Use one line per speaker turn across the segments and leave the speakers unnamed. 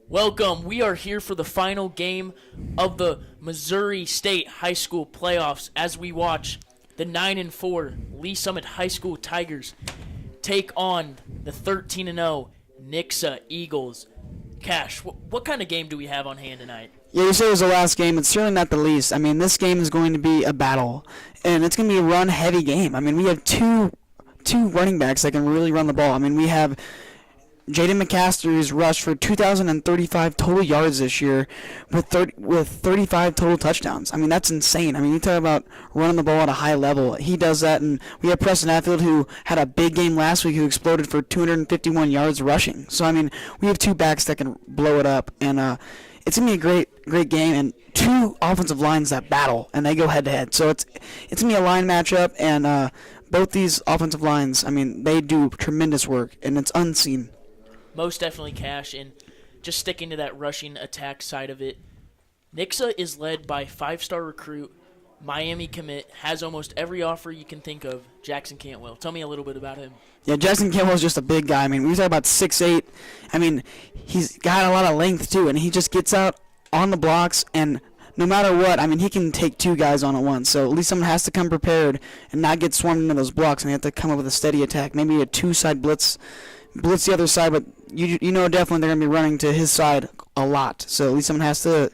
Welcome. We are here for the final game of the Missouri State High School playoffs as we watch the 9-4 Lee Summit High School Tigers take on the 13-0 NIXA Eagles. Cash, what kind of game do we have on hand tonight?
Yeah, you said it was the last game. It's certainly not the least. I mean, this game is going to be a battle, and it's going to be a run-heavy game. I mean, we have two running backs that can really run the ball. I mean, we have Jaden McCaster, who's rushed for 2,035 total yards this year with 35 total touchdowns. I mean, that's insane. I mean, you talk about running the ball at a high level. He does that, and we have Preston Hatfield, who had a big game last week, who exploded for 251 yards rushing. So, I mean, we have two backs that can blow it up, and it's going to be a great game, and two offensive lines that battle, and they go head-to-head. So it's going to be a line matchup, and both these offensive lines, I mean, they do tremendous work, and it's unseen.
Most definitely, Cash, and just sticking to that rushing attack side of it, NIXA is led by five-star recruit, Miami commit, has almost every offer you can think of, Jackson Cantwell. Tell me a little bit about him.
Yeah, Jackson Cantwell's just a big guy. I mean, we talk about 6'8". I mean, he's got a lot of length, too, and he just gets out on the blocks, and no matter what, I mean, he can take two guys on at once. So at least someone has to come prepared and not get swarmed into those blocks, and they have to come up with a steady attack, maybe a two-side blitz the other side, but you know definitely they're going to be running to his side a lot. So at least someone has to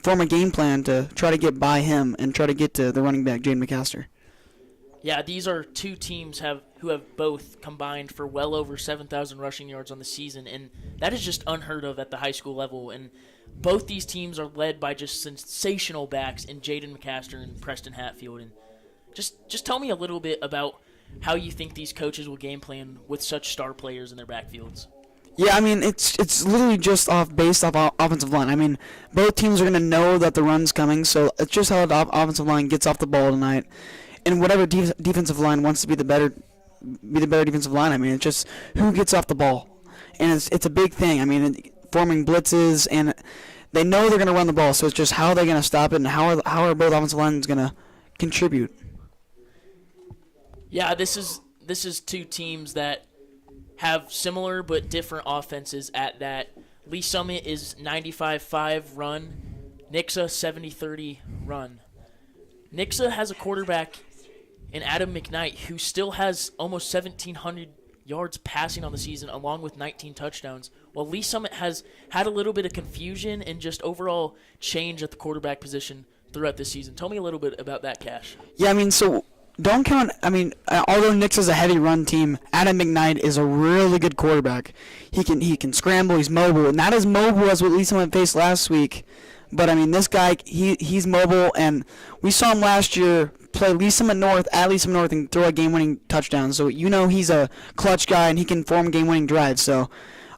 form a game plan to try to get by him and try to get to the running back, Jaden McCaster.
Yeah, these are two teams who have both combined for well over 7,000 rushing yards on the season, and that is just unheard of at the high school level. And both these teams are led by just sensational backs in Jaden McCaster and Preston Hatfield. And just tell me a little bit about how you think these coaches will game plan with such star players in their backfields.
Yeah, I mean, it's literally just based off offensive line. I mean, both teams are going to know that the run's coming, so it's just how the offensive line gets off the ball tonight. And whatever defensive line wants to be the better defensive line. I mean, it's just who gets off the ball. And it's a big thing. I mean, forming blitzes, and they know they're going to run the ball, so it's just how are they going to stop it, and how are both offensive lines going to contribute.
Yeah, this is two teams that have similar but different offenses at that. Lee Summit is 95-5 run, NIXA 70-30 run. NIXA has a quarterback in Adam McKnight who still has almost 1,700 yards passing on the season along with 19 touchdowns, while Lee Summit has had a little bit of confusion and just overall change at the quarterback position throughout this season. Tell me a little bit about that, Cash.
Yeah, I mean, so don't count. I mean, although Nix is a heavy run team, Adam McKnight is a really good quarterback. He can scramble. He's mobile, not as mobile as what Lee Summit faced last week. But I mean, this guy, he's mobile, and we saw him last year play Lee Summit North at Lee Summit North and throw a game-winning touchdown. So you know he's a clutch guy, and he can form game-winning drives. So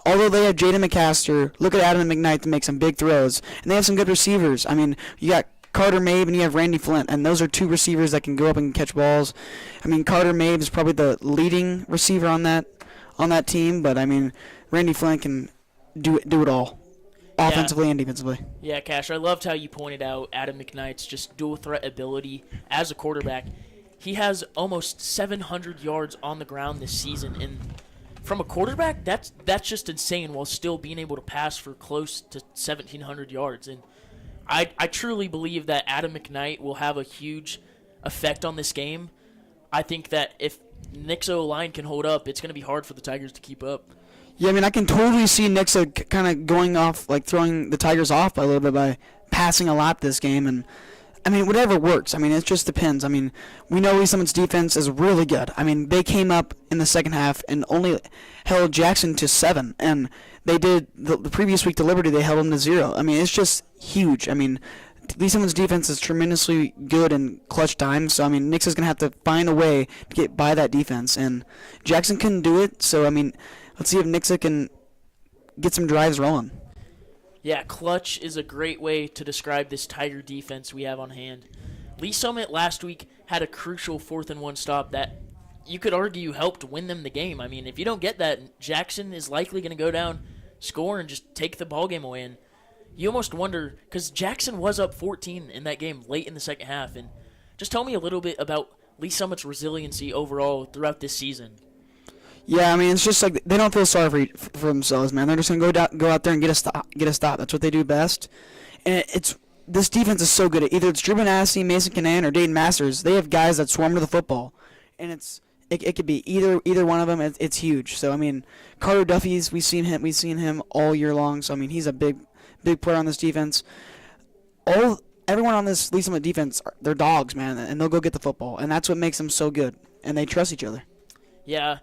although they have Jaden McCaster, look at Adam McKnight to make some big throws, and they have some good receivers. I mean, you got Carter Mabe and you have Randy Flint, and those are two receivers that can go up and catch balls. I mean, Carter Mabe is probably the leading receiver on that team, but I mean, Randy Flint can do it all, offensively and defensively.
Yeah, Cash, I loved how you pointed out Adam McKnight's just dual threat ability as a quarterback. He has almost 700 yards on the ground this season, and from a quarterback, that's just insane, while still being able to pass for close to 1,700 yards. And I truly believe that Adam McKnight will have a huge effect on this game. I think that if NIXA line can hold up, it's going to be hard for the Tigers to keep up.
Yeah, I mean, I can totally see NIXA kind of going off, like throwing the Tigers off by a little bit by passing a lot this game. And, I mean, whatever works. I mean, it just depends. I mean, we know Lee Summit's defense is really good. I mean, they came up in the second half and only held Jackson to 7. And they did the previous week to Liberty, they held them to 0. I mean, it's just huge. I mean, Lee Summit's defense is tremendously good in clutch times. So, I mean, Nix is going to have to find a way to get by that defense. And Jackson couldn't do it. So, I mean, let's see if Nixa can get some drives rolling.
Yeah, clutch is a great way to describe this Tiger defense we have on hand. Lee Summit last week had a crucial 4th-and-1 stop that you could argue helped win them the game. I mean, if you don't get that, Jackson is likely going to go down, score, and just take the ball game away. And you almost wonder, because Jackson was up 14 in that game late in the second half. And just tell me a little bit about Lee Summit's resiliency overall throughout this season.
Yeah, I mean, it's just like they don't feel sorry for themselves, man. They're just gonna go out there and get a stop. That's what they do best. And it's this defense is so good. Either it's Drew Benassi, Mason Canan, or Dayton Masters. They have guys that swarm to the football, and it could be either one of them. It's huge. So I mean, Carter Duffy's we've seen him all year long. So I mean, he's a big player on this defense. Everyone on this Lee Summit defense, they're dogs, man, and they'll go get the football, and that's what makes them so good. And they trust each other.
Yeah.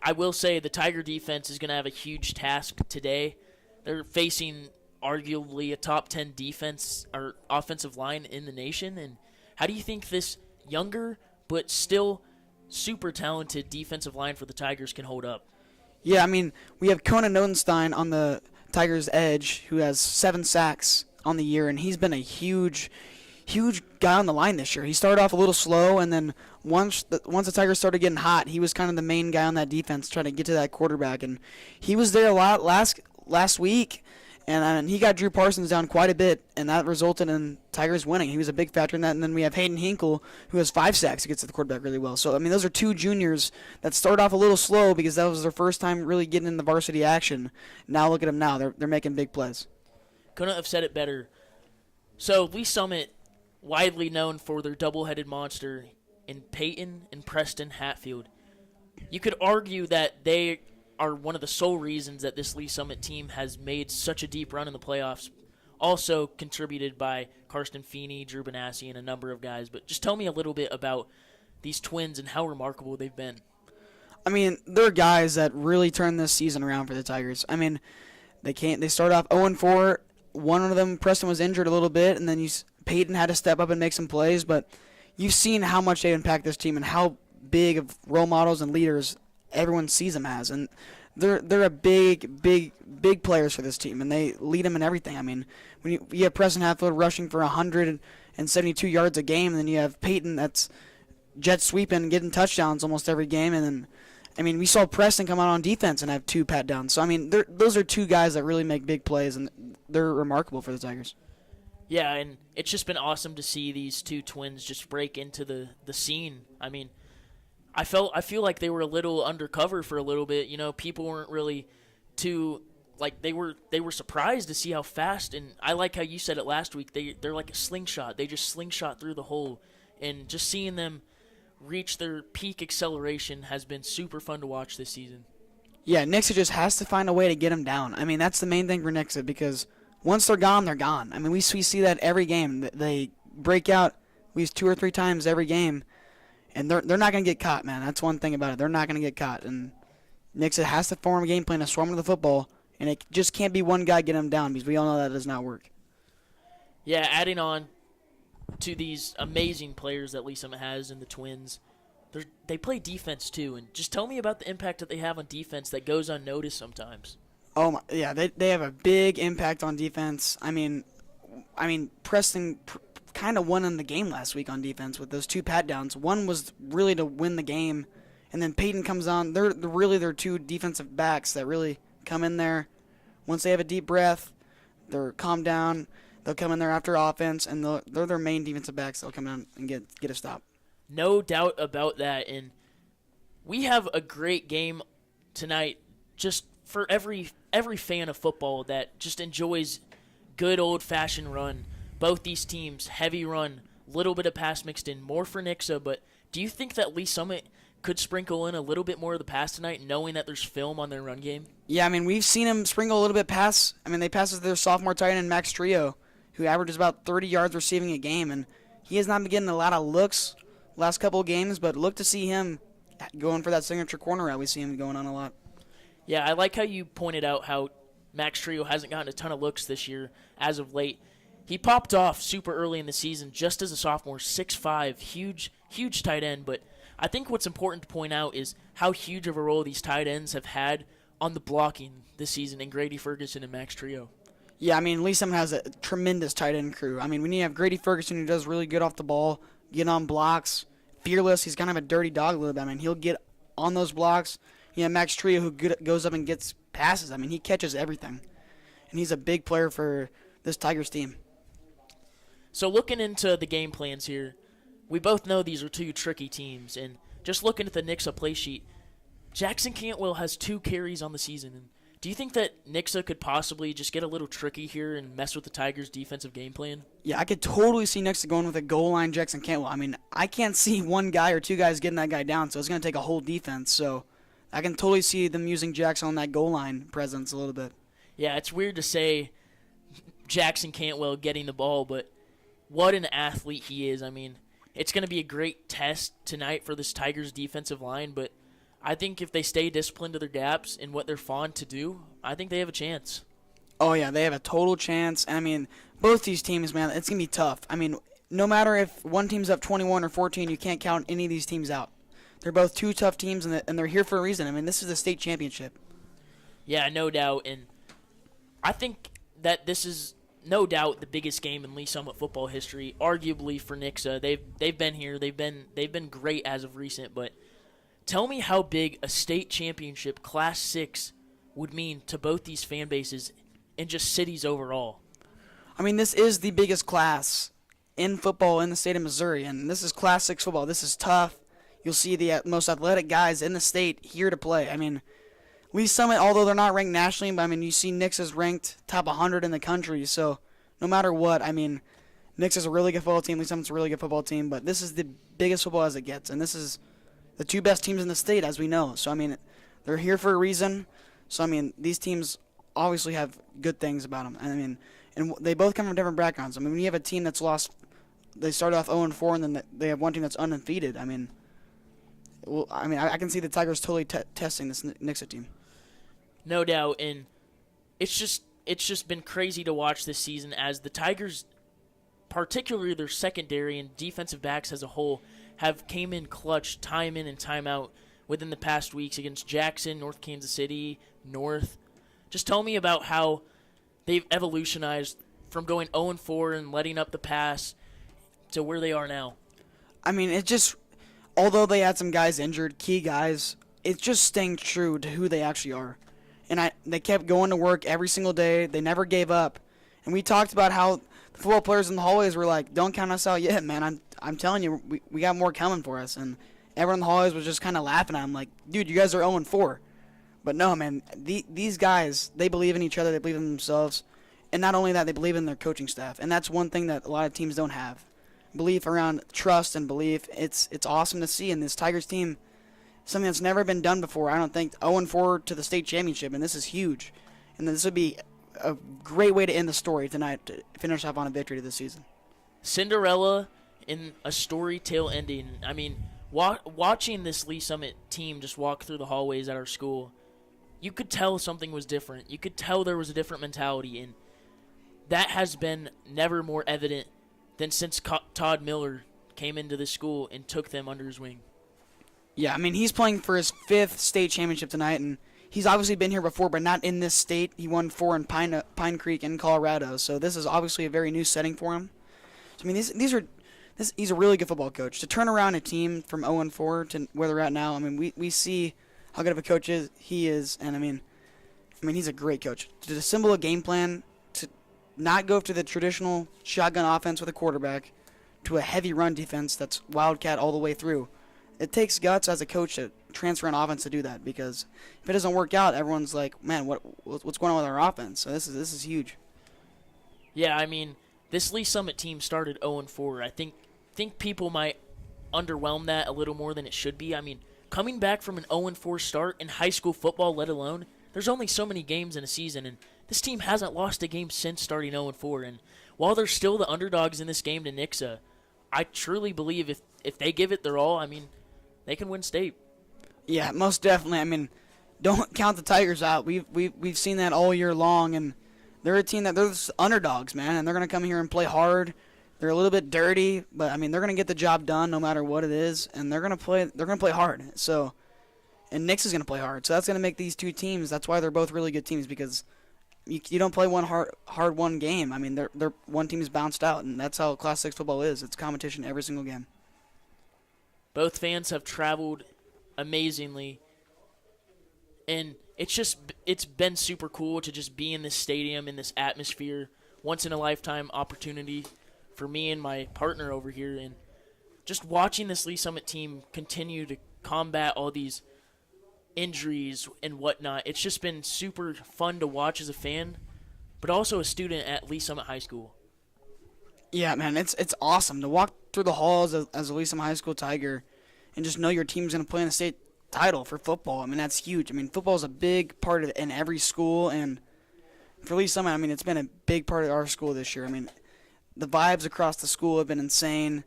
I will say the Tiger defense is going to have a huge task today. They're facing arguably a top 10 defense or offensive line in the nation. And how do you think this younger but still super talented defensive line for the Tigers can hold up?
Yeah, I mean, we have Conan Notenstein on the Tigers' edge who has 7 sacks on the year, and he's been a huge guy on the line this year. He started off a little slow, and then once the Tigers started getting hot, he was kind of the main guy on that defense trying to get to that quarterback, and he was there a lot last week, and he got Drew Parsons down quite a bit, and that resulted in Tigers winning. He was a big factor in that, and then we have Hayden Hinkle, who has 5 sacks, who gets to the quarterback really well. So, I mean, those are 2 juniors that started off a little slow because that was their first time really getting in the varsity action. Now look at them now. They're making big plays.
Couldn't have said it better. So, Lee Summit, widely known for their double-headed monster in Peyton and Preston Hatfield. You could argue that they are one of the sole reasons that this Lee Summit team has made such a deep run in the playoffs. Also contributed by Karsten Feeney, Drew Benassi, and a number of guys. But just tell me a little bit about these twins and how remarkable they've been.
I mean, they're guys that really turned this season around for the Tigers. I mean, they start off 0-4. One of them, Preston, was injured a little bit, and then Peyton had to step up and make some plays. But you've seen how much they impact this team and how big of role models and leaders everyone sees them as. And they're a big players for this team, and they lead them in everything. I mean, when you have Preston Hatfield rushing for 172 yards a game, and then you have Peyton that's jet sweeping, getting touchdowns almost every game, and then, I mean, we saw Preston come out on defense and have 2 pat downs. So, I mean, those are 2 guys that really make big plays, and they're remarkable for the Tigers.
Yeah, and it's just been awesome to see these 2 twins just break into the scene. I mean, I feel like they were a little undercover for a little bit. You know, people weren't really too like they were surprised to see how fast, and I like how you said it last week. They're like a slingshot. They just slingshot through the hole, and just seeing them reach their peak acceleration has been super fun to watch this season.
Yeah, NIXA just has to find a way to get them down. I mean, that's the main thing for NIXA, because once they're gone, they're gone. I mean, we see that every game. They break out at least 2 or 3 times every game, and they're not going to get caught, man. That's one thing about it. They're not going to get caught, and NIXA has to form a game plan to swarm to the football, and it just can't be one guy getting them down, because we all know that does not work.
Yeah, adding on to these amazing players that Lee Summit has and the Twins, they play defense too, and just tell me about the impact that they have on defense that goes unnoticed sometimes.
Oh my, yeah, they have a big impact on defense. I mean, Preston kind of won in the game last week on defense with those 2 pat downs. One was really to win the game, and then Peyton comes on. They're really their 2 defensive backs that really come in there. Once they have a deep breath, they're calmed down. They'll come in there after offense, and they're their main defensive backs. They'll come in and get a stop.
No doubt about that, and we have a great game tonight just for every fan of football that just enjoys good old-fashioned run. Both these teams, heavy run, little bit of pass mixed in, more for NIXA, but do you think that Lee Summit could sprinkle in a little bit more of the pass tonight, knowing that there's film on their run game?
Yeah, I mean, we've seen them sprinkle a little bit pass. I mean, they passed to their sophomore tight end, Max Trio, who averages about 30 yards receiving a game, and he has not been getting a lot of looks last couple of games, but look to see him going for that signature corner route. We see him going on a lot.
Yeah, I like how you pointed out how Max Trio hasn't gotten a ton of looks this year as of late. He popped off super early in the season just as a sophomore, 6'5", huge tight end, but I think what's important to point out is how huge of a role these tight ends have had on the blocking this season in Grady Ferguson and Max Trio.
Yeah, I mean, Lee Summit has a tremendous tight end crew. I mean, when you have Grady Ferguson, who does really good off the ball, get on blocks, fearless, he's kind of a dirty dog a little bit. I mean, he'll get on those blocks. You have Max Trio, who goes up and gets passes. I mean, he catches everything. And he's a big player for this Tigers team.
So looking into the game plans here, we both know these are 2 tricky teams, and just looking at the NIXA play sheet, Jackson Cantwell has 2 carries on the season. And do you think that NIXA could possibly just get a little tricky here and mess with the Tigers' defensive game plan?
Yeah, I could totally see NIXA going with a goal line Jackson Cantwell. I mean, I can't see one guy or 2 guys getting that guy down, so it's going to take a whole defense. So I can totally see them using Jackson on that goal line presence a little bit.
Yeah, it's weird to say Jackson Cantwell getting the ball, but what an athlete he is. I mean, it's going to be a great test tonight for this Tigers defensive line, but I think if they stay disciplined to their gaps and what they're fond to do, I think they have a chance.
Oh, yeah, they have a total chance. And, I mean, both these teams, man, it's going to be tough. I mean, no matter if one team's up 21 or 14, you can't count any of these teams out. They're both 2 tough teams, and they're here for a reason. I mean, this is the state championship.
Yeah, no doubt. And I think that this is no doubt the biggest game in Lee Summit football history, arguably for NIXA. They've been here. They've been great as of recent, but tell me how big a state championship Class 6 would mean to both these fan bases and just cities overall.
I mean, this is the biggest class in football in the state of Missouri, and this is Class 6 football. This is tough. You'll see the most athletic guys in the state here to play. I mean, Lee Summit, although they're not ranked nationally, but I mean, you see NIXA's ranked top 100 in the country, so no matter what, I mean, NIXA's a really good football team, Lee Summit's a really good football team, but this is the biggest football as it gets, and this is the 2 best teams in the state, as we know. So, I mean, they're here for a reason. So, I mean, these teams obviously have good things about them. I mean, and they both come from different backgrounds. I mean, when you have a team that's lost, they start off 0-4, and then they have one team that's undefeated. I mean, I can see the Tigers totally testing this NIXA team.
No doubt, and it's just been crazy to watch this season as the Tigers, particularly their secondary and defensive backs as a whole, have came in clutch time in and time out within the past weeks against Jackson, North Kansas City, North. Just tell me about how they've evolutionized from going 0-4 and letting up the pass to where they are now.
I mean, it just, although they had some guys injured, key guys, it's just staying true to who they actually are. And they kept going to work every single day. They never gave up. And we talked about how the football players in the hallways were like, don't count us out yet, man. I'm telling you, we got more coming for us. And everyone in the hallways was just kind of laughing at him like, dude, you guys are 0-4. But no, man, these guys, they believe in each other. They believe in themselves. And not only that, they believe in their coaching staff. And that's one thing that a lot of teams don't have. Belief around trust and belief. It's awesome to see. And this Tigers team, something that's never been done before, I don't think, 0-4 to the state championship. And this is huge. And this would be a great way to end the story tonight to finish off on a victory this season.
Cinderella in a story tale ending. I mean, watching this Lee Summit team just walk through the hallways at our school, you could tell something was different. You could tell there was a different mentality, and that has been never more evident than since Todd Miller came into the school and took them under his wing.
Yeah, I mean, he's playing for his 5th state championship tonight, and he's obviously been here before, but not in this state. He won 4 in Pine Creek in Colorado, so this is obviously a very new setting for him. So, I mean, he's a really good football coach. To turn around a team from 0-4 to where they're at now, I mean, we see how good of a coach he is, and I mean, he's a great coach. To assemble a game plan, to not go to the traditional shotgun offense with a quarterback, to a heavy run defense that's wildcat all the way through. It takes guts as a coach to transfer an offense to do that, because if it doesn't work out, everyone's like, man, what's going on with our offense? So this is huge.
Yeah, I mean, this Lee Summit team started 0-4. I think people might underwhelm that a little more than it should be. I mean, coming back from an 0-4 start in high school football, let alone, there's only so many games in a season, and this team hasn't lost a game since starting 0-4. And while they're still the underdogs in this game to NIXA, I truly believe if they give it their all, I mean, they can win state.
Yeah, most definitely. I mean, don't count the Tigers out. We've seen that all year long, and they're a team that they're the underdogs, man, and they're going to come here and play hard. They're a little bit dirty, but I mean, they're going to get the job done no matter what it is, and they're going to play hard. So, and Nix is going to play hard. So that's going to make these 2 teams. That's why they're both really good teams, because you don't play one hard one game. I mean, they're one team is bounced out, and that's how Class 6 football is. It's competition every single game.
Both fans have traveled amazingly, and it's been super cool to just be in this stadium, in this atmosphere, once in a lifetime opportunity for me and my partner over here, and just watching this Lee Summit team continue to combat all these injuries and whatnot. It's just been super fun to watch as a fan, but also a student at Lee Summit High School.
Yeah, man, it's awesome to walk through the halls as a Lee Summit High School Tiger and just know your team's going to play in a state title for football. I mean, that's huge. I mean, football is a big part of in every school, and for Lee Summit, I mean, it's been a big part of our school this year. I mean, the vibes across the school have been insane.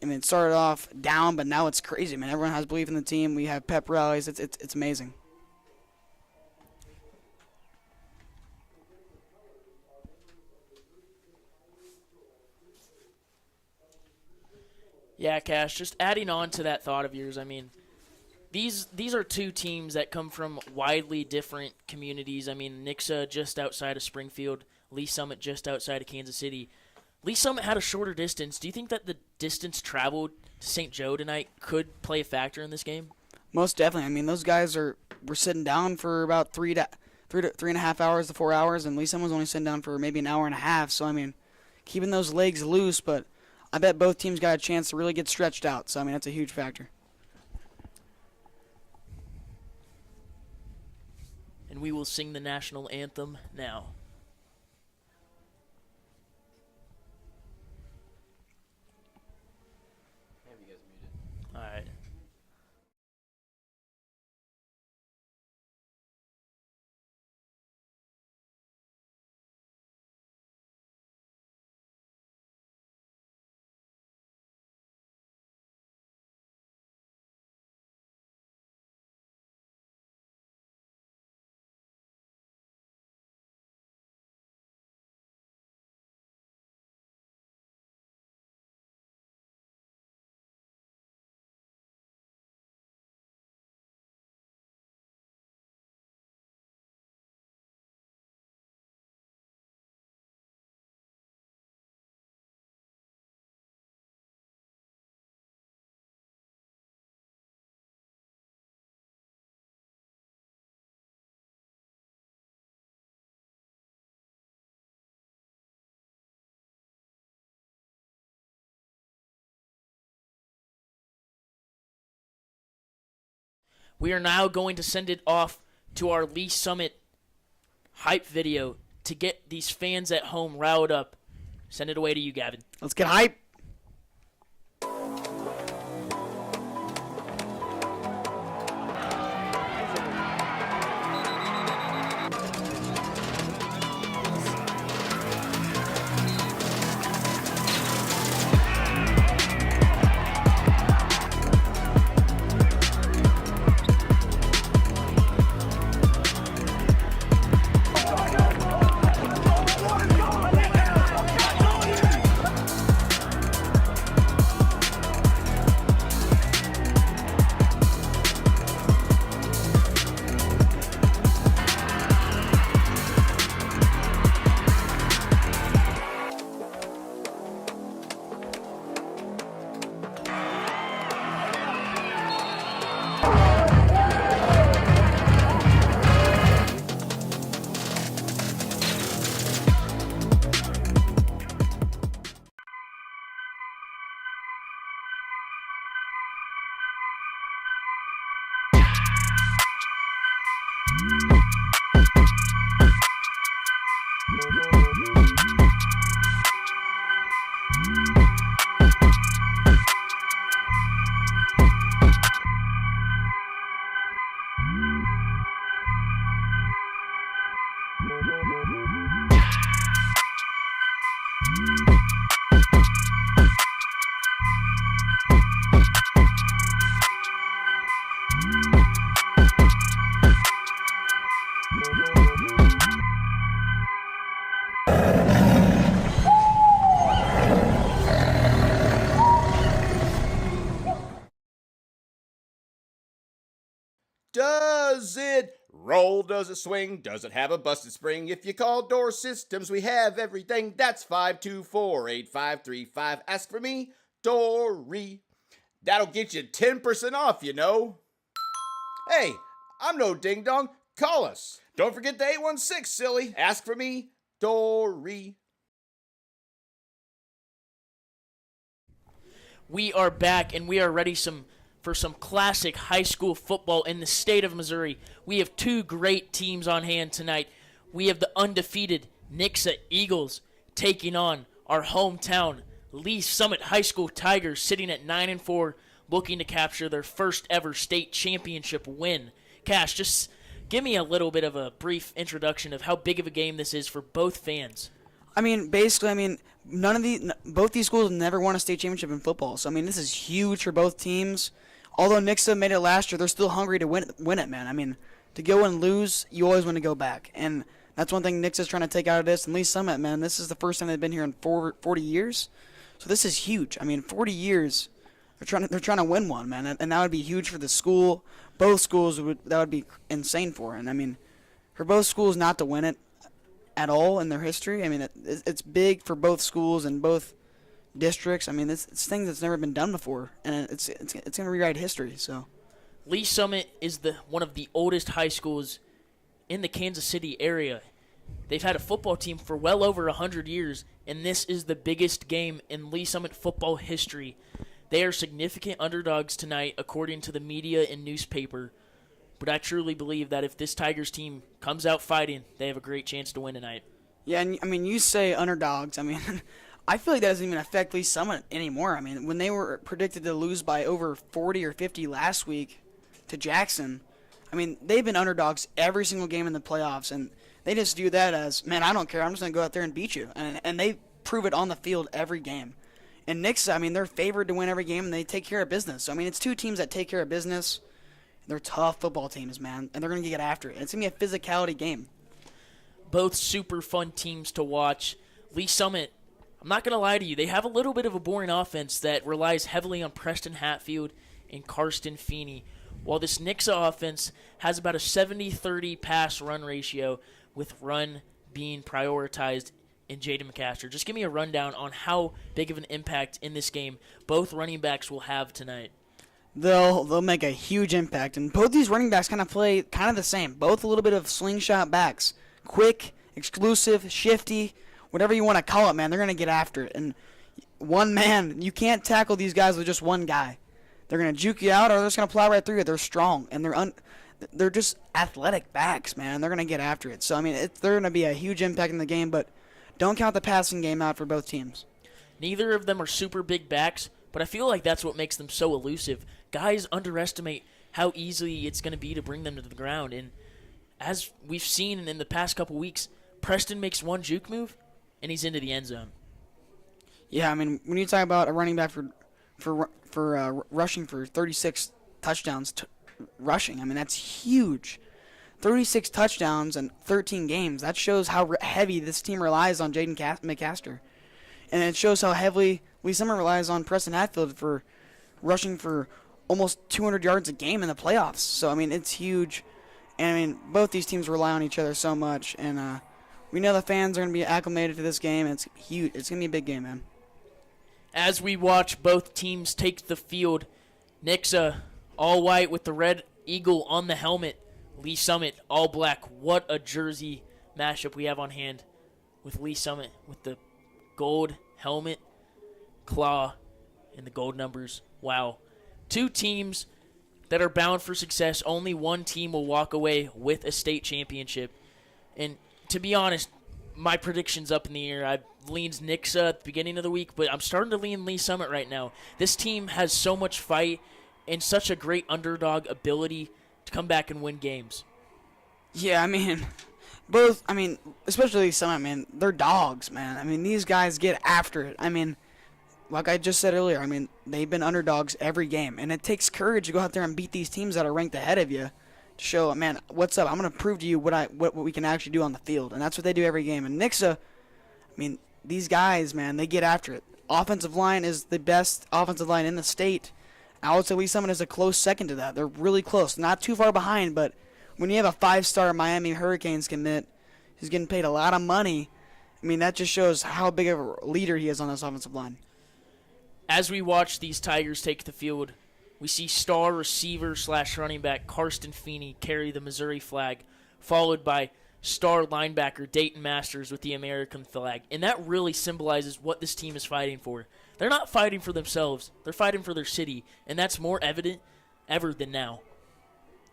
I mean, it started off down, but now it's crazy, man. Everyone has belief in the team. We have pep rallies. It's amazing.
Yeah, Cash, just adding on to that thought of yours, I mean, these are two teams that come from widely different communities. I mean, NIXA just outside of Springfield, Lee Summit just outside of Kansas City. Lee Summit had a shorter distance. Do you think that the distance traveled to St. Joe tonight could play a factor in this game?
Most definitely. I mean, those guys were sitting down for about 3.5 hours to 4 hours, and Lee Summit was only sitting down for maybe an hour and a half. So, I mean, keeping those legs loose, but I bet both teams got a chance to really get stretched out. So, I mean, that's a huge factor.
And we will sing the national anthem now. All right. We are now going to send it off to our Lee Summit hype video to get these fans at home riled up. Send it away to you, Gavin.
Let's get hype.
Does it roll? Does it swing? Does it have a busted spring? If you call Door Systems, we have everything. That's 524-8535. Ask for me, Dory. That'll get you 10% off, you know. Hey, I'm no ding dong. Call us. Don't forget the 816, silly. Ask for me, Dory.
We are back, and we are ready for some classic high school football in the state of Missouri. We have two great teams on hand tonight. We have the undefeated NIXA Eagles taking on our hometown Lee Summit High School Tigers, sitting at 9-4, looking to capture their first ever state championship win. Cash, just give me a little bit of a brief introduction of how big of a game this is for both fans.
I mean, basically, both these schools never won a state championship in football. So, I mean, this is huge for both teams. Although NIXA made it last year, they're still hungry to win it, man. I mean, to go and lose, you always want to go back. And that's one thing NIXA's trying to take out of this. And Lee Summit, man, this is the first time they've been here in 40 years. So this is huge. I mean, 40 years, they're trying to win one, man. And that would be huge for the school. Both schools, that would be insane for. And, I mean, for both schools not to win it at all in their history, I mean, it's big for both schools and both districts. I mean, it's things that's never been done before, and it's going to rewrite history. So,
Lee Summit is one of the oldest high schools in the Kansas City area. They've had a football team for well over 100 years, and this is the biggest game in Lee Summit football history. They are significant underdogs tonight, according to the media and newspaper. But I truly believe that if this Tigers team comes out fighting, they have a great chance to win tonight.
Yeah, and I mean, you say underdogs. I mean, I feel like that doesn't even affect Lee Summit anymore. I mean, when they were predicted to lose by over 40 or 50 last week to Jackson, I mean, they've been underdogs every single game in the playoffs, and they just view that as, man, I don't care. I'm just going to go out there and beat you. And they prove it on the field every game. And NIXA, I mean, they're favored to win every game, and they take care of business. So, I mean, it's two teams that take care of business. They're tough football teams, man, and they're going to get after it. It's going to be a physicality game.
Both super fun teams to watch. Lee Summit, I'm not going to lie to you, they have a little bit of a boring offense that relies heavily on Preston Hatfield and Karsten Feeney, while this NIXA offense has about a 70-30 pass-run ratio, with run being prioritized in Jaden McCaster. Just give me a rundown on how big of an impact in this game both running backs will have tonight.
They'll make a huge impact, and both these running backs kind of play kind of the same. Both a little bit of slingshot backs, quick, exclusive, shifty, whatever you want to call it, man. They're gonna get after it, and one man, you can't tackle these guys with just one guy. They're gonna juke you out, or they're just gonna plow right through you. They're strong, and they're just athletic backs, man. They're gonna get after it. So I mean, they're gonna be a huge impact in the game, but don't count the passing game out for both teams.
Neither of them are super big backs, but I feel like that's what makes them so elusive. Guys underestimate how easy it's going to be to bring them to the ground. And as we've seen in the past couple weeks, Preston makes one juke move, and he's into the end zone.
Yeah, I mean, when you talk about a running back for rushing for 36 touchdowns, rushing, I mean, that's huge. 36 touchdowns and 13 games. That shows how heavy this team relies on Jaden McCaster. And it shows how heavily Lee Summit relies on Preston Hatfield for rushing for almost 200 yards a game in the playoffs. So, I mean, it's huge. And, I mean, both these teams rely on each other so much. And we know the fans are going to be acclimated to this game. It's huge. It's going to be a big game, man.
As we watch both teams take the field, NIXA all white with the red eagle on the helmet. Lee Summit all black. What a jersey mashup we have on hand with Lee Summit with the gold helmet, claw, and the gold numbers. Wow. Two teams that are bound for success. Only one team will walk away with a state championship. And to be honest, my prediction's up in the air. I leaned NIXA at the beginning of the week, but I'm starting to lean Lee Summit right now. This team has so much fight and such a great underdog ability to come back and win games.
Yeah, I mean, especially Lee Summit, man, they're dogs, man. I mean, these guys get after it. I mean, like I just said earlier, I mean, they've been underdogs every game, and it takes courage to go out there and beat these teams that are ranked ahead of you to show, man, what's up? I'm going to prove to you what we can actually do on the field, and that's what they do every game. And NIXA, I mean, these guys, man, they get after it. Offensive line is the best offensive line in the state. I would say Lee Summit is a close second to that. They're really close, not too far behind, but when you have a 5-star Miami Hurricanes commit who's getting paid a lot of money, I mean, that just shows how big of a leader he is on this offensive line.
As we watch these Tigers take the field, we see star receiver / running back Karsten Feeney carry the Missouri flag, followed by star linebacker Dayton Masters with the American flag. And that really symbolizes what this team is fighting for. They're not fighting for themselves. They're fighting for their city. And that's more evident ever than now.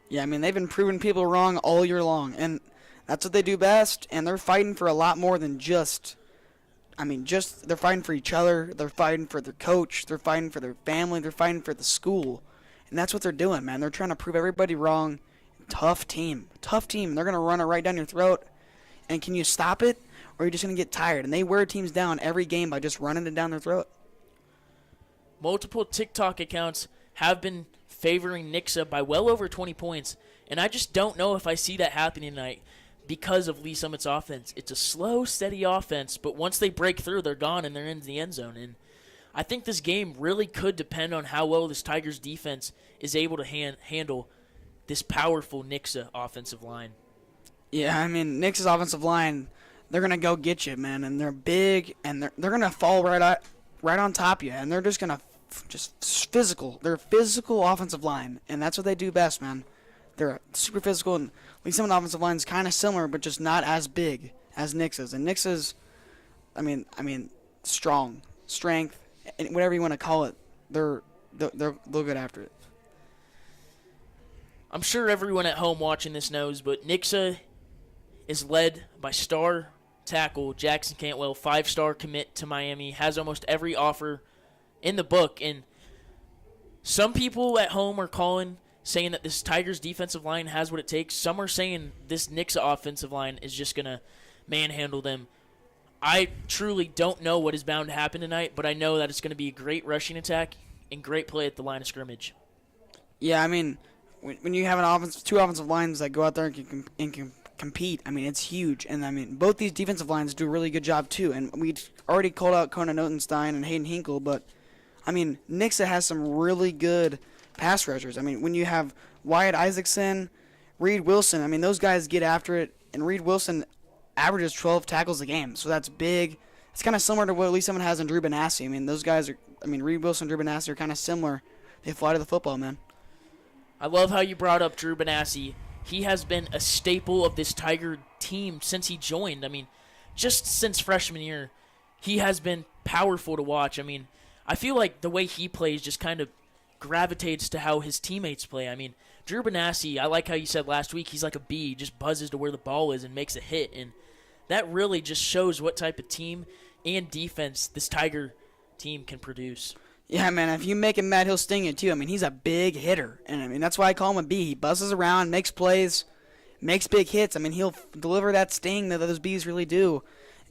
Yeah, I mean, they've been proving people wrong all year long. And that's what they do best. And they're fighting for a lot more than they're fighting for each other. They're fighting for their coach. They're fighting for their family. They're fighting for the school. And that's what they're doing, man. They're trying to prove everybody wrong. Tough team. Tough team. They're going to run it right down your throat. And can you stop it? Or are you just going to get tired? And they wear teams down every game by just running it down their throat.
Multiple TikTok accounts have been favoring NIXA by well over 20 points. And I just don't know if I see that happening tonight because of Lee Summit's offense. It's a slow, steady offense, but once they break through, they're gone and they're in the end zone. And I think this game really could depend on how well this Tigers defense is able to handle this powerful NIXA offensive line.
Yeah, I mean, NIXA's offensive line, they're going to go get you, man. And they're big, and they're going to fall right on top of you. And they're just going to just physical. They're a physical offensive line, and that's what they do best, man. They're super physical, and at least some of the offensive line is kind of similar, but just not as big as NIXA's. And NIXA's, I mean, strong, strength, and whatever you want to call it, they'll get after it.
I'm sure everyone at home watching this knows, but NIXA is led by star tackle Jackson Cantwell, 5-star commit to Miami, has almost every offer in the book. And some people at home are saying that this Tigers defensive line has what it takes. Some are saying this NIXA offensive line is just going to manhandle them. I truly don't know what is bound to happen tonight, but I know that it's going to be a great rushing attack and great play at the line of scrimmage.
Yeah, I mean, when you have two offensive lines that go out there and can compete, I mean, it's huge. And, I mean, both these defensive lines do a really good job, too. And we already called out Conan Notenstein and Hayden Hinkle, but, I mean, NIXA has some really good pass rushers. I mean, when you have Wyatt Isaacson, Reed Wilson, I mean, those guys get after it. And Reed Wilson averages 12 tackles a game, so that's big. It's kind of similar to what at least someone has in Drew Benassi. I mean, those guys Reed Wilson and Drew Benassi are kind of similar. They fly to the football, man.
I love how you brought up Drew Benassi. He has been a staple of this Tiger team since he joined. I mean, just since freshman year, he has been powerful to watch. I mean, I feel like the way he plays just kind of gravitates to how his teammates play. I mean, Drew Benassi, I like how you said last week, he's like a bee. He just buzzes to where the ball is and makes a hit. And that really just shows what type of team and defense this Tiger team can produce.
Yeah, man, if you make him mad, he'll sting you, too. I mean, he's a big hitter. And, I mean, that's why I call him a bee. He buzzes around, makes plays, makes big hits. I mean, he'll deliver that sting that those bees really do.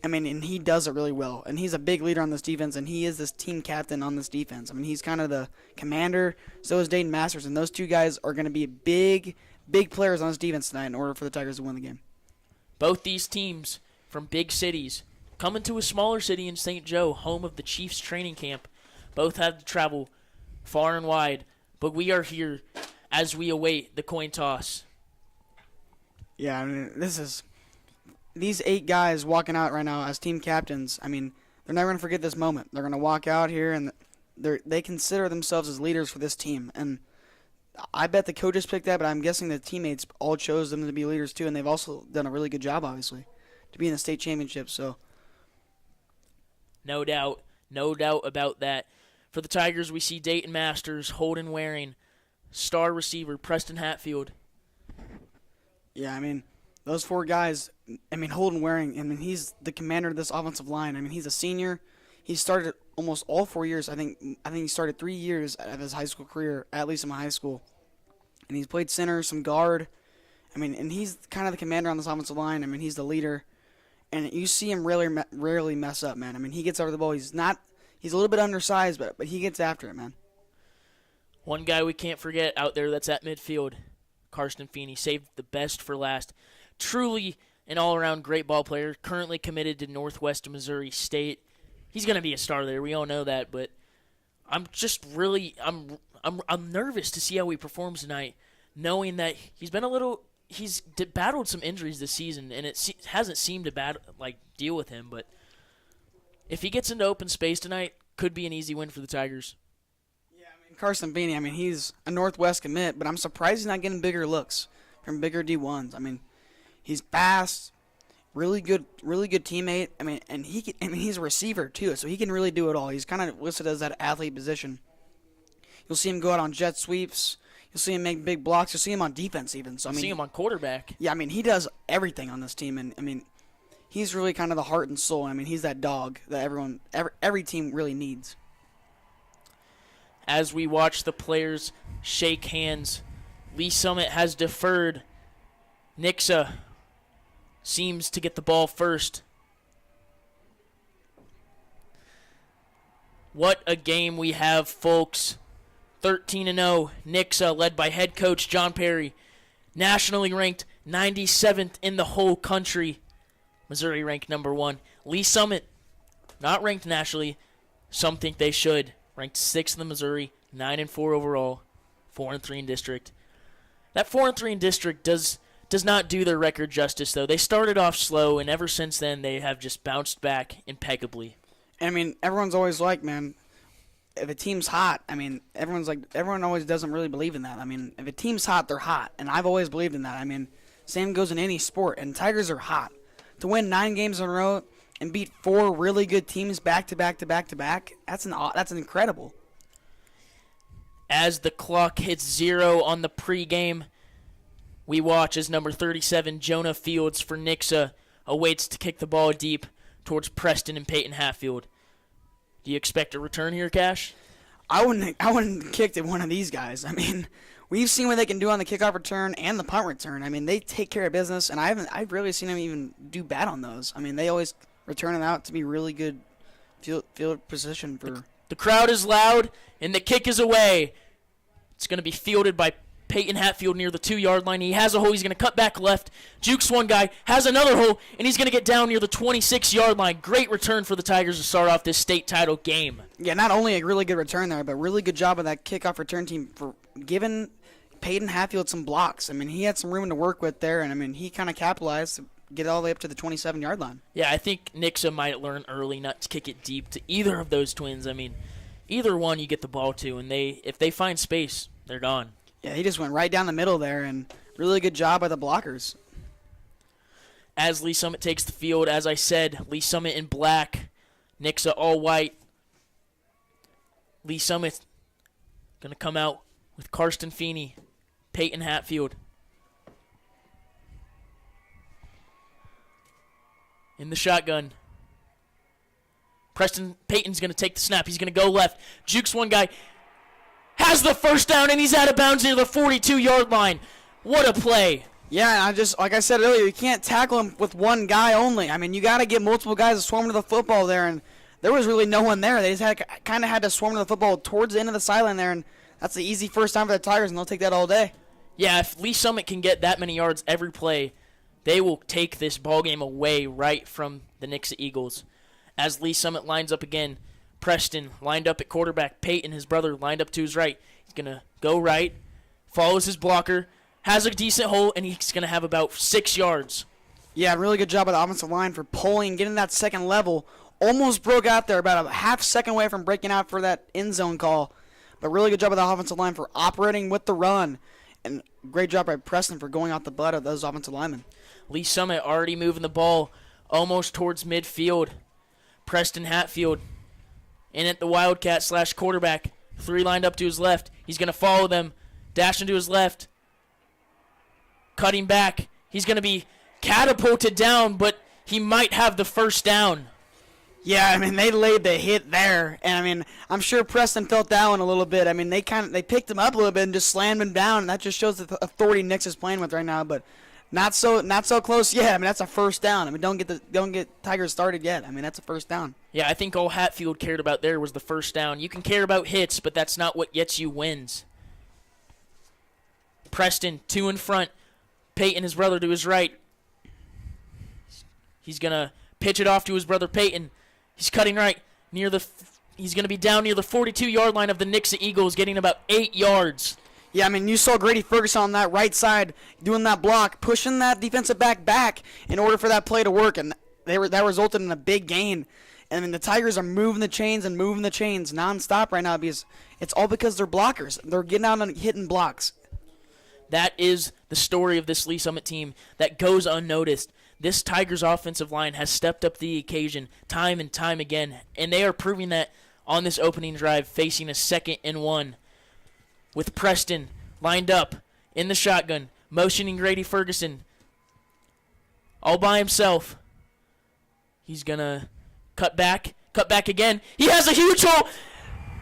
I mean, and he does it really well. And he's a big leader on this defense, and he is this team captain on this defense. I mean, he's kind of the commander. So is Dayton Masters. And those two guys are going to be big, big players on this defense tonight in order for the Tigers to win the game.
Both these teams from big cities coming to a smaller city in St. Joe, home of the Chiefs training camp. Both had to travel far and wide, but we are here as we await the coin toss.
Yeah, I mean, these 8 guys walking out right now as team captains. I mean, they're never going to forget this moment. They're going to walk out here, and they consider themselves as leaders for this team. And I bet the coaches picked that, but I'm guessing the teammates all chose them to be leaders too, and they've also done a really good job, obviously, to be in the state championship. So,
no doubt about that. For the Tigers, we see Dayton Masters, Holden Waring, star receiver Preston Hatfield.
Yeah, I mean, those 4 guys, I mean, Holden Waring, I mean, he's the commander of this offensive line. I mean, he's a senior. He started almost all 4 years. I think he started 3 years of his high school career, at least in my high school. And he's played center, some guard. I mean, and he's kind of the commander on this offensive line. I mean, he's the leader. And you see him rarely mess up, man. I mean, he gets over the ball. He's a little bit undersized, but he gets after it, man.
One guy we can't forget out there that's at midfield, Karsten Feeney, saved the best for last. Truly an all-around great ball player, currently committed to Northwest Missouri State. He's going to be a star there. We all know that, but I'm just really I'm nervous to see how he performs tonight, knowing that he's battled some injuries this season, and it hasn't seemed to deal with him, but if he gets into open space tonight, could be an easy win for the Tigers.
Yeah, I mean, Karsten Feeney, I mean, he's a Northwest commit, but I'm surprised he's not getting bigger looks from bigger D1s. I mean, He's fast, really good teammate. I mean, and he's a receiver too, so he can really do it all. He's kind of listed as that athlete position. You'll see him go out on jet sweeps. You'll see him make big blocks. You'll see him on defense even. So I mean,
see him on quarterback.
Yeah, I mean, he does everything on this team, and I mean, he's really kind of the heart and soul. I mean, he's that dog that every team really needs.
As we watch the players shake hands, Lee Summit has deferred. NIXA seems to get the ball first. What a game we have, folks. 13-0, NIXA, led by head coach John Perry. Nationally ranked 97th in the whole country. Missouri ranked number 1. Lee Summit, not ranked nationally. Some think they should. Ranked 6th in the Missouri, 9-4 overall, 4-3 in district. That 4-3 in district does not do their record justice, though. They started off slow, and ever since then, they have just bounced back impeccably.
And I mean, everyone's always like, man, if a team's hot, I mean, everyone always doesn't really believe in that. I mean, if a team's hot, they're hot, and I've always believed in that. I mean, same goes in any sport, and Tigers are hot. To win 9 games in a row and beat 4 really good teams back to back to back to back, that's incredible.
As the clock hits 0 on the pregame, we watch as number 37, Jonah Fields for NIXA, awaits to kick the ball deep towards Preston and Peyton Hatfield. Do you expect a return here, Cash?
I wouldn't kick at one of these guys. I mean, we've seen what they can do on the kickoff return and the punt return. I mean, they take care of business, and I've rarely seen them even do bad on those. I mean, they always return them out to be really good field position for.
The crowd is loud, and the kick is away. It's going to be fielded by Peyton Hatfield near the 2-yard line. He has a hole. He's going to cut back left. Jukes one guy, has another hole, and he's going to get down near the 26-yard line. Great return for the Tigers to start off this state title game.
Yeah, not only a really good return there, but really good job of that kickoff return team for giving Peyton Hatfield some blocks. I mean, he had some room to work with there, and I mean, he kind of capitalized to get all the way up to the 27-yard line.
Yeah, I think NIXA might learn early not to kick it deep to either of those twins. I mean, either one you get the ball to, and if they find space, they're gone.
Yeah, he just went right down the middle there, and really good job by the blockers.
As Lee Summit takes the field, as I said, Lee Summit in black, NIXA all white. Lee Summit going to come out with Karsten Feeney, Peyton Hatfield. In the shotgun. Peyton's going to take the snap. He's going to go left. Jukes one guy. Has the first down, and he's out of bounds near the 42-yard line. What a play.
Yeah, like I said earlier, you can't tackle him with one guy only. I mean, you got to get multiple guys to swarm to the football there, and there was really no one there. They just kind of had to swarm to the football towards the end of the sideline there, and that's the easy first down for the Tigers, and they'll take that all day.
Yeah, if Lee Summit can get that many yards every play, they will take this ball game away right from the NIXA Eagles. As Lee Summit lines up again, Preston lined up at quarterback. Peyton, his brother, lined up to his right. He's going to go right, follows his blocker, has a decent hole, and he's going to have about 6 yards.
Yeah, really good job by the offensive line for pulling, getting that second level. Almost broke out there, about a half second away from breaking out for that end zone call. But really good job by the offensive line for operating with the run. And great job by Preston for going out the butt of those offensive linemen.
Lee Summit already moving the ball almost towards midfield. Preston Hatfield in at the Wildcat / quarterback. 3 lined up to his left. He's going to follow them. Dashing to his left. Cutting back. He's going to be catapulted down, but he might have the first down.
Yeah, I mean, they laid the hit there. And, I mean, I'm sure Preston felt that one a little bit. I mean, they picked him up a little bit and just slammed him down. And that just shows the authority Nix is playing with right now. But not so close yet. I mean, that's a first down. I mean, don't get Tigers started yet. I mean, that's a first down.
Yeah, I think all Hatfield cared about there was the first down. You can care about hits, but that's not what gets you wins. Preston, 2 in front. Peyton, his brother, to his right. He's going to pitch it off to his brother Peyton. He's cutting right. He's going to be down near the 42-yard line of the NIXA Eagles, getting about 8 yards.
Yeah, I mean, you saw Grady Ferguson on that right side doing that block, pushing that defensive back in order for that play to work, and that resulted in a big gain. And I mean, the Tigers are moving the chains nonstop right now because it's all because they're blockers. They're getting out and hitting blocks.
That is the story of this Lee Summit team that goes unnoticed. This Tigers offensive line has stepped up to the occasion time and time again, and they are proving that on this opening drive, facing a 2nd and 1 with Preston lined up in the shotgun, motioning Grady Ferguson all by himself. He's going to cut back again. He has a huge hole.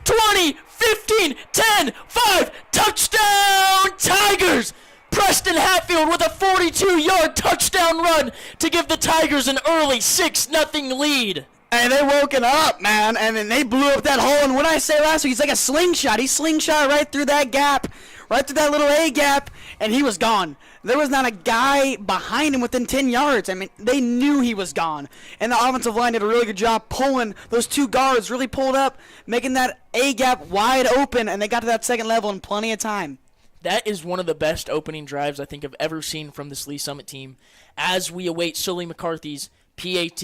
20, 15, 10, 5, touchdown Tigers! Preston Hatfield with a 42-yard touchdown run to give the Tigers an early 6-0 lead.
And they woken up, man, and then they blew up that hole. And what I say last week, he's like a slingshot. He slingshot right through that gap, right through that little A gap, and he was gone. There was not a guy behind him within 10 yards. I mean, they knew he was gone. And the offensive line did a really good job pulling those 2 guards, really pulled up, making that A gap wide open, and they got to that second level in plenty of time.
That is one of the best opening drives I think I've ever seen from this Lee Summit team as we await Sully McCarthy's PAT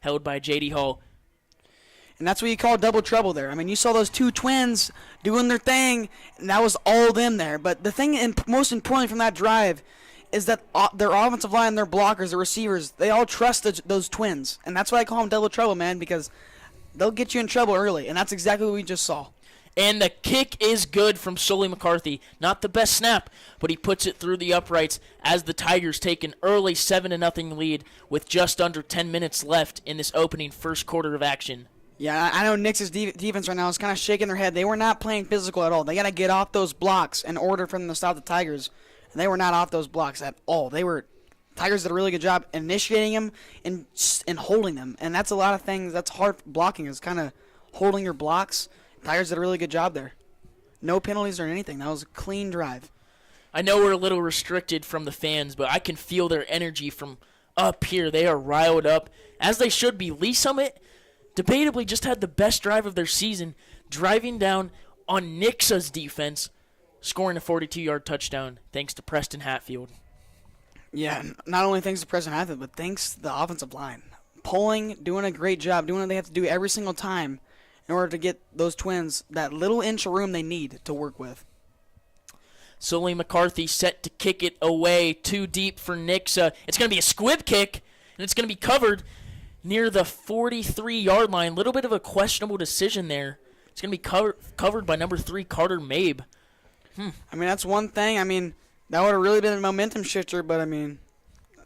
held by J.D. Hall.
And that's what you call double trouble there. I mean, you saw those 2 twins doing their thing, and that was all them there. But the thing, and most importantly from that drive, is that their offensive line, their blockers, their receivers, they all trust those twins. And that's why I call them double trouble, man, because they'll get you in trouble early. And that's exactly what we just saw.
And the kick is good from Sully McCarthy. Not the best snap, but he puts it through the uprights as the Tigers take an early 7-0 lead with just under 10 minutes left in this opening first quarter of action.
Yeah, I know Knicks' defense right now is kind of shaking their head. They were not playing physical at all. They got to get off those blocks in order for them to stop the Tigers. And they were not off those blocks at all. Tigers did a really good job initiating them and holding them. And that's a lot of things. That's hard blocking, is kind of holding your blocks. Tigers did a really good job there. No penalties or anything. That was a clean drive.
I know we're a little restricted from the fans, but I can feel their energy from up here. They are riled up, as they should be. Lee Summit debatably just had the best drive of their season, driving down on NIXA's defense, scoring a 42-yard touchdown thanks to Preston Hatfield.
Yeah, not only thanks to Preston Hatfield, but thanks to the offensive line. Pulling, doing a great job, doing what they have to do every single time in order to get those twins that little inch of room they need to work with.
Sully McCarthy set to kick it away too deep for NIXA. It's going to be a squib kick, and it's going to be covered near the 43-yard line. A little bit of a questionable decision there. It's going to be covered by number 3, Carter Mabe.
I mean, that's one thing. I mean, that would have really been a momentum shifter, but, I mean,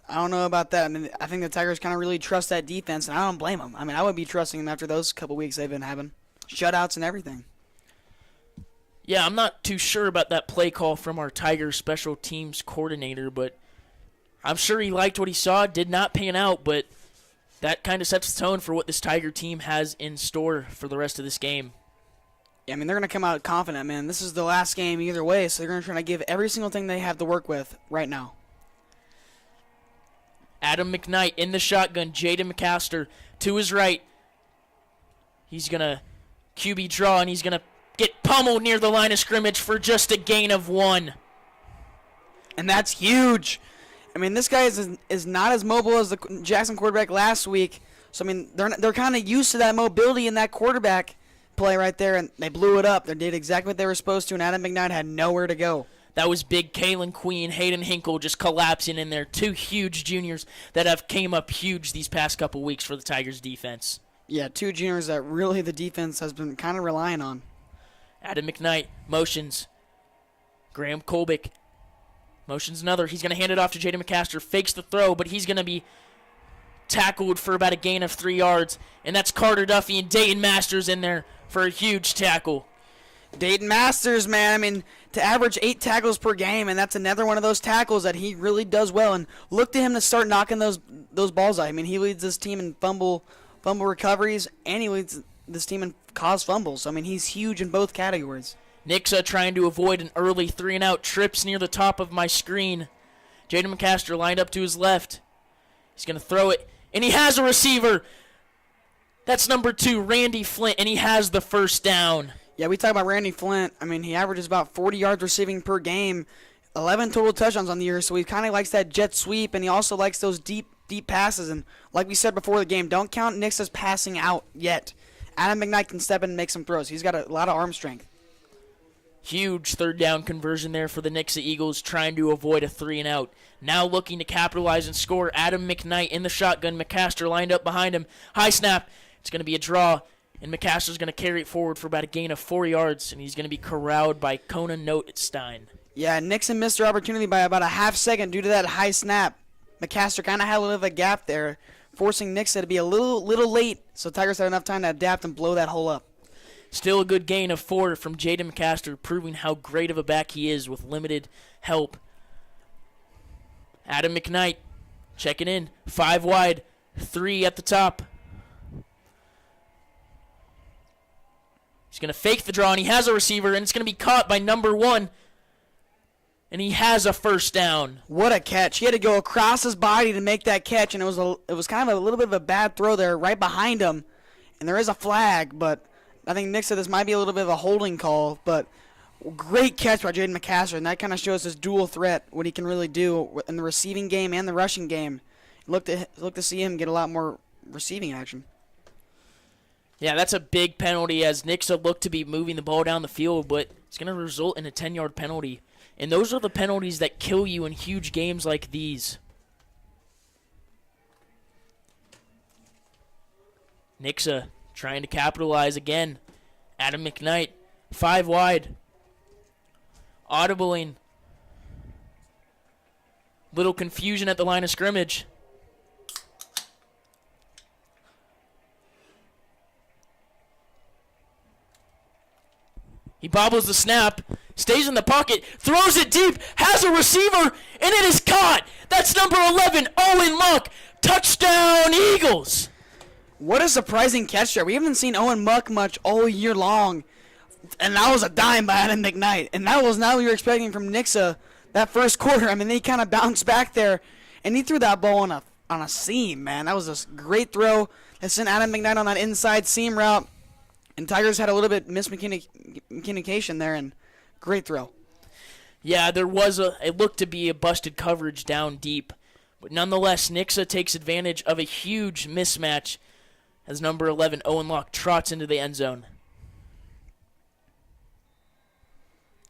I don't know about that. I mean, I think the Tigers kind of really trust that defense, and I don't blame them. I mean, I would be trusting them after those couple weeks they've been having. Shutouts and everything.
Yeah, I'm not too sure about that play call from our Tigers special teams coordinator, but I'm sure he liked what he saw. Did not pan out, but that kind of sets the tone for what this Tiger team has in store for the rest of this game.
Yeah, I mean, they're going to come out confident, man. This is the last game either way, so they're going to try to give every single thing they have to work with right now.
Adam McKnight in the shotgun. Jaden McCaster to his right. He's going to QB draw, and he's going to get pummeled near the line of scrimmage for just a gain of 1.
And that's huge. I mean, this guy is not as mobile as the Jackson quarterback last week. So, I mean, they're kind of used to that mobility in that quarterback play right there, and they blew it up. They did exactly what they were supposed to, and Adam McKnight had nowhere to go.
That was big. Kalen Queen, Hayden Hinkle just collapsing in there. 2 huge juniors that have came up huge these past couple weeks for the Tigers defense.
Yeah, 2 juniors that really the defense has been kind of relying on.
Adam McKnight motions. Graham Kolbick motions another. He's going to hand it off to Jaden McCaster. Fakes the throw, but he's going to be tackled for about a gain of 3 yards. And that's Carter Duffy and Dayton Masters in there for a huge tackle.
Dayton Masters, man, I mean, to average 8 tackles per game, and that's another one of those tackles that he really does well. And look to him to start knocking those balls out. I mean, he leads this team in fumble recoveries, and he leads this team in caused fumbles. I mean, he's huge in both categories.
NIXA trying to avoid an early 3-and-out. Trips near the top of my screen. Jaden McCaster lined up to his left. He's going to throw it, and he has a receiver. That's number 2, Randy Flint, and he has the first down.
Yeah, we talk about Randy Flint. I mean, he averages about 40 yards receiving per game, 11 total touchdowns on the year, so he kind of likes that jet sweep, and he also likes those deep passes. And like we said before the game, don't count Nixa's passing out yet. Adam McKnight can step in and make some throws. He's got a lot of arm strength.
Huge third down conversion there for the NIXA Eagles, trying to avoid a 3-and-out. Now looking to capitalize and score. Adam McKnight in the shotgun. McCaster lined up behind him. High snap. It's going to be a draw, and McCaster's going to carry it forward for about a gain of 4 yards, and he's going to be corralled by Conan Notestein.
Yeah, Nixon missed their opportunity by about a half second due to that high snap. McCaster kind of had a little bit of a gap there, forcing Nixa to be a little late, so Tigers had enough time to adapt and blow that hole up.
Still a good gain of 4 from Jaden McCaster, proving how great of a back he is with limited help. Adam McKnight checking in. 5 wide, 3 at the top. He's going to fake the draw, and he has a receiver, and it's going to be caught by number 1. And he has a first down.
What a catch. He had to go across his body to make that catch, and it was kind of a little bit of a bad throw there right behind him. And there is a flag, but I think Nick said this might be a little bit of a holding call, but great catch by Jaden McCaster, and that kind of shows his dual threat, what he can really do in the receiving game and the rushing game. Look to see him get a lot more receiving action.
Yeah, that's a big penalty as Nixa looked to be moving the ball down the field, but it's going to result in a 10-yard penalty. And those are the penalties that kill you in huge games like these. Nixa trying to capitalize again. Adam McKnight, 5 wide. Audibling. Little confusion at the line of scrimmage. He bobbles the snap, stays in the pocket, throws it deep, has a receiver, and it is caught. That's number 11, Owen Muck. Touchdown, Eagles.
What a surprising catch there. We haven't seen Owen Muck much all year long. And that was a dime by Adam McKnight. And that was not what you were expecting from Nixa that first quarter. I mean, they kind of bounced back there, and he threw that ball on a seam, man. That was a great throw that sent Adam McKnight on that inside seam route. And Tigers had a little bit miscommunication there, and great throw.
Yeah, it looked to be a busted coverage down deep. But nonetheless, Nixa takes advantage of a huge mismatch as number 11, Owen Locke, trots into the end zone.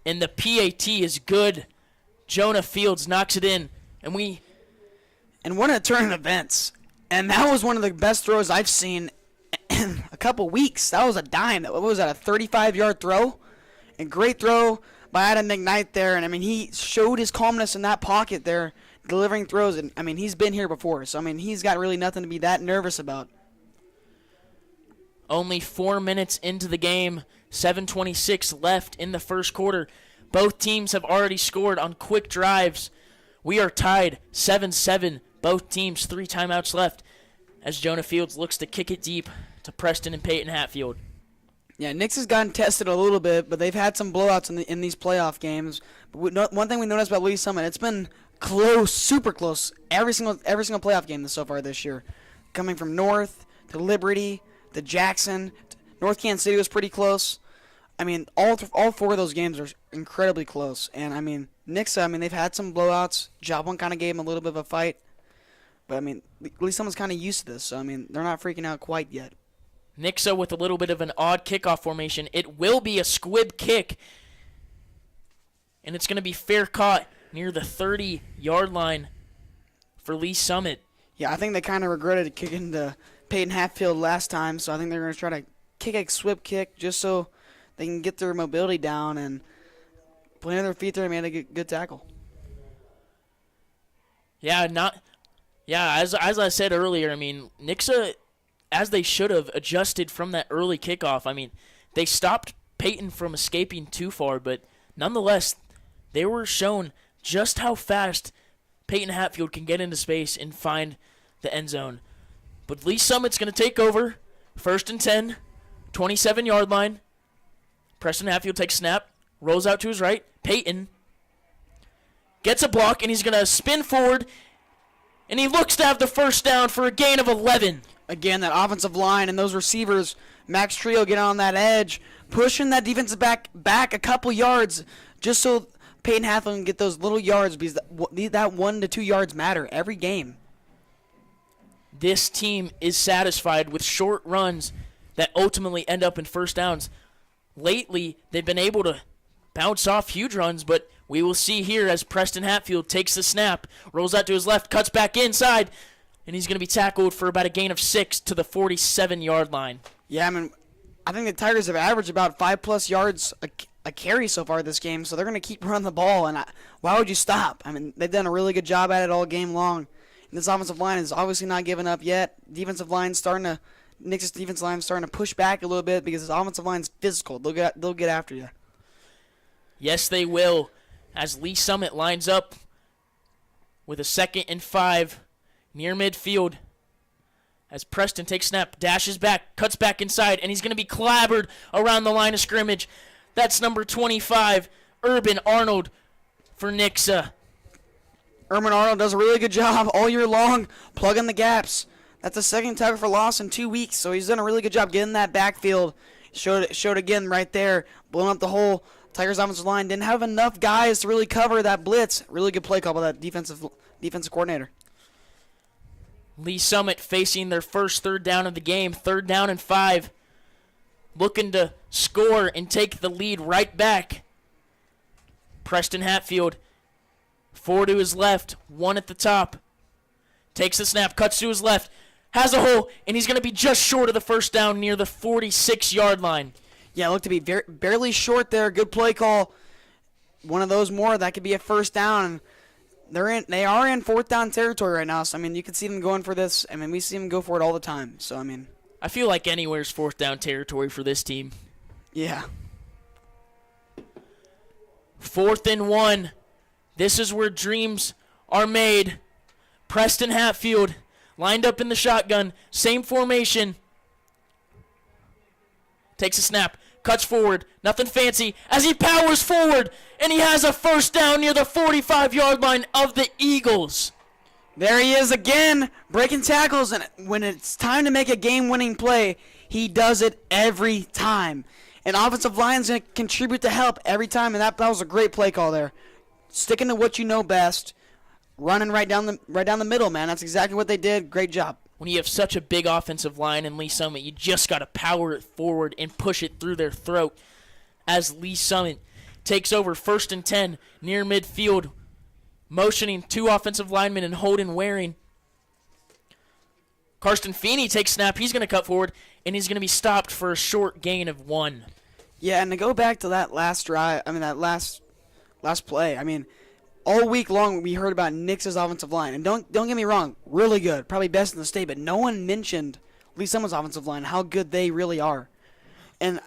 And the PAT is good. Jonah Fields knocks it in.
And what a turn of events. And that was one of the best throws I've seen in a couple weeks. That was a dime. What was that, a 35-yard throw? And great throw by Adam McKnight there. And, I mean, he showed his calmness in that pocket there, delivering throws. And, I mean, he's been here before. So, I mean, he's got really nothing to be that nervous about.
Only 4 minutes into the game, 7:26 left in the first quarter. Both teams have already scored on quick drives. We are tied 7-7. Both teams 3 timeouts left as Jonah Fields looks to kick it deep to Preston and Peyton Hatfield.
Yeah, Nix has gotten tested a little bit, but they've had some blowouts in these playoff games. But one thing we noticed about Lee Summit, it's been close, super close, every single playoff game so far this year. Coming from North to Liberty to Jackson, North Kansas City was pretty close. I mean, all 4 of those games are incredibly close. And, I mean, Nixa, I mean, they've had some blowouts. Job one kind of gave them a little bit of a fight. But, I mean, at least someone's kind of used to this. So, I mean, they're not freaking out quite yet.
Nixa with a little bit of an odd kickoff formation. It will be a squib kick. And it's going to be fair caught near the 30-yard line for Lee Summit.
Yeah, I think they kind of regretted kicking to Peyton Hatfield last time. So, I think they're going to try to kick a squib kick just so they can get their mobility down and plant their feet there and made a good tackle.
As I said earlier, I mean, Nixa, as they should have, adjusted from that early kickoff. I mean, they stopped Peyton from escaping too far, but nonetheless, they were shown just how fast Peyton Hatfield can get into space and find the end zone. But Lee Summit's going to take over. 1st and 10, 27-yard line. Preston Hatfield takes snap, rolls out to his right. Peyton gets a block, and he's going to spin forward, and he looks to have the first down for a gain of 11.
Again, that offensive line and those receivers, Max Trio get on that edge, pushing that defensive back a couple yards just so Peyton Hatfield can get those little yards because that 1 to 2 yards matter every game.
This team is satisfied with short runs that ultimately end up in first downs. Lately, they've been able to bounce off huge runs, but we will see here as Preston Hatfield takes the snap, rolls out to his left, cuts back inside, and he's going to be tackled for about a gain of 6 to the 47-yard line.
Yeah, I mean, I think the Tigers have averaged about 5+ yards a carry so far this game, so they're going to keep running the ball, and why would you stop? I mean, they've done a really good job at it all game long. And this offensive line is obviously not giving up yet. Nix's defensive line starting to push back a little bit because this offensive line's physical. They'll get after you.
Yes, they will, as Lee Summit lines up with a 2nd and 5 near midfield. As Preston takes snap, dashes back, cuts back inside, and he's going to be clobbered around the line of scrimmage. That's number 25, Urban Arnold for NIXA.
Urban Arnold does a really good job all year long plugging the gaps. That's the 2nd tackle for loss in 2 weeks, so he's done a really good job getting that backfield. Showed again right there, blowing up the hole. Tigers offensive line didn't have enough guys to really cover that blitz. Really good play call by that defensive coordinator.
Lee Summit facing their first 3rd down of the game, 3rd down and 5. Looking to score and take the lead right back. Preston Hatfield, 4 to his left, 1 at the top. Takes the snap, cuts to his left, has a hole, and he's going to be just short of the first down near the 46-yard line.
Yeah, looked to be barely short there. Good play call. One of those more, that could be a first down. They are in 4th down territory right now, so, I mean, you can see them going for this. I mean, we see them go for it all the time. So, I mean,
I feel like anywhere's 4th down territory for this team.
yeah.
4th and 1. This is where dreams are made. Preston Hatfield lined up in the shotgun. Same formation. Takes a snap. Cuts forward. Nothing fancy as he powers forward. And he has a first down near the 45-yard line of the Eagles.
There he is again, breaking tackles. And when it's time to make a game-winning play, he does it every time. And offensive line's going to contribute to help every time. And that was a great play call there. Sticking to what you know best. Running right down the middle, man. That's exactly what they did. Great job.
When you have such a big offensive line in Lee Summit, you just got to power it forward and push it through their throat. As Lee Summit takes over 1st and 10 near midfield, motioning 2 offensive linemen and Holden Waring. Karsten Feeney takes snap. He's going to cut forward, and he's going to be stopped for a short gain of 1.
Yeah, and to go back to that last drive, that last play, all week long we heard about NIXA's offensive line. And don't get me wrong, really good, probably best in the state, but no one mentioned Lee Summit's offensive line, how good they really are. And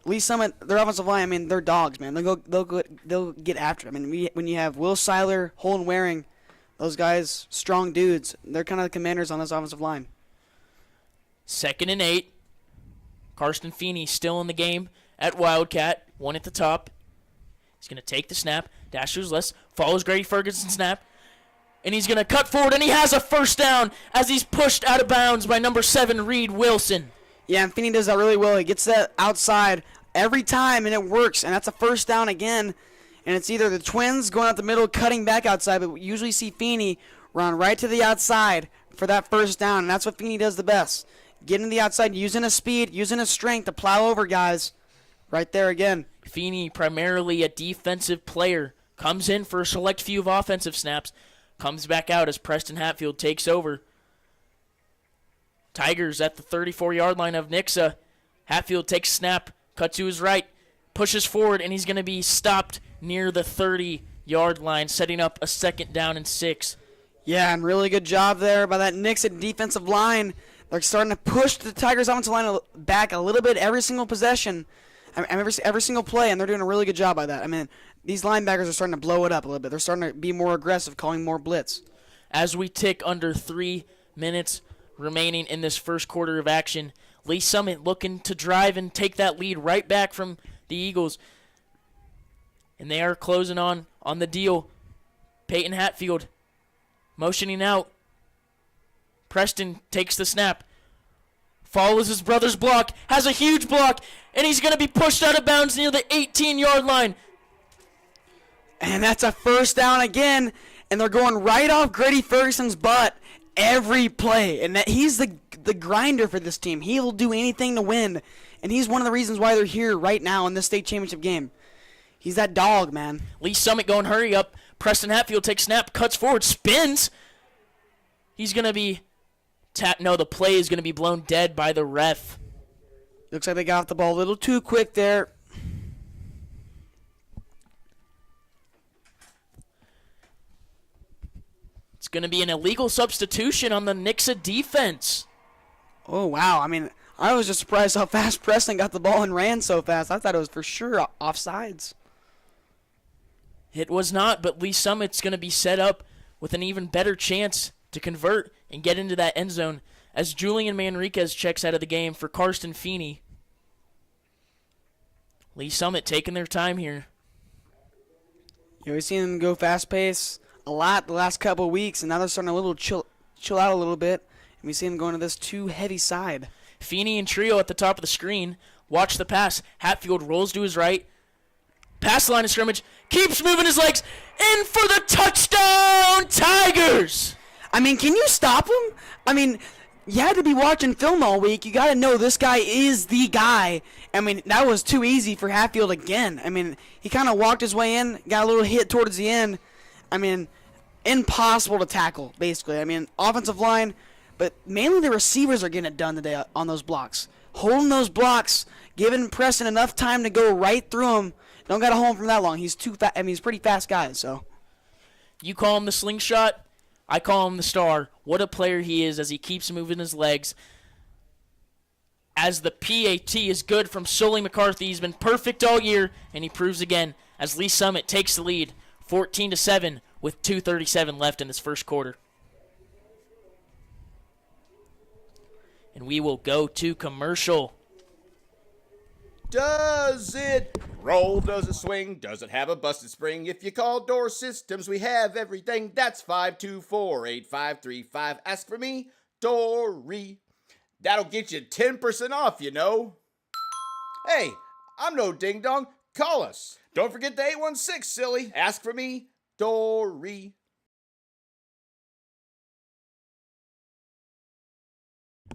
Lee Summit, their offensive line, they're dogs, man. They'll get after it. When you have Will Seiler, Holden Waring, those guys, strong dudes, they're kind of the commanders on this offensive line.
2nd and 8. Karsten Feeney still in the game at Wildcat, 1 at the top. He's going to take the snap, dash to his left, follows Grady Ferguson's snap, and he's going to cut forward, and he has a first down as he's pushed out of bounds by number 7, Reed Wilson.
Yeah, and Feeney does that really well. He gets that outside every time, and it works, and that's a first down again. And it's either the Twins going out the middle, cutting back outside, but we usually see Feeney run right to the outside for that first down, and that's what Feeney does the best. Getting to the outside, using his speed, using his strength to plow over guys. Right there again.
Feeney, primarily a defensive player, comes in for a select few of offensive snaps, comes back out as Preston Hatfield takes over. Tigers at the 34-yard line of NIXA. Hatfield takes snap, cuts to his right, pushes forward, and he's going to be stopped near the 30-yard line, setting up a 2nd down and 6.
Yeah, and really good job there by that NIXA defensive line. They're starting to push the Tigers offensive line back a little bit every single possession. Every single play, and they're doing a really good job by that. These linebackers are starting to blow it up a little bit. They're starting to be more aggressive, calling more blitz.
As we tick under 3 minutes remaining in this first quarter of action, Lee Summit looking to drive and take that lead right back from the Eagles. And they are closing on the deal. Peyton Hatfield motioning out. Preston takes the snap. Follows his brother's block, has a huge block, and he's going to be pushed out of bounds near the 18-yard line.
And that's a first down again, and they're going right off Grady Ferguson's butt every play. And he's the grinder for this team. He'll do anything to win, and he's one of the reasons why they're here right now in this state championship game. He's that dog, man.
Lee Summit going hurry up. Preston Hatfield takes snap, cuts forward, spins. He's going to be no, the play is going to be blown dead by the ref.
Looks like they got off the ball a little too quick there.
It's going to be an illegal substitution on the NIXA defense.
Oh, wow. I mean, I was just surprised how fast Preston got the ball and ran so fast. I thought it was for sure offsides.
It was not, but Lee Summit's going to be set up with an even better chance to convert and get into that end zone as Julian Manriquez checks out of the game for Karsten Feeney. Lee Summit taking their time here.
Yeah, we've seen them go fast pace a lot the last couple of weeks, and now they're starting a little chill out a little bit, and we see them going to this too heavy side.
Feeney and Trio at the top of the screen. Watch the pass. Hatfield rolls to his right. Past the line of scrimmage. Keeps moving his legs. In for the touchdown, Tigers!
I mean, can you stop him? I mean, you had to be watching film all week. You got to know this guy is the guy. I mean, that was too easy for Hatfield again. I mean, he kind of walked his way in, got a little hit towards the end. I mean, impossible to tackle, basically. I mean, offensive line, but mainly the receivers are getting it done today on those blocks. Holding those blocks, giving Preston enough time to go right through him. Don't got to hold him from that long. He's too fast. I mean, he's a pretty fast guy, so.
You call him the slingshot. I call him the star. What a player he is as he keeps moving his legs. As the PAT is good from Sully McCarthy. He's been perfect all year, and he proves again as Lee Summit takes the lead 14-7 with 2:37 left in this first quarter. And we will go to commercial.
Does it roll? Does it swing? Does it have a busted spring? If you call Door Systems, we have everything. That's 524-8535. Ask for me, Dory. That'll get you 10% off, you know. Hey, I'm no ding-dong. Call us. Don't forget the 816, silly. Ask for me, Dory.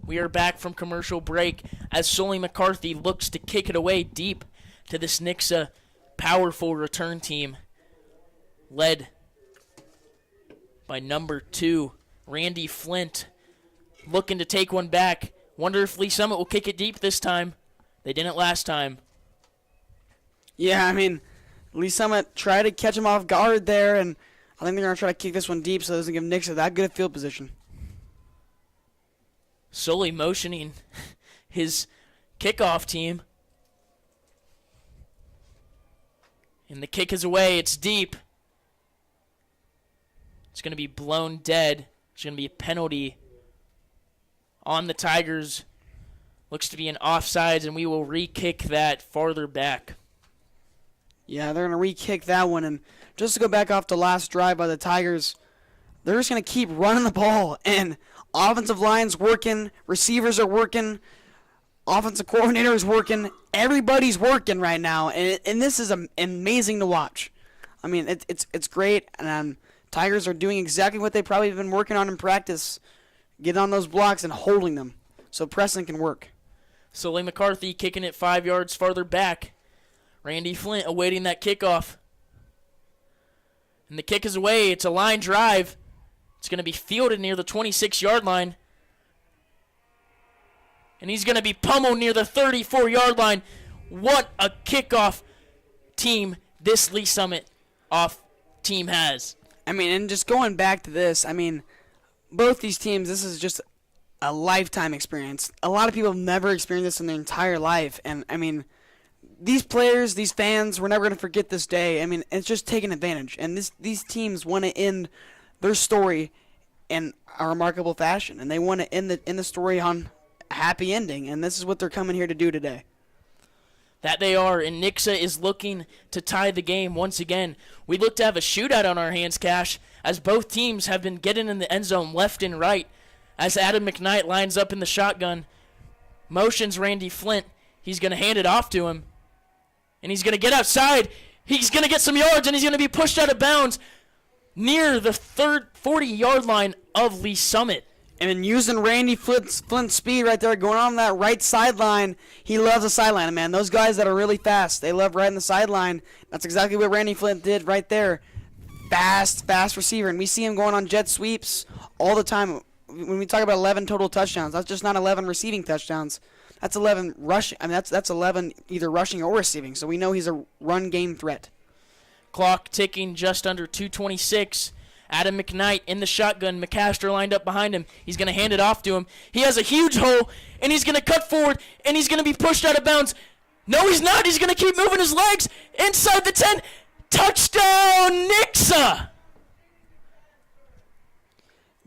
We are back from commercial break as Sully McCarthy looks to kick it away deep to this NIXA powerful return team led by number 2, Randy Flint, looking to take one back. Wonder if Lee Summit will kick it deep this time. They didn't last time.
Yeah, I mean, Lee Summit tried to catch him off guard there, and I think they're going to try to kick this one deep so it doesn't give NIXA that good a field position.
Sully motioning his kickoff team. And the kick is away. It's deep. It's going to be blown dead. It's going to be a penalty on the Tigers. Looks to be an offsides, and we will re-kick that farther back.
Yeah, they're going to re-kick that one. And just to go back off the last drive by the Tigers, they're just going to keep running the ball. And offensive line's working, receivers are working, offensive coordinator is working. Everybody's working right now, and this is amazing to watch. I mean, it's great, and Tigers are doing exactly what they've probably been working on in practice, getting on those blocks and holding them so Preston can work.
Sully McCarthy kicking it 5 yards farther back. Randy Flint awaiting that kickoff. And the kick is away. It's a line drive. It's going to be fielded near the 26-yard line. And he's going to be pummeled near the 34-yard line. What a kickoff team this Lee Summit off team has.
I mean, and just going back to this, I mean, both these teams, this is just a lifetime experience. A lot of people have never experienced this in their entire life. And, I mean, these players, these fans, we're never going to forget this day. I mean, it's just taking advantage. And these teams want to end their story in a remarkable fashion, and they want to end the story on a happy ending, and this is what they're coming here to do today.
That they are, and NIXA is looking to tie the game once again. We look to have a shootout on our hands, Cash, as both teams have been getting in the end zone left and right, as Adam McKnight lines up in the shotgun, motions Randy Flint. He's going to hand it off to him, and he's going to get outside. He's going to get some yards, and he's going to be pushed out of bounds near the 40-yard line of Lee Summit.
And then using Randy Flint's speed right there, going on that right sideline. He loves the sideline, man. Those guys that are really fast, they love riding the sideline. That's exactly what Randy Flint did right there. Fast receiver. And we see him going on jet sweeps all the time. When we talk about 11 total touchdowns, that's just not 11 receiving touchdowns. That's 11 rushing. I mean, that's 11 either rushing or receiving. So we know he's a run game threat.
Clock ticking just under 2:26. Adam McKnight in the shotgun. McCaster lined up behind him. He's going to hand it off to him. He has a huge hole, and he's going to cut forward, and he's going to be pushed out of bounds. No, he's not. He's going to keep moving his legs inside the 10. Touchdown, NIXA!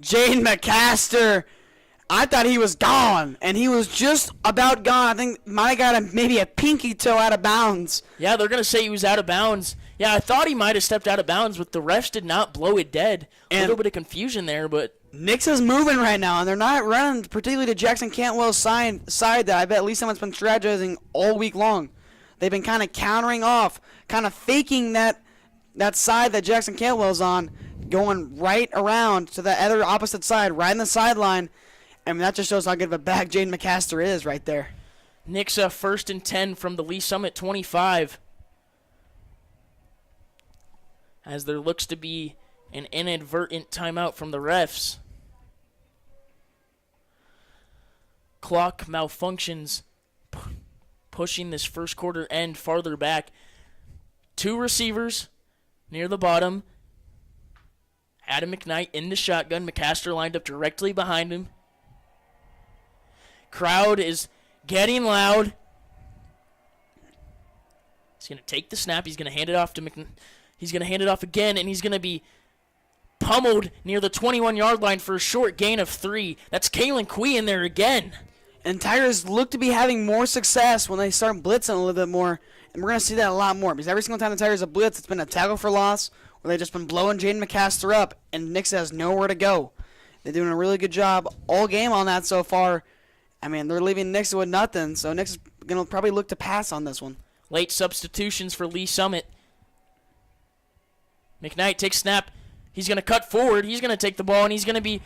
Jaden McCaster, I thought he was gone, and he was just about gone. I think might have got maybe a pinky toe out of bounds.
Yeah, they're going to say he was out of bounds. Yeah, I thought he might have stepped out of bounds, but the refs did not blow it dead. A little bit of confusion there, but
NIXA's moving right now, and they're not running particularly to Jackson Cantwell's side that I bet Lee Summit's been strategizing all week long. They've been kind of countering off, kind of faking that side that Jackson Cantwell's on, going right around to the other opposite side, right in the sideline. I mean, that just shows how good of a back Jaden McCaster is right there.
NIXA 1st and 10 from the Lee Summit 25. As there looks to be an inadvertent timeout from the refs. Clock malfunctions, pushing this first quarter end farther back. 2 receivers near the bottom. Adam McKnight in the shotgun. McCaster lined up directly behind him. Crowd is getting loud. He's going to take the snap. He's going to hand it off to He's going to hand it off again, and he's going to be pummeled near the 21-yard line for a short gain of 3. That's Kalen Quee in there again.
And Tigers look to be having more success when they start blitzing a little bit more, and we're going to see that a lot more because every single time the Tigers have blitzed, it's been a tackle for loss where they've just been blowing Jaden McCaster up, and NIXA has nowhere to go. They're doing a really good job all game on that so far. I mean, they're leaving NIXA with nothing, so NIXA's going to probably look to pass on this one.
Late substitutions for Lee Summit. McKnight takes snap. He's going to cut forward. He's going to take the ball, and he's going to be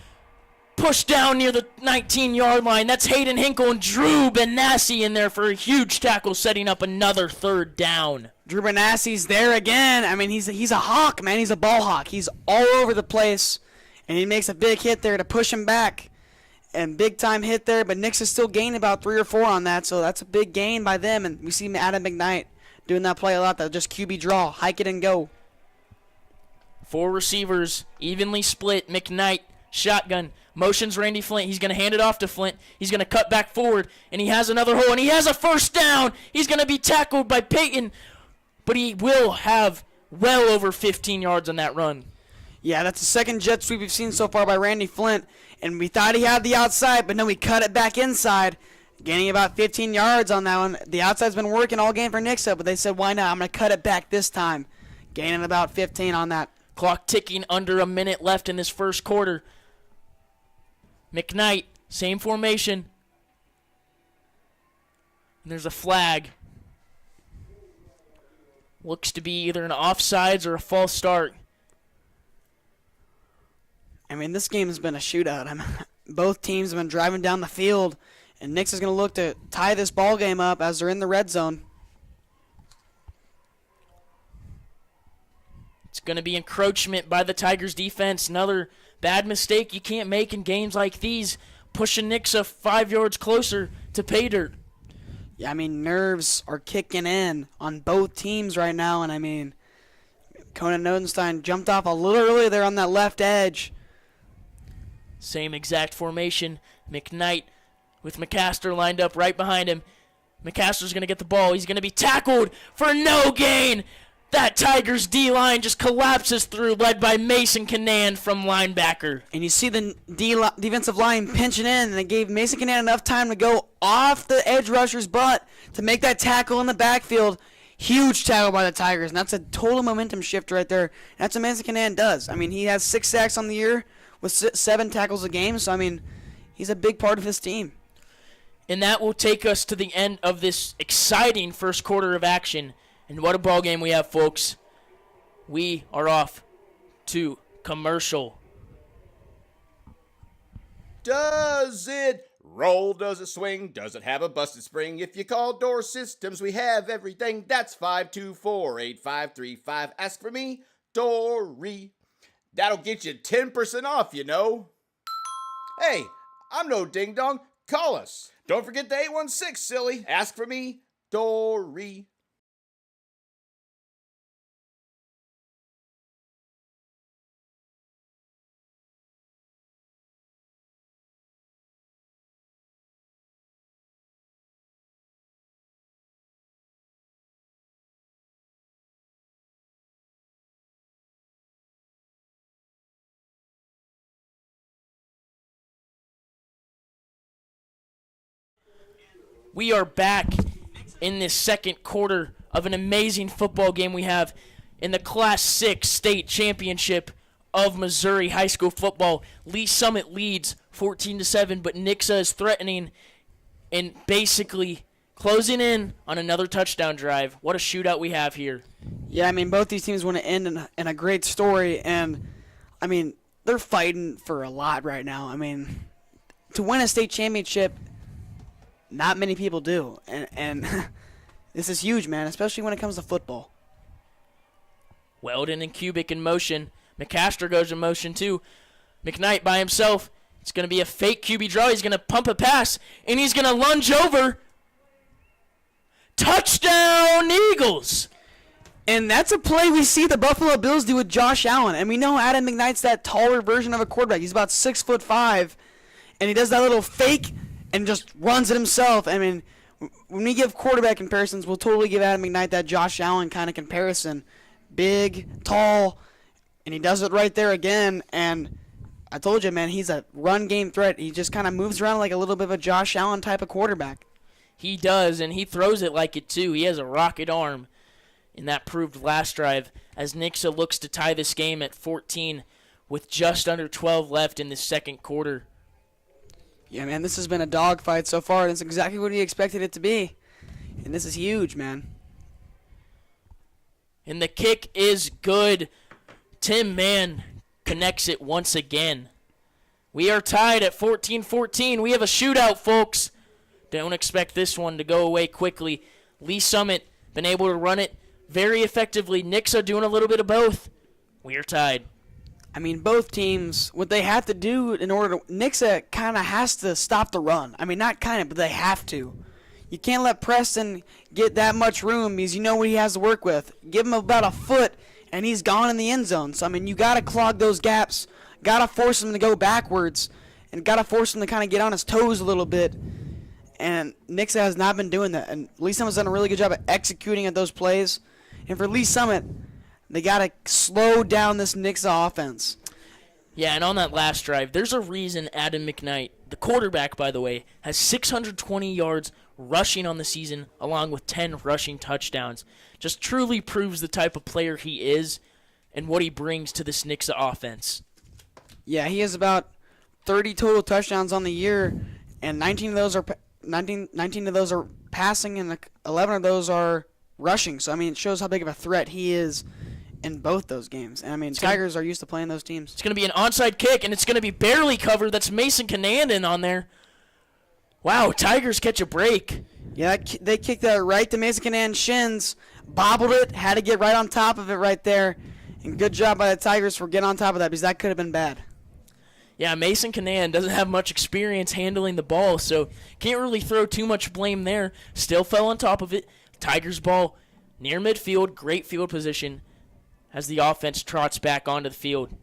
pushed down near the 19-yard line. That's Hayden Hinkle and Drew Benassi in there for a huge tackle, setting up another 3rd down.
Drew Benassi's there again. I mean, he's a hawk, man. He's a ball hawk. He's all over the place, and he makes a big hit there to push him back. And big-time hit there, but NIXA still gained about 3 or 4 on that, so that's a big gain by them. And we see Adam McKnight doing that play a lot, that just QB draw, hike it and go.
4 receivers, evenly split. McKnight, shotgun, motions Randy Flint. He's going to hand it off to Flint. He's going to cut back forward, and he has another hole, and he has a 1st down. He's going to be tackled by Peyton, but he will have well over 15 yards on that run.
Yeah, that's the 2nd jet sweep we've seen so far by Randy Flint, and we thought he had the outside, but no, he cut it back inside, gaining about 15 yards on that one. The outside's been working all game for NIXA, but they said, why not? I'm going to cut it back this time, gaining about 15 on that.
Clock ticking, under a minute left in this first quarter. McKnight, same formation. And there's a flag. Looks to be either an offsides or a false start.
I mean, this game has been a shootout. Both teams have been driving down the field, and NIXA is going to look to tie this ball game up as they're in the red zone.
It's going to be encroachment by the Tigers defense. Another bad mistake you can't make in games like these, pushing NIXA 5 yards closer to pay dirt.
Yeah, I mean, nerves are kicking in on both teams right now, and I mean, Conan Nodenstein jumped off a little early there on that left edge.
Same exact formation. McKnight with McCaster lined up right behind him. McCaster's going to get the ball. He's going to be tackled for no gain. That Tigers D-line just collapses through, led by Mason Canaan from linebacker.
And you see the defensive line pinching in, and it gave Mason Canaan enough time to go off the edge rusher's butt to make that tackle in the backfield. Huge tackle by the Tigers, and that's a total momentum shift right there. That's what Mason Canaan does. I mean, he has 6 sacks on the year with 7 tackles a game, so, I mean, he's a big part of his team.
And that will take us to the end of this exciting first quarter of action. And what a ball game we have, folks. We are off to commercial.
Does it roll? Does it swing? Does it have a busted spring? If you call Door Systems, we have everything. That's 524-8535. Ask for me, Dory. That'll get you 10% off, you know. Hey, I'm no ding dong. Call us. Don't forget the 816, silly. Ask for me, Dory.
We are back in this second quarter of an amazing football game we have in the Class 6 state championship of Missouri high school football. Lee Summit leads 14-7, but NIXA is threatening and basically closing in on another touchdown drive. What a shootout we have here.
Yeah, I mean, both these teams want to end in a great story, and, I mean, they're fighting for a lot right now. I mean, to win a state championship, not many people do, and this is huge, man, especially when it comes to football.
Weldon and Kubik in motion. McCaster goes in motion too. McKnight by himself. It's going to be a fake QB draw. He's going to pump a pass, and he's going to lunge over. Touchdown, Eagles!
And that's a play we see the Buffalo Bills do with Josh Allen. And we know Adam McKnight's that taller version of a quarterback. He's about 6'5", and he does that little fake and just runs it himself. I mean, when we give quarterback comparisons, we'll totally give Adam McKnight that Josh Allen kind of comparison. Big, tall, and he does it right there again. And I told you, man, he's a run game threat. He just kind of moves around like a little bit of a Josh Allen type of quarterback.
He does, and he throws it like it too. He has a rocket arm, and that proved last drive as NIXA looks to tie this game at 14 with just under 12 left in the second quarter.
Yeah, man, this has been a dogfight so far, and it's exactly what he expected it to be. And this is huge, man.
And the kick is good. Tim Mann connects it once again. We are tied at 14-14. We have a shootout, folks. Don't expect this one to go away quickly. Lee Summit been able to run it very effectively. NIXA doing a little bit of both. We are tied.
I mean, both teams, what they have to do in order to... NIXA kind of has to stop the run. I mean, not kind of, but they have to. You can't let Preston get that much room because you know what he has to work with. Give him about a foot, and he's gone in the end zone. So, I mean, you got to clog those gaps. Got to force him to go backwards, and got to force him to kind of get on his toes a little bit. And NIXA has not been doing that. And Lee Summit's done a really good job at executing at those plays. And for Lee Summit, they got to slow down this NIXA offense.
Yeah, and on that last drive, there's a reason Adam McKnight, the quarterback, by the way, has 620 yards rushing on the season, along with 10 rushing touchdowns. Just truly proves the type of player he is and what he brings to this NIXA offense.
Yeah, he has about 30 total touchdowns on the year, and 19 of those are passing, and 11 of those are rushing. So, I mean, it shows how big of a threat he is in both those games. And, I mean, Tigers are used to playing those teams.
It's going to be an onside kick, and it's going to be barely covered. That's Mason Canandon on there. Wow, Tigers catch a break.
Yeah, they kicked that right to Mason Canandon's shins, bobbled it, had to get right on top of it right there. And good job by the Tigers for getting on top of that because that could have been bad.
Yeah, Mason Canandon doesn't have much experience handling the ball, so can't really throw too much blame there. Still fell on top of it. Tigers ball near midfield, great field position as the offense trots back onto the field.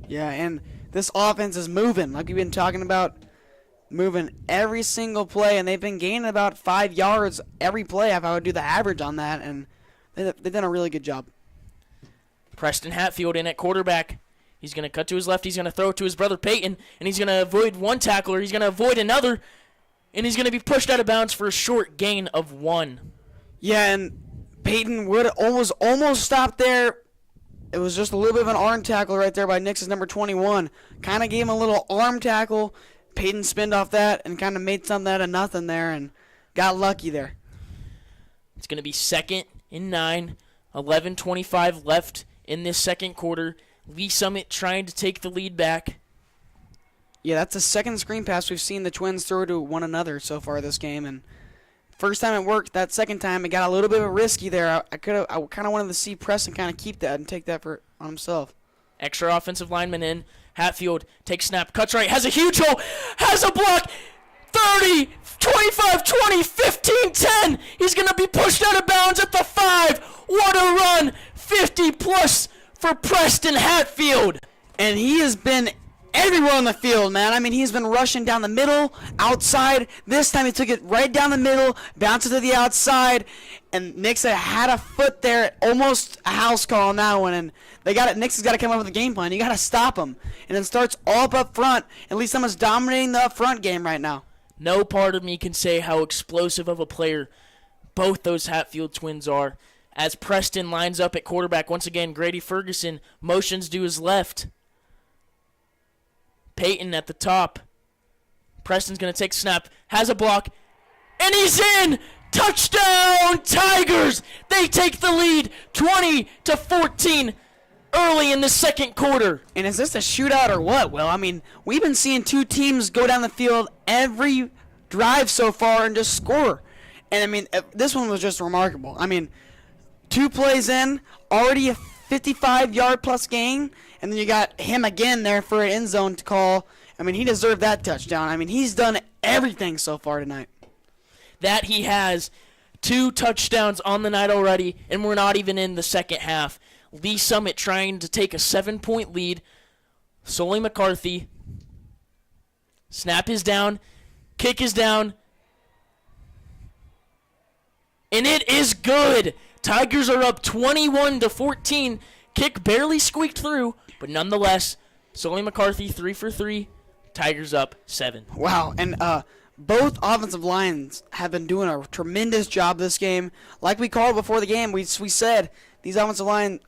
Yeah, and this offense is moving, like we've been talking about, moving every single play, and they've been gaining about 5 yards every play if I would do the average on that, and they've done a really good job.
Preston Hatfield in at quarterback. He's going to cut to his left. He's going to throw it to his brother Peyton, and he's going to avoid one tackler. He's going to avoid another, and he's going to be pushed out of bounds for a short gain of 1.
Yeah, and Peyton would almost stopped there. It was just a little bit of an arm tackle right there by NIXA's number 21. Kind of gave him a little arm tackle. Peyton spinned off that and kind of made something out of nothing there and got lucky there.
It's going to be 2nd and 9, 11:25 left in this second quarter. Lee Summit trying to take the lead back.
Yeah, that's the second screen pass we've seen the Twins throw to one another so far this game, and first time it worked. That second time it got a little bit risky there. I kind of wanted to see Preston kind of keep that and take that on himself.
Extra offensive lineman in. Hatfield takes snap, cuts right, has a huge hole, has a block. 30, 25, 20, 15, 10. He's going to be pushed out of bounds at the 5. What a run. 50 plus for Preston Hatfield.
And he has been everywhere on the field, man. I mean, he's been rushing down the middle, outside. This time he took it right down the middle, bounced it to the outside, and NIXA had a foot there, almost a house call on that one, and they got it. NIXA's got to come up with a game plan. You got to stop him. And then starts all up front. At least someone's dominating the up front game right now.
No part of me can say how explosive of a player both those Hatfield twins are. As Preston lines up at quarterback, once again, Grady Ferguson motions to his left. Peyton at the top. Preston's going to take snap, has a block, and he's in! Touchdown, Tigers! They take the lead, 20-14, early in the second quarter.
And is this a shootout or what, Will? I mean, we've been seeing two teams go down the field every drive so far and just score. And, I mean, this one was just remarkable. I mean, 2 plays in, already a 55-yard-plus gain, and then you got him again there for an end zone to call. I mean, he deserved that touchdown. I mean, he's done everything so far tonight.
That he has 2 touchdowns on the night already, and we're not even in the second half. Lee Summit trying to take a 7-point lead. Sully McCarthy. Snap is down. Kick is down. And it is good. Tigers are up 21-14. Kick barely squeaked through, but nonetheless, Sully McCarthy 3 for 3. Tigers up 7.
Wow, and both offensive lines have been doing a tremendous job this game. Like we called before the game, we said these offensive line,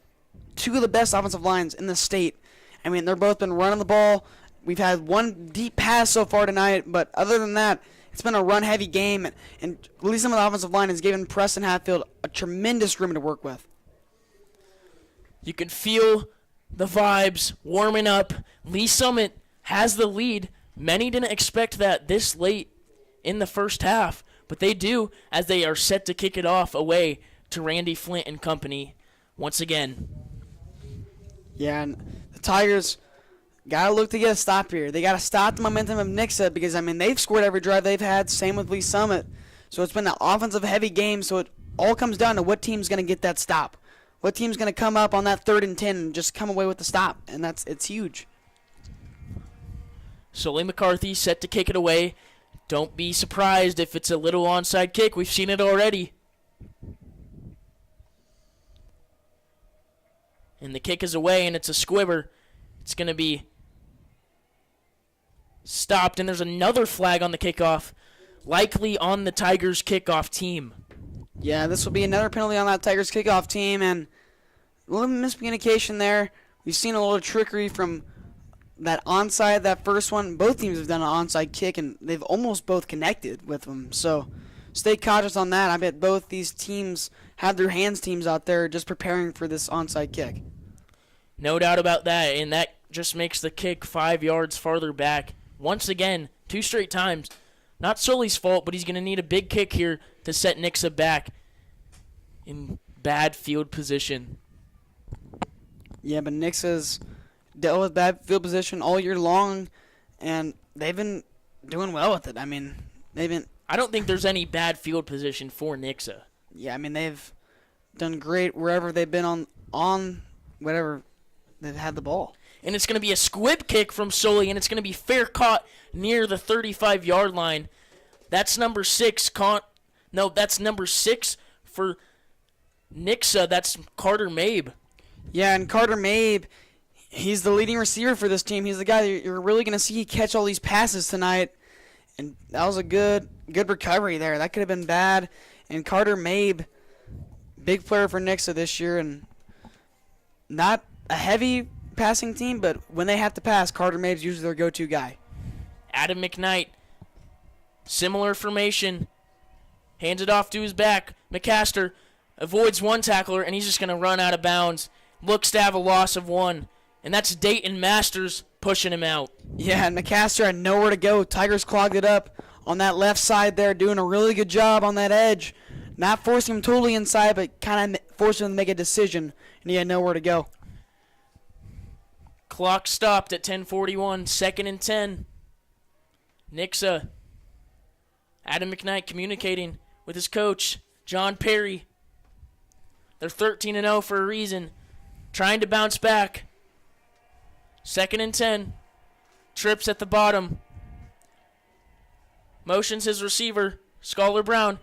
2 of the best offensive lines in the state. I mean, they're both been running the ball. We've had 1 deep pass so far tonight, but other than that, it's been a run-heavy game, and at least some of the offensive line has given Preston Hatfield a tremendous room to work with.
You can feel the vibes warming up. Lee Summit has the lead. Many didn't expect that this late in the first half, but they do as they are set to kick it off away to Randy Flint and company once again.
Yeah, and the Tigers got to look to get a stop here. They got to stop the momentum of NIXA because, I mean, they've scored every drive they've had, same with Lee Summit. So it's been an offensive-heavy game, so it all comes down to what team's going to get that stop. What team's going to come up on that 3rd and 10 and just come away with the stop, and it's huge.
Sully McCarthy set to kick it away. Don't be surprised if it's a little onside kick. We've seen it already. And the kick is away, and it's a squibber. It's going to be stopped, and there's another flag on the kickoff, likely on the Tigers kickoff team.
Yeah, this will be another penalty on that Tigers kickoff team, and a little miscommunication there. We've seen a little trickery from that onside, that first one. Both teams have done an onside kick, and they've almost both connected with them. So stay cautious on that. I bet both these teams have their hands teams out there just preparing for this onside kick.
No doubt about that, and that just makes the kick 5 yards farther back. Once again, 2 straight times. Not Sully's fault, but he's going to need a big kick here to set NIXA back in bad field position.
Yeah, but NIXA's dealt with bad field position all year long, and they've been doing well with it. I mean,
I don't think there's any bad field position for NIXA.
Yeah, I mean, they've done great wherever they've been on whatever they've had the ball.
And it's going to be a squib kick from Sully, and it's going to be fair caught near the 35-yard line. That's number 6. That's number 6 for NIXA. That's Carter Mabe.
Yeah, and Carter Mabe, he's the leading receiver for this team. He's the guy that you're really going to see catch all these passes tonight. And that was a good recovery there. That could have been bad. And Carter Mabe, big player for NIXA this year, and not a heavy passing team, but when they have to pass, Carter Mabe's usually their go-to guy.
Adam McKnight, similar formation, hands it off to his back. McCaster avoids one tackler, and he's just going to run out of bounds. Looks to have a loss of 1, and that's Dayton Masters pushing him out.
Yeah, and McCaster had nowhere to go. Tigers clogged it up on that left side there, doing a really good job on that edge. Not forcing him totally inside, but kind of forcing him to make a decision, and he had nowhere to go.
Clock stopped at 10:41, 2nd and 10. NIXA. Adam McKnight communicating with his coach, John Perry. They're 13-0 for a reason. Trying to bounce back. 2nd and 10. Trips at the bottom. Motions his receiver, Scholar Brown.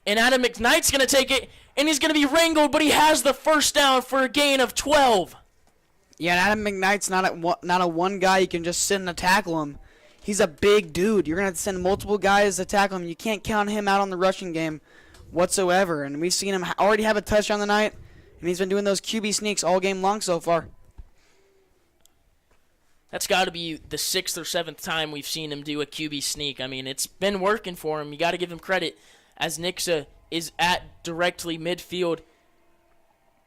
And Adam McKnight's going to take it, and he's going to be wrangled, but he has the first down for a gain of 12.
Yeah, and Adam McKnight's not a one guy you can just sit and tackle him. He's a big dude. You're going to have to send multiple guys to tackle him. You can't count him out on the rushing game whatsoever. And we've seen him already have a touchdown tonight, and he's been doing those QB sneaks all game long so far.
That's got to be the 6th or 7th time we've seen him do a QB sneak. I mean, it's been working for him. You got to give him credit, as NIXA is at directly midfield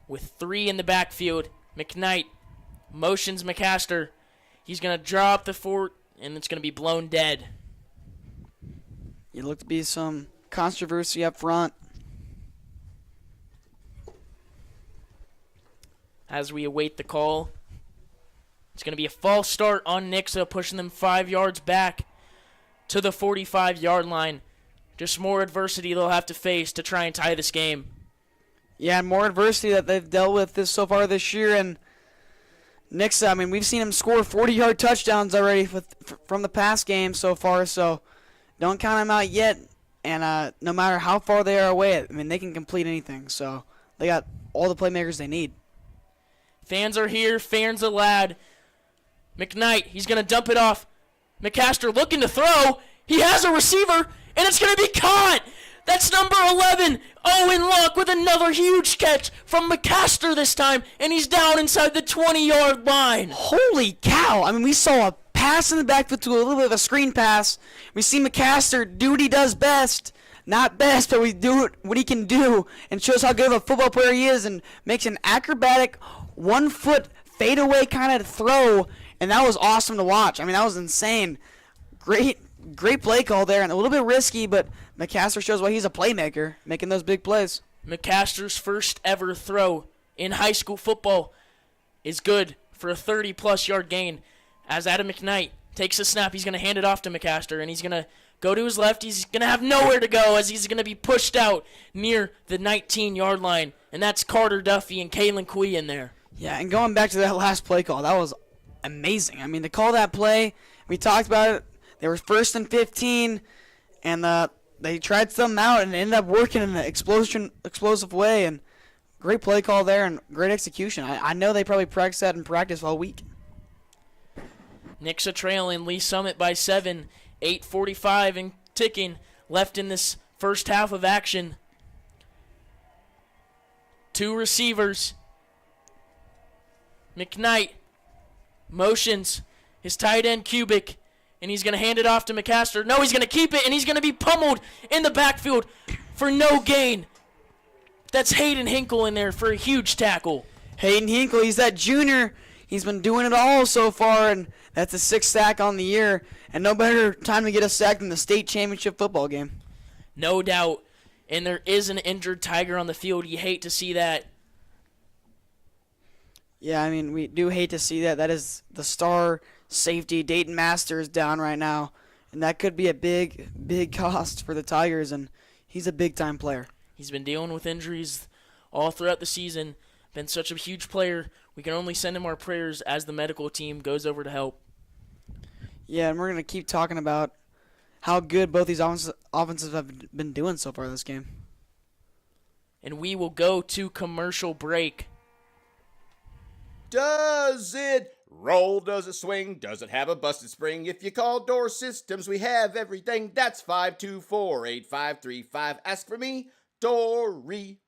with 3 in the backfield. McKnight motions McCaster. He's going to draw up the fort, and it's going to be blown dead.
You look to be some controversy up front.
As we await the call, it's going to be a false start on NIXA, pushing them 5 yards back to the 45-yard line. Just more adversity they'll have to face to try and tie this game.
Yeah, and more adversity that they've dealt with so far this year. And NIXA, I mean, we've seen him score 40-yard touchdowns already from the past game so far, so don't count him out yet. And no matter how far they are away, I mean, they can complete anything. So they got all the playmakers they need.
Fans are here. Fans are loud. McKnight, he's going to dump it off. McCaster looking to throw. He has a receiver, and it's going to be caught. That's number 11, Owen Locke, with another huge catch from McCaster this time, and he's down inside the 20-yard line.
Holy cow. I mean, we saw a pass in the backfield to a little bit of a screen pass. We see McCaster do what he does best. Not best, but we do what he can do, and shows how good of a football player he is, and makes an acrobatic, 1-foot fadeaway kind of throw, and that was awesome to watch. I mean, that was insane. Great play call there, and a little bit risky, but McCaster shows why he's a playmaker, making those big plays.
McCaster's first ever throw in high school football is good for a 30-plus yard gain. As Adam McKnight takes a snap, he's going to hand it off to McCaster, and he's going to go to his left. He's going to have nowhere to go as he's going to be pushed out near the 19-yard line, and that's Carter Duffy and Kalen Quee in there.
Yeah, and going back to that last play call, that was amazing. I mean, to call that play, we talked about it. They were 1st and 15, and they tried something out, and it ended up working in an explosive way. And great play call there, and great execution. I know they probably practiced that in practice all week.
NIXA trailing Lee Summit by 7, 8:45 and ticking left in this first half of action. 2 receivers. McKnight motions his tight end Kubik, and he's going to hand it off to McCaster. No, he's going to keep it, and he's going to be pummeled in the backfield for no gain. That's Hayden Hinkle in there for a huge tackle.
Hayden Hinkle, he's that junior. He's been doing it all so far, and that's a 6th sack on the year. And no better time to get a sack than the state championship football game.
No doubt. And there is an injured Tiger on the field. You hate to see that.
Yeah, I mean, we do hate to see that. That is the star safety. Dayton Masters down right now. And that could be a big, big cost for the Tigers, and he's a big-time player.
He's been dealing with injuries all throughout the season. Been such a huge player. We can only send him our prayers as the medical team goes over to help.
Yeah, and we're going to keep talking about how good both these offenses have been doing so far this game.
And we will go to commercial break.
Does it roll? Does it swing? Does it have a busted spring? If you call Door Systems, we have everything. That's 524-8535. Ask for me, Dory.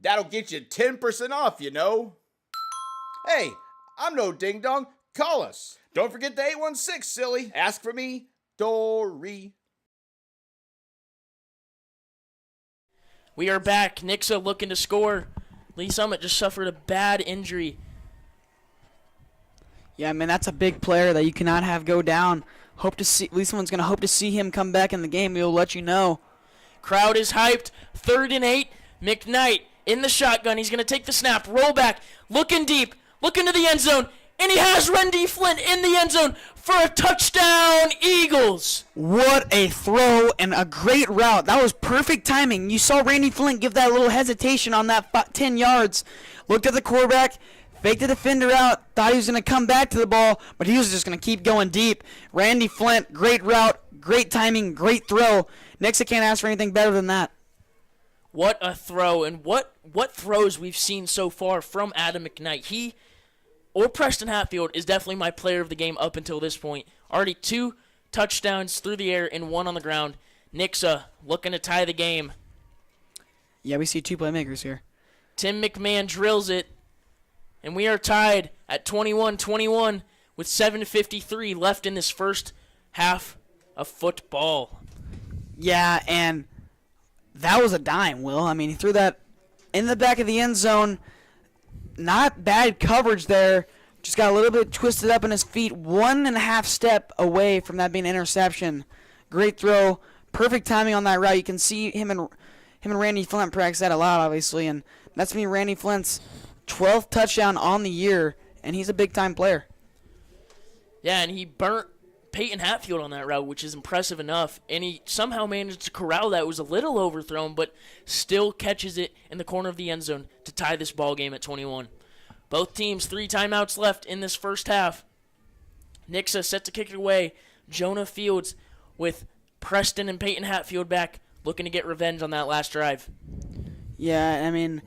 That'll get you 10% off, you know. Hey, I'm no ding-dong. Call us. Don't forget the 816, silly. Ask for me, Dory.
We are back. NIXA looking to score. Lee Summit just suffered a bad injury.
Yeah, I mean, that's a big player that you cannot have go down. Hope to see, at least someone's going to hope to see him come back in the game. We'll let you know.
Crowd is hyped. 3rd and 8. McKnight in the shotgun. He's going to take the snap. Roll back. Looking deep. Looking to the end zone. And he has Randy Flint in the end zone for a touchdown, Eagles.
What a throw and a great route. That was perfect timing. You saw Randy Flint give that little hesitation on that 10 yards. Looked at the quarterback, faked the defender out, thought he was going to come back to the ball, but he was just going to keep going deep. Randy Flint, great route, great timing, great throw. NIXA can't ask for anything better than that.
What a throw, and what throws we've seen so far from Adam McKnight. He or Preston Hatfield is definitely my player of the game up until this point. Already 2 touchdowns through the air and 1 on the ground. NIXA looking to tie the game.
Yeah, we see 2 playmakers here.
Tim McMahon drills it, and we are tied at 21-21 with 7:53 left in this first half of football.
Yeah, and that was a dime, Will. I mean, he threw that in the back of the end zone. Not bad coverage there. Just got a little bit twisted up in his feet. 1.5 step away from that being an interception. Great throw. Perfect timing on that route. You can see him and Randy Flint practice that a lot, obviously. And that's me, Randy Flint's 12th touchdown on the year. And he's a big-time player.
Yeah, and he burnt Peyton Hatfield on that route, which is impressive enough. And he somehow managed to corral that. It was a little overthrown, but still catches it in the corner of the end zone to tie this ball game at 21. Both teams, 3 timeouts left in this first half. NIXA set to kick it away. Jonah Fields with Preston and Peyton Hatfield back, looking to get revenge on that last drive.
Yeah, I mean,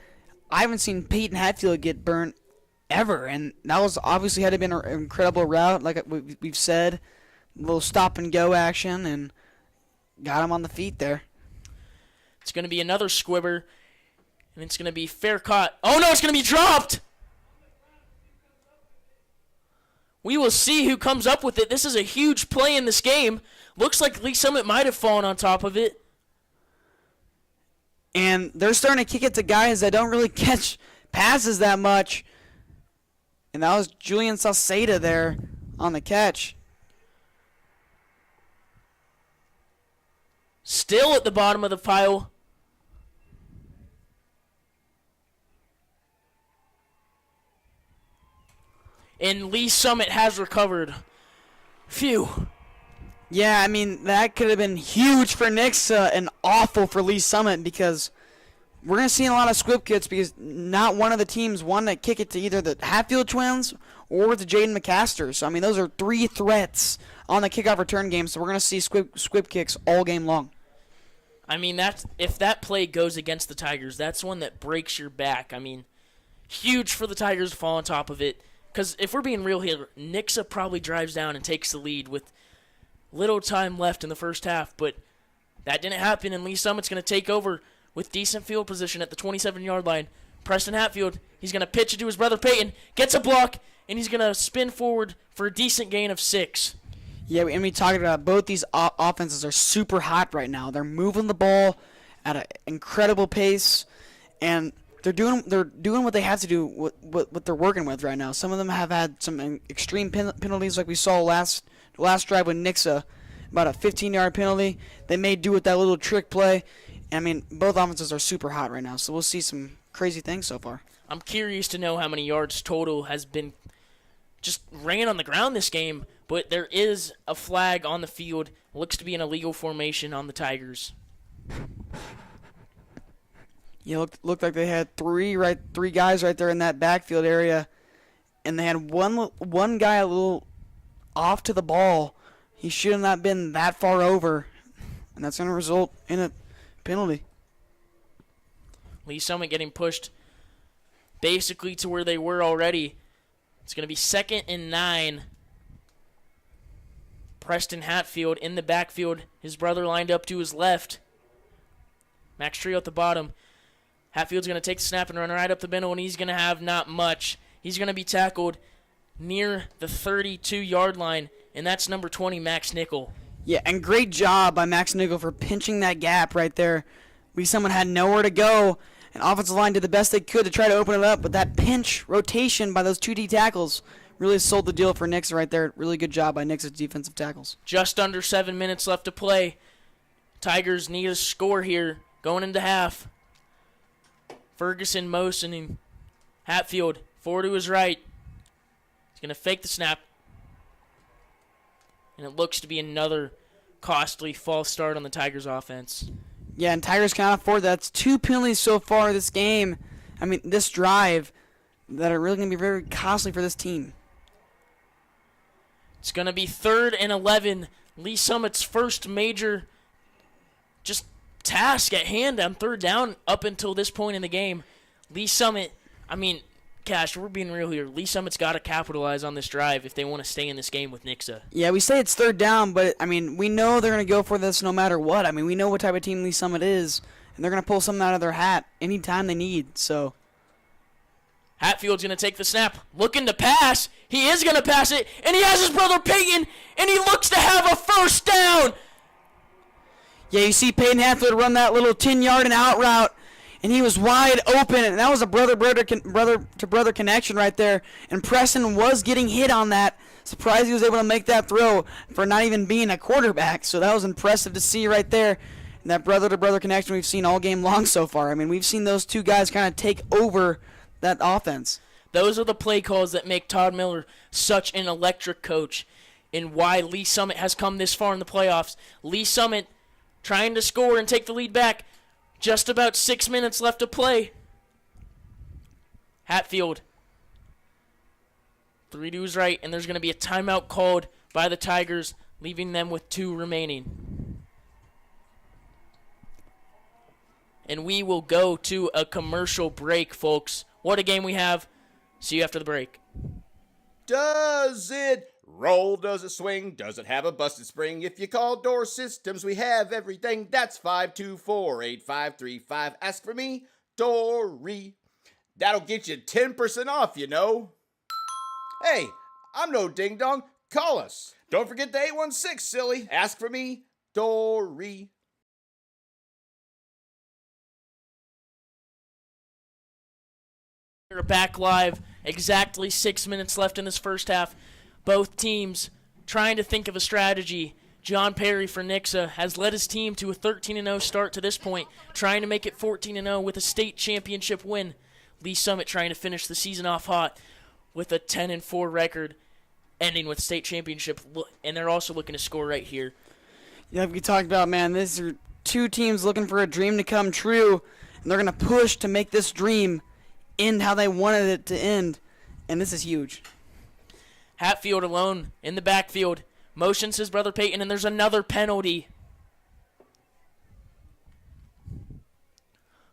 I haven't seen Peyton Hatfield get burnt ever, and that was obviously had to been an incredible route, like we've said. A little stop-and-go action, and got him on the feet there.
It's going to be another squibber, and it's going to be fair caught. Oh, no, it's going to be dropped! We will see who comes up with it. This is a huge play in this game. Looks like Lee Summit might have fallen on top of it.
And they're starting to kick it to guys that don't really catch passes that much. And that was Julian Salceda there on the catch.
Still at the bottom of the pile. And Lee Summit has recovered. Phew.
Yeah, I mean, that could have been huge for NIXA and awful for Lee Summit because we're going to see a lot of squib kicks because not one of the teams wanted to kick it to either the Hatfield twins or to Jaden McCaster. So, I mean, those are 3 threats on the kickoff return game, so we're going to see squib kicks all game long.
I mean, if that play goes against the Tigers, that's one that breaks your back. I mean, huge for the Tigers to fall on top of it. Because if we're being real here, NIXA probably drives down and takes the lead with little time left in the first half. But that didn't happen, and Lee Summit's going to take over with decent field position at the 27-yard line. Preston Hatfield, he's going to pitch it to his brother Peyton, gets a block, and he's going to spin forward for a decent gain of 6.
Yeah, and we talked about both these offenses are super hot right now. They're moving the ball at an incredible pace, and they're doing what they have to do, what they're working with right now. Some of them have had some extreme penalties, like we saw last drive with NIXA, about a 15-yard penalty. They may do with that little trick play. I mean, both offenses are super hot right now, so we'll see some crazy things so far.
I'm curious to know how many yards total has been just ran on the ground this game, but there is a flag on the field. Looks to be an illegal formation on the Tigers.
Yeah, looked like they had three guys right there in that backfield area, and they had one guy a little off to the ball. He should have not been that far over, and that's going to result in a penalty.
Lee Summit getting pushed basically to where they were already. It's going to be 2nd and 9. Preston Hatfield in the backfield. His brother lined up to his left. Max Trio at the bottom. Hatfield's going to take the snap and run right up the middle, and he's going to have not much. He's going to be tackled near the 32-yard line, and that's number 20, Max Nickel.
Yeah, and great job by Max Nickel for pinching that gap right there. Someone had nowhere to go, and offensive line did the best they could to try to open it up, but that pinch rotation by those 2 D tackles really sold the deal for NIXA right there. Really good job by NIXA's defensive tackles.
Just under 7 minutes left to play. Tigers need a score here going into half. Ferguson motioning. Hatfield forward to his right. He's going to fake the snap. And it looks to be another costly false start on the Tigers offense.
Yeah, and Tigers cannot afford that. That's 2 penalties so far this game. This drive that are really going to be very costly for this team.
It's going to be 3rd and 11. Lee Summit's first major task at hand on 3rd down up until this point in the game. Lee Summit, Cash, we're being real here. Lee Summit's got to capitalize on this drive if they want to stay in this game with NIXA.
Yeah, we say it's 3rd down, but, we know they're going to go for this no matter what. We know what type of team Lee Summit is, and they're going to pull something out of their hat anytime they need, so.
Hatfield's going to take the snap, looking to pass. He is going to pass it, and he has his brother Peyton, and he looks to have a first down.
Yeah, you see Peyton Hatfield run that little 10-yard and out route, and he was wide open, and that was a brother-to-brother connection right there. And Preston was getting hit on that. Surprised he was able to make that throw for not even being a quarterback. So that was impressive to see right there. And that brother-to-brother connection we've seen all game long so far. We've seen those two guys kind of take over that offense.
Those are the play calls that make Todd Miller such an electric coach, and why Lee Summit has come this far in the playoffs. Lee Summit trying to score and take the lead back. Just about 6 minutes left to play. Hatfield. 3 to his right, and there's going to be a timeout called by the Tigers, leaving them with 2 remaining. And we will go to a commercial break, folks. What a game we have. See you after the break.
Does it roll? Does it swing? Does it have a busted spring? If you call Door Systems, we have everything. That's 524-8535. Ask for me, Dory. That'll get you 10% off, you know. Hey, I'm no ding-dong. Call us. Don't forget the 816, silly. Ask for me, Dory.
We're back live. Exactly 6 minutes left in this first half. Both teams trying to think of a strategy. John Perry for NIXA has led his team to a 13-0 start to this point, trying to make it 14-0 with a state championship win. Lee Summit trying to finish the season off hot with a 10-4 record, ending with state championship, and they're also looking to score right here.
Yeah, we talked about, these are two teams looking for a dream to come true, and they're going to push to make this dream end how they wanted it to end, and this is huge.
Hatfield alone in the backfield, motions his brother Peyton, and there's another penalty.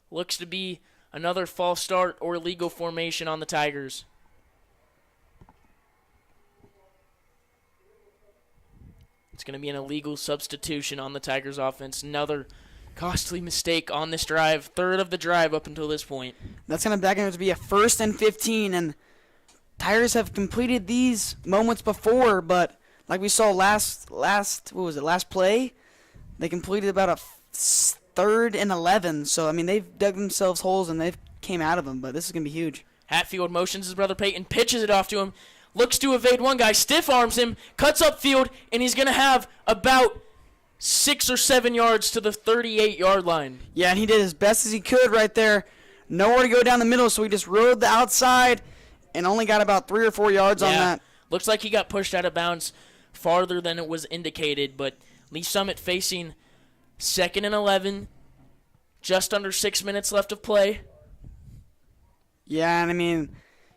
Looks to be another false start or illegal formation on the Tigers. It's going to be an illegal substitution on the Tigers offense. Another costly mistake on this drive. 3rd of the drive up until this point.
That's going to be a 1st and 15, and Tigers have completed these moments before, but like we saw last play, they completed about a 3rd and 11. So, they've dug themselves holes and they've came out of them, but this is going to be huge.
Hatfield motions his brother Peyton, pitches it off to him, looks to evade one guy, stiff arms him, cuts upfield, and he's going to have about 6 or 7 yards to the 38-yard line.
Yeah, and he did as best as he could right there. Nowhere to go down the middle, so he just rode the outside and only got about 3 or 4 yards on that.
Looks like he got pushed out of bounds farther than it was indicated, but Lee Summit facing 2nd and 11, just under 6 minutes left of play.
Yeah, and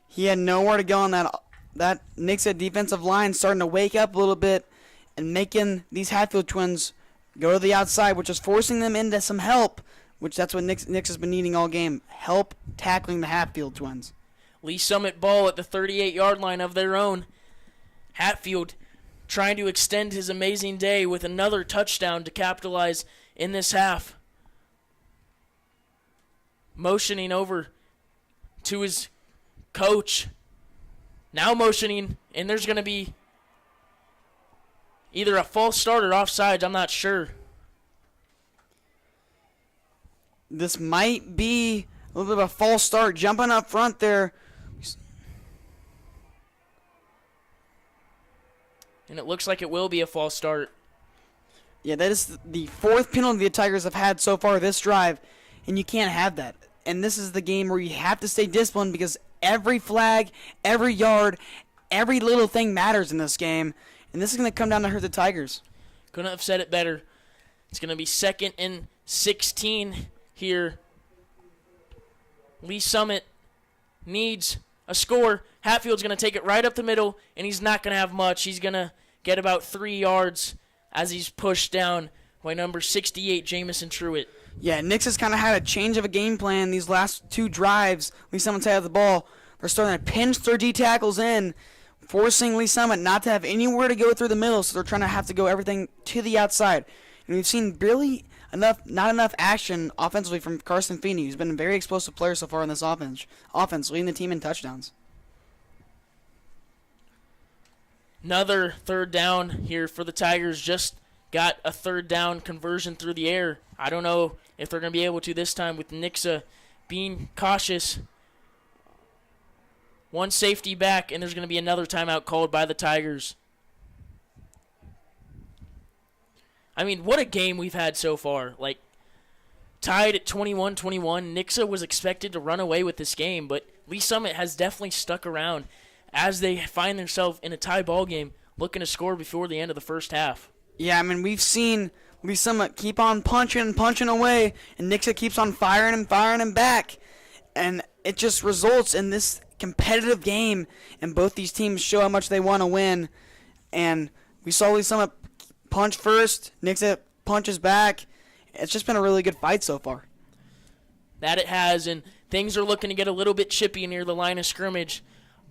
he had nowhere to go on that NIXA defensive line, starting to wake up a little bit and making these Hatfield twins go to the outside, which is forcing them into some help, which that's what NIXA's been needing all game, help tackling the Hatfield twins.
Lee Summit ball at the 38-yard line of their own. Hatfield trying to extend his amazing day with another touchdown to capitalize in this half. Motioning over to his coach. Now motioning, and there's going to be either a false start or offsides, I'm not sure.
This might be a little bit of a false start. Jumping up front there.
And it looks like it will be a false start.
Yeah, that is the fourth penalty the Tigers have had so far this drive, and you can't have that. And this is the game where you have to stay disciplined because every flag, every yard, every little thing matters in this game, and this is going to come down to hurt the Tigers.
Couldn't have said it better. It's going to be 2nd and 16 here. Lee Summit needs a score. Hatfield's going to take it right up the middle, and he's not going to have much. He's going to get about 3 yards as he's pushed down by number 68, Jamison Truitt.
Yeah, NIXA's kind of had a change of a game plan these last 2 drives. Lee Summit's had the ball. They're starting to pinch their D tackles in, forcing Lee Summit not to have anywhere to go through the middle, so they're trying to have to go everything to the outside. And we've seen barely not enough action offensively from Carson Feeney, who's been a very explosive player so far in this offense, leading the team in touchdowns.
Another 3rd down here for the Tigers. Just got a 3rd down conversion through the air. I don't know if they're going to be able to this time with NIXA being cautious. 1 safety back, and there's going to be another timeout called by the Tigers. I mean, what a game we've had so far. Like, tied at 21-21. NIXA was expected to run away with this game, but Lee Summit has definitely stuck around as they find themselves in a tie ball game looking to score before the end of the first half.
Yeah, I mean, we've seen Lee Summit keep on punching away, and NIXA keeps on firing back. And it just results in this competitive game, and both these teams show how much they want to win. And we saw Lee Summit punch first, NIXA punches back. It's just been a really good fight so far.
That it has, and things are looking to get a little bit chippy near the line of scrimmage.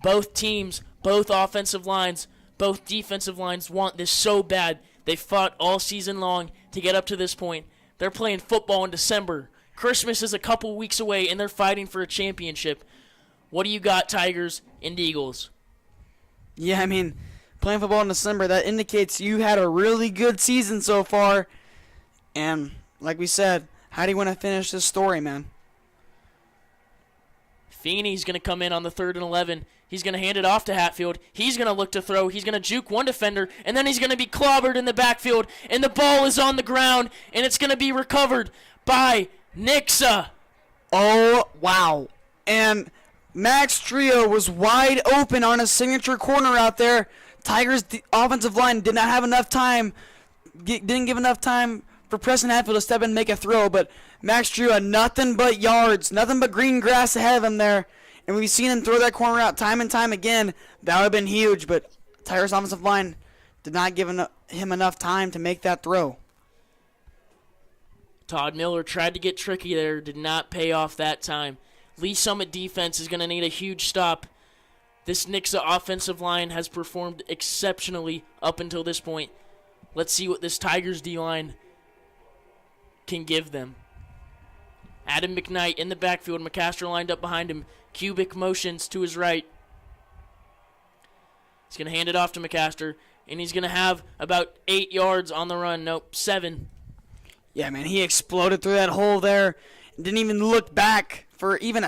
Both teams, both offensive lines, both defensive lines want this so bad. They fought all season long to get up to this point. They're playing football in December. Christmas is a couple weeks away, and they're fighting for a championship. What do you got, Tigers and Eagles?
Yeah, I mean, playing football in December, that indicates you had a really good season so far. And like we said, how do you want to finish this story, man?
Feeney's going to come in on the 3rd and 11. He's going to hand it off to Hatfield. He's going to look to throw. He's going to juke one defender, and then he's going to be clobbered in the backfield, and the ball is on the ground, and it's going to be recovered by NIXA.
Oh, wow. And Max Trio was wide open on his signature corner out there. Tigers' offensive line did not have enough time, didn't give enough time for Preston Hatfield to step in and make a throw, but Max Trio had nothing but yards, nothing but green grass ahead of him there. And we've seen him throw that corner out time and time again. That would have been huge, but Tigers' offensive line did not give him enough time to make that throw.
Todd Miller tried to get tricky there, did not pay off that time. Lee Summit defense is going to need a huge stop. This NIXA offensive line has performed exceptionally up until this point. Let's see what this Tigers D-line can give them. Adam McKnight in the backfield. McCaster lined up behind him. Cubic motions to his right. He's going to hand it off to McCaster, and he's going to have about 8 yards on the run. Nope, 7.
Yeah, man, he exploded through that hole there. Didn't even look back for even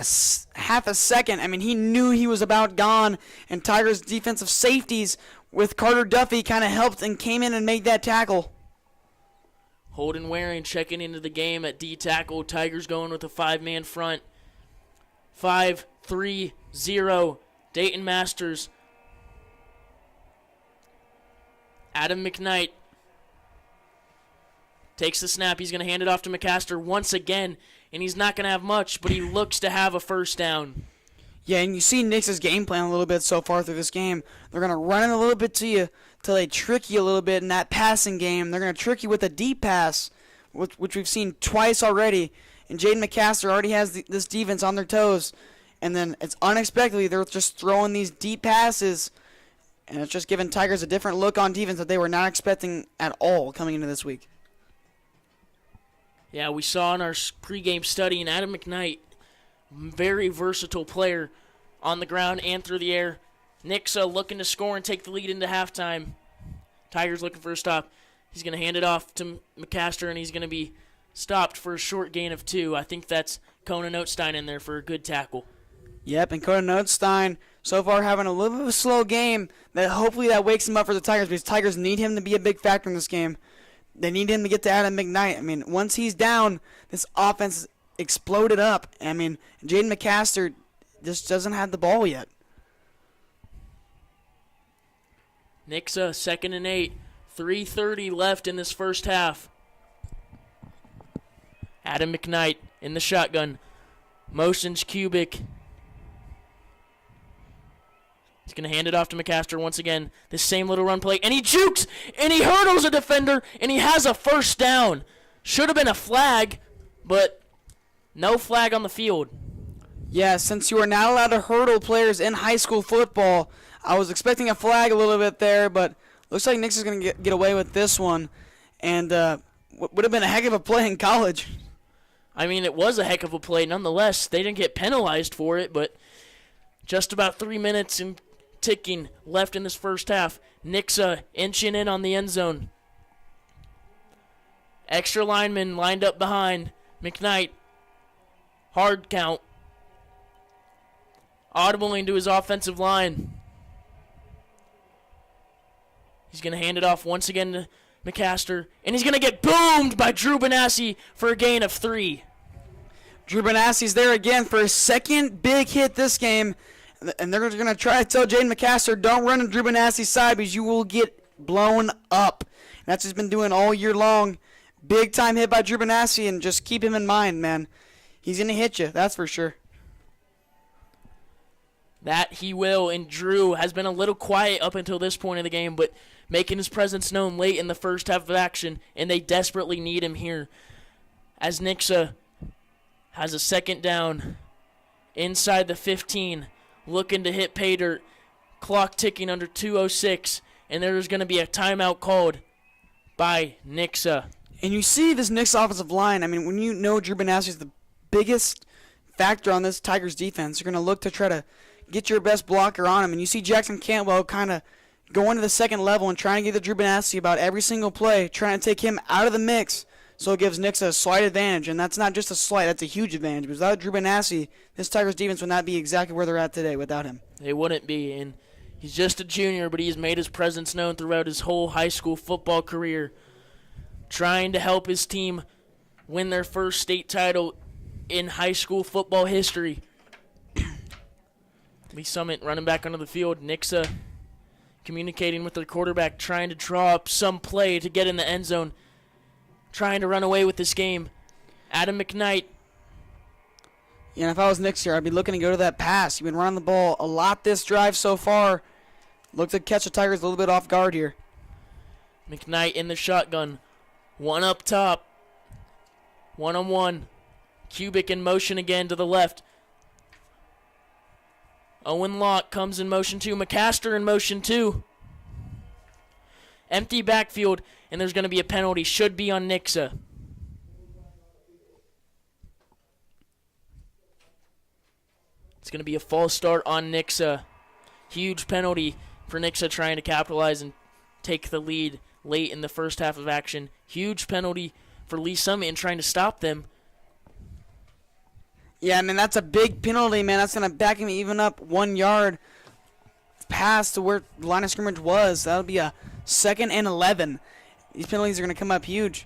half a second. I mean, he knew he was about gone, and Tigers' defensive safeties with Carter Duffy kind of helped and came in and made that tackle.
Holden Waring checking into the game at D tackle. Tigers going with a 5-man front. 5-3-0. Dayton Masters. Adam McKnight takes the snap. He's going to hand it off to McCaster once again, and he's not going to have much, but he looks to have a first down.
Yeah, and you see NIXA's game plan a little bit so far through this game. They're going to run it a little bit to you till they trick you a little bit in that passing game. They're going to trick you with a deep pass, which we've seen twice already. And Jaden McCaster already has this defense on their toes. And then it's unexpectedly they're just throwing these deep passes, and it's just giving Tigers a different look on defense that they were not expecting at all coming into this week.
Yeah, we saw in our pregame study, and Adam McKnight, very versatile player on the ground and through the air. NIXA looking to score and take the lead into halftime. Tigers looking for a stop. He's going to hand it off to McCaster, and he's going to be stopped for a short gain of 2. I think that's Conan Oatstein in there for a good tackle.
Yep, and Coda Notstein so far having a little bit of a slow game. That hopefully that wakes him up for the Tigers, because Tigers need him to be a big factor in this game. They need him to get to Adam McKnight. I mean, once he's down, this offense exploded up. I mean, Jaden McCaster just doesn't have the ball yet.
NIXA 2nd and 8. 3:30 left in this first half. Adam McKnight in the shotgun. Motions Cubic. He's going to hand it off to McCaster once again. This same little run play. And he jukes! And he hurdles a defender! And he has a first down. Should have been a flag, but no flag on the field.
Yeah, since you are not allowed to hurdle players in high school football, I was expecting a flag a little bit there, but looks like Nix is going to get away with this one. And would have been a heck of a play in college.
I mean, it was a heck of a play nonetheless. They didn't get penalized for it, but just about 3 minutes and ticking left in this first half. Nixa inching in on the end zone. Extra lineman lined up behind McKnight. Hard count. Audibling to his offensive line. He's going to hand it off once again to McCaster. And he's going to get boomed by Drew Benassi for a gain of 3.
Drew Benassi's there again for his second big hit this game. And they're going to try to tell Jaden McCaster, don't run on Drew Benassi's side because you will get blown up. And that's what he's been doing all year long. Big time hit by Drew Benassi, and just keep him in mind, man. He's going to hit you, that's for sure.
That he will, and Drew has been a little quiet up until this point of the game, but making his presence known late in the first half of action, and they desperately need him here. As Nixa has a second down inside the 15, looking to hit pay dirt, clock ticking under 2:06, and there's going to be a timeout called by Nixa.
And you see this Knicks offensive line. I mean, when you know Drew Benassi is the biggest factor on this Tigers defense, you're going to look to try to get your best blocker on him. And you see Jackson Cantwell kind of going to the second level and trying to get the Drew Benassi about every single play, trying to take him out of the mix, so it gives Knicks a slight advantage. And that's not just a slight, that's a huge advantage. Because without Drew Benassi, this Tigers defense would not be exactly where they're at today without him.
They wouldn't be, and he's just a junior, but he's made his presence known throughout his whole high school football career, trying to help his team win their first state title in high school football history. Lee Summit running back onto the field. Nixa communicating with their quarterback, trying to draw up some play to get in the end zone, trying to run away with this game. Adam McKnight.
Yeah, if I was Knicks here, I'd be looking to go to that pass. You've been running the ball a lot this drive so far. Look to catch the Tigers a little bit off guard here.
McKnight in the shotgun. One up top. One-on-one. Cubic in motion again to the left. Owen Locke comes in motion 2. McCaster in motion 2. Empty backfield, and there's going to be a penalty. Should be on Nixa. It's going to be a false start on Nixa. Huge penalty for Nixa trying to capitalize and take the lead late in the first half of action. Huge penalty for Lee Summit in trying to stop them.
Yeah, I mean, that's a big penalty, man. That's going to back him even up 1 yard past to where the line of scrimmage was. That'll be a 2nd and 11. These penalties are going to come up huge.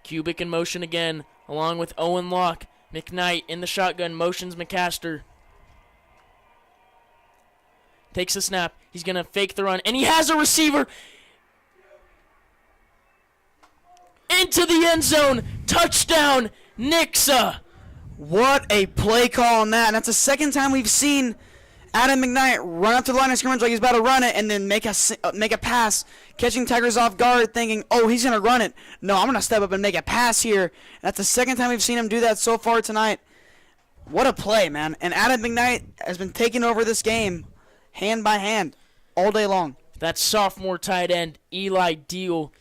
Cubic in motion again, along with Owen Locke. McKnight in the shotgun, motions McCaster. Takes the snap. He's going to fake the run, and he has a receiver. Into the end zone. Touchdown, Nixa.
What a play call on that. And that's the second time we've seen Adam McKnight run up to the line of scrimmage like he's about to run it and then make a pass, catching Tigers off guard thinking, oh, he's going to run it. No, I'm going to step up and make a pass here. And that's the second time we've seen him do that so far tonight. What a play, man. And Adam McKnight has been taking over this game hand by hand all day long.
That's sophomore tight end Eli Deal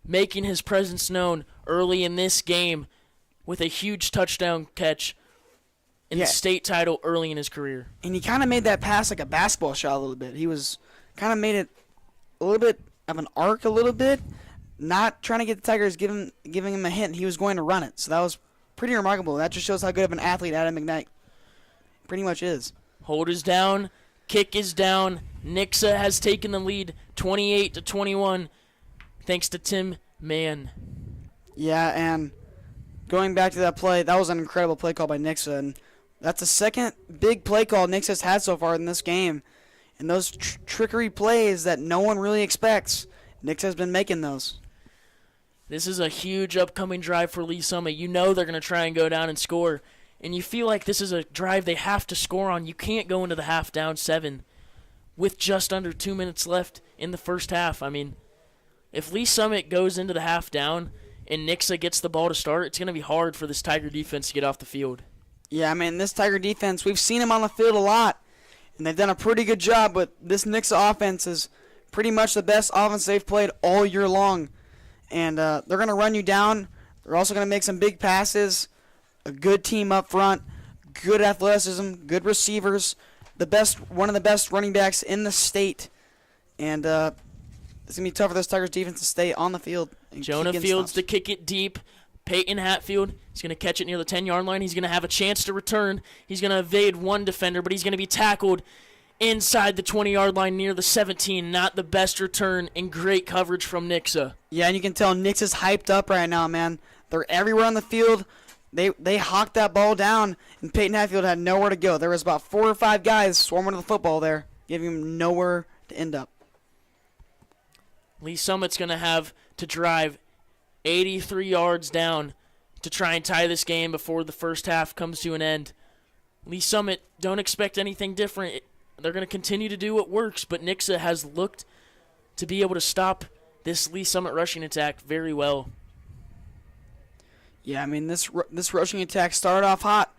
making his presence known early in this game with a huge touchdown catch in the state title early in his career.
And he kind of made that pass like a basketball shot a little bit. He was kind of made it a little bit of an arc a little bit, not trying to get the Tigers giving him a hint. He was going to run it. So that was pretty remarkable. That just shows how good of an athlete Adam McKnight pretty much is.
Hold is down. Kick is down. NIXA has taken the lead 28-21 thanks to Tim Mann.
Yeah, and going back to that play, that was an incredible play call by NIXA, and that's the second big play call NIXA's had so far in this game. And those trickery plays that no one really expects, NIXA's been making those.
This is a huge upcoming drive for Lee Summit. You know they're going to try and go down and score, and you feel like this is a drive they have to score on. You can't go into the half down 7 with just under 2 minutes left in the first half. I mean, if Lee Summit goes into the half down and NIXA gets the ball to start, it's going to be hard for this Tiger defense to get off the field.
Yeah, I mean, this Tiger defense, we've seen them on the field a lot, and they've done a pretty good job, but this NIXA offense is pretty much the best offense they've played all year long. And they're going to run you down. They're also going to make some big passes, a good team up front, good athleticism, good receivers, one of the best running backs in the state. And it's going to be tough for this Tigers defense to stay on the field.
Jonah Fields to kick it deep. Peyton Hatfield is going to catch it near the 10-yard line. He's going to have a chance to return. He's going to evade one defender, but he's going to be tackled inside the 20-yard line near the 17. Not the best return, and great coverage from NIXA.
Yeah, and you can tell NIXA's hyped up right now, man. They're everywhere on the field. They hawked that ball down, and Peyton Hatfield had nowhere to go. There was about 4 or 5 guys swarming to the football there, giving him nowhere to end up.
Lee Summit's going to have to drive 83 yards down to try and tie this game before the first half comes to an end. Lee Summit, don't expect anything different. They're going to continue to do what works, but NIXA has looked to be able to stop this Lee Summit rushing attack very well.
Yeah, I mean, this rushing attack started off hot.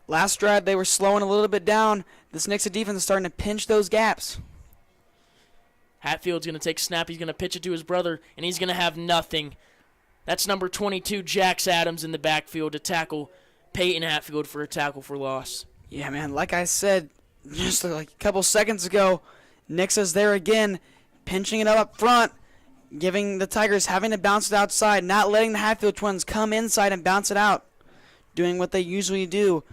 Last drive, they were slowing a little bit down. This NIXA defense is starting to pinch those gaps.
Hatfield's going to take a snap. He's going to pitch it to his brother, and he's going to have nothing. That's number 22, Jax Adams, in the backfield to tackle Peyton Hatfield for a tackle for loss.
Yeah, man, like I said just like a couple seconds ago, NIXA's there again, pinching it up front, giving the Tigers having to bounce it outside, not letting the Hatfield twins come inside and bounce it out, doing what they usually do.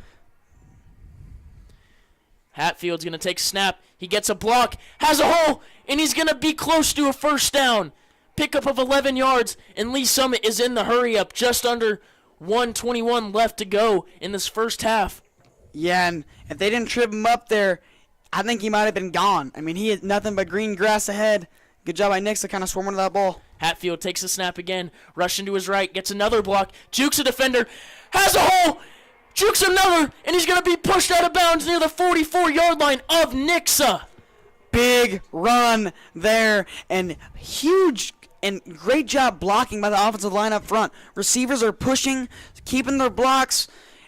Hatfield's going to take a snap. He gets a block, has a hole, and he's going to be close to a first down. Pickup of 11 yards, and Lee Summit is in the hurry-up. Just under 1:21 left to go in this first half.
Yeah, and if they didn't trip him up there, I think he might have been gone. I mean, he had nothing but green grass ahead. Good job by NIXA kind of swarming to that ball.
Hatfield takes a snap again, rushing to his right, gets another block, jukes a defender, has a hole, jukes another, and he's going to be pushed out of bounds near the 44-yard line of NIXA.
Big run there, and huge and great job blocking by the offensive line up front. Receivers are pushing, keeping their blocks,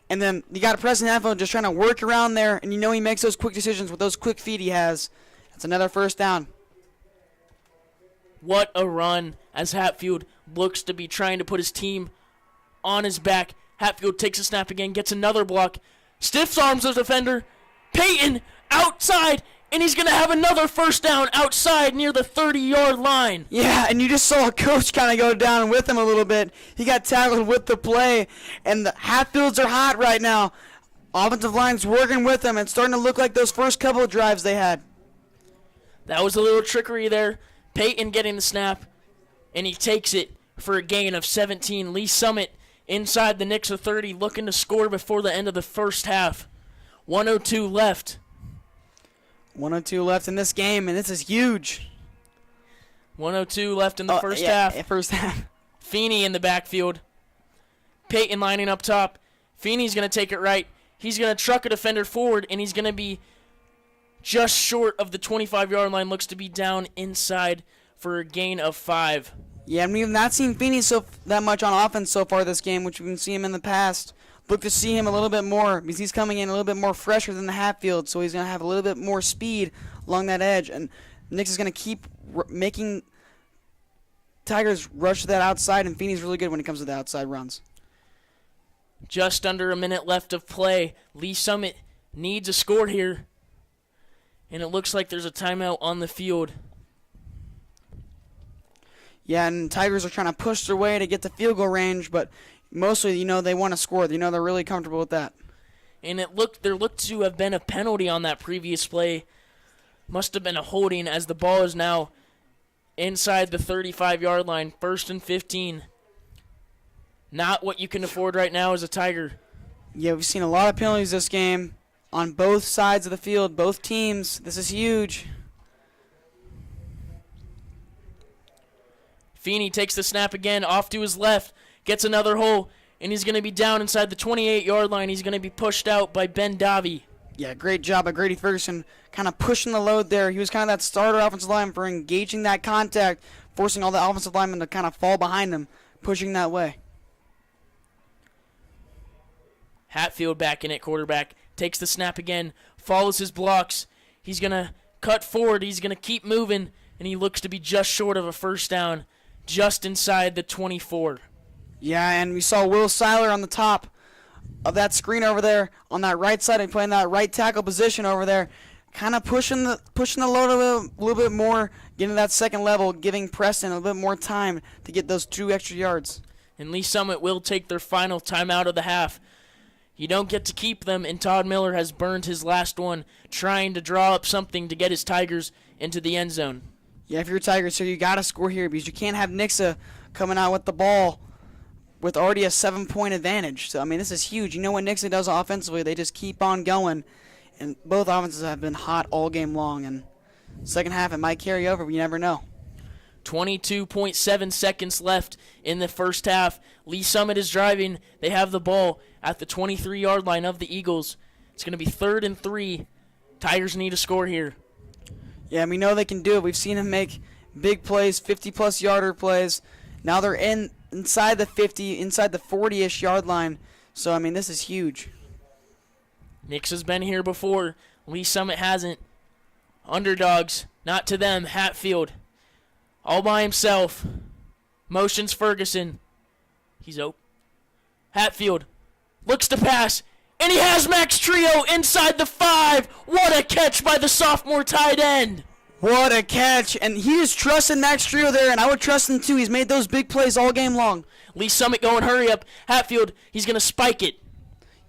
and then you got Preston Hatfield just trying to work around there, and you know he makes those quick decisions with those quick feet he has. That's another first down.
What a run as Hatfield looks to be trying to put his team on his back. Hatfield takes a snap again, gets another block, stiffs arms the defender. Peyton outside, and he's going to have another first down outside near the 30-yard line.
Yeah, and you just saw a coach kind of go down with him a little bit. He got tackled with the play, and the Hatfields are hot right now. Offensive line's working with them. It's starting to look like those first couple of drives they had.
That was a little trickery there. Peyton getting the snap, and he takes it for a gain of 17. Lee Summit inside the NIXA 30, looking to score before the end of the first half. 1:02 left.
1:02 left in this game, and this is huge.
1:02 left in the first half.
First half.
Feeney in the backfield. Peyton lining up top. Feeney's going to take it right. He's going to truck a defender forward, and he's going to be just short of the 25-yard line. Looks to be down inside for a gain of 5.
Yeah, and we've not seen Feeney that much on offense so far this game, which we've been seeing him in the past. Look to see him a little bit more because he's coming in a little bit more fresher than the Hatfield, so he's going to have a little bit more speed along that edge. And Nix is going to keep making Tigers rush to that outside, and Feeney's really good when it comes to the outside runs.
Just under a minute left of play. Lee Summit needs a score here, and it looks like there's a timeout on the field.
Yeah, and Tigers are trying to push their way to get to field goal range, but mostly, they want to score. They're really comfortable with that.
and there looked to have been a penalty on that previous play. Must have been a holding, as the ball is now inside the 35-yard line, 1st and 15. Not what you can afford right now as a Tiger.
Yeah, we've seen a lot of penalties this game on both sides of the field, both teams. This is huge.
Feeney takes the snap again, off to his left, gets another hole, and he's going to be down inside the 28-yard line. He's going to be pushed out by Ben Davi.
Yeah, great job by Grady Ferguson, kind of pushing the load there. He was kind of that starter offensive lineman for engaging that contact, forcing all the offensive linemen to kind of fall behind him, pushing that way.
Hatfield back in at quarterback, takes the snap again, follows his blocks. He's going to cut forward. He's going to keep moving, and he looks to be just short of a first down, just inside the 24.
Yeah, and we saw Will Seiler on the top of that screen over there on that right side and playing that right tackle position over there, kind of pushing the load a little bit more, getting to that second level, giving Preston a little bit more time to get those 2 extra yards.
And Lee Summit will take their final timeout of the half. You don't get to keep them, and Todd Miller has burned his last one, trying to draw up something to get his Tigers into the end zone.
Yeah, if you're Tigers, so you got to score here because you can't have NIXA coming out with the ball with already a 7-point advantage. So, I mean, this is huge. You know what NIXA does offensively? They just keep on going, and both offenses have been hot all game long. And second half, it might carry over, but you never know.
22.7 seconds left in the first half. Lee Summit is driving. They have the ball at the 23-yard line of the Eagles. It's going to be 3rd and 3. Tigers need a score here.
Yeah, we know they can do it. We've seen them make big plays, 50-plus yarder plays. Now they're inside the 50, inside the 40-ish yard line. So, I mean, this is huge.
NIXA's been here before. Lee Summit hasn't. Underdogs, not to them. Hatfield, all by himself. Motions Ferguson. He's open. Hatfield looks to pass, and he has Max Trio inside the 5. What a catch by the sophomore tight end.
What a catch. And he is trusting Max Trio there, and I would trust him too. He's made those big plays all game long.
Lee Summit going hurry up. Hatfield, he's going to spike it.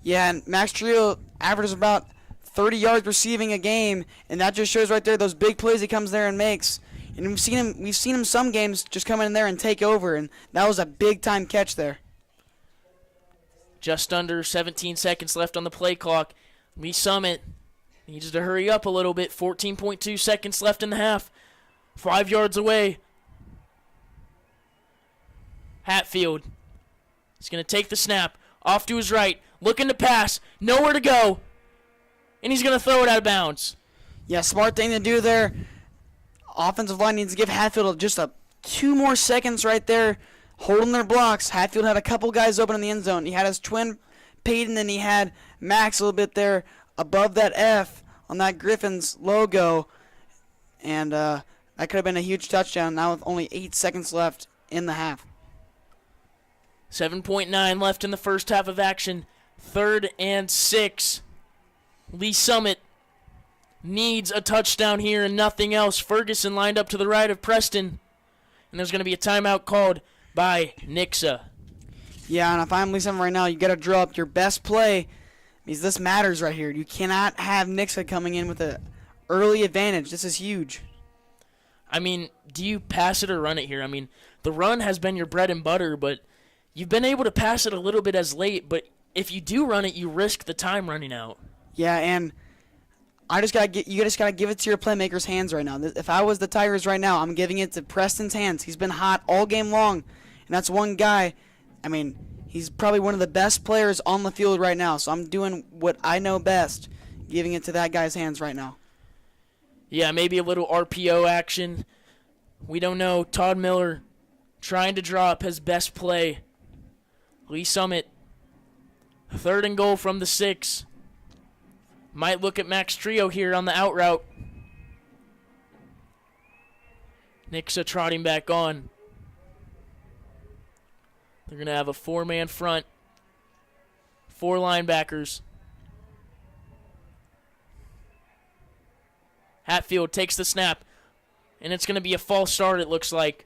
Yeah, and Max Trio averages about 30 yards receiving a game, and that just shows right there those big plays he comes there and makes. And we've seen him some games just come in there and take over, and that was a big-time catch there.
Just under 17 seconds left on the play clock. Lee Summit needs to hurry up a little bit. 14.2 seconds left in the half. 5 yards away. Hatfield is going to take the snap. Off to his right. Looking to pass. Nowhere to go. And he's going to throw it out of bounds.
Yeah, smart thing to do there. Offensive line needs to give Hatfield just 2 more seconds right there, holding their blocks. Hatfield had a couple guys open in the end zone. He had his twin Peyton, and he had Max a little bit there above that F on that Griffin's logo. And that could have been a huge touchdown now with only 8 seconds left in the half.
7.9 left in the first half of action. 3rd and 6. Lee Summit needs a touchdown here and nothing else. Ferguson lined up to the right of Preston. And there's going to be a timeout called by NIXA.
Yeah, and if I'm Lee Summit right now, you got to draw up your best play because this matters right here. You cannot have NIXA coming in with an early advantage. This is huge.
I mean, do you pass it or run it here? I mean, the run has been your bread and butter, but you've been able to pass it a little bit as late. But if you do run it, you risk the time running out. Yeah,
and you just gotta give it to your playmaker's hands right now. If I was the Tigers right now, I'm giving it to Preston's hands. He's been hot all game long, and that's one guy. I mean, he's probably one of the best players on the field right now. So I'm doing what I know best, giving it to that guy's hands right now.
Yeah, maybe a little RPO action. We don't know. Todd Miller trying to draw up his best play. Lee Summit, 3rd and goal from the 6. Might look at Max Trio here on the out route. NIXA trotting back on. They're going to have a 4-man front. 4 linebackers. Hatfield takes the snap. And it's going to be a false start, it looks like.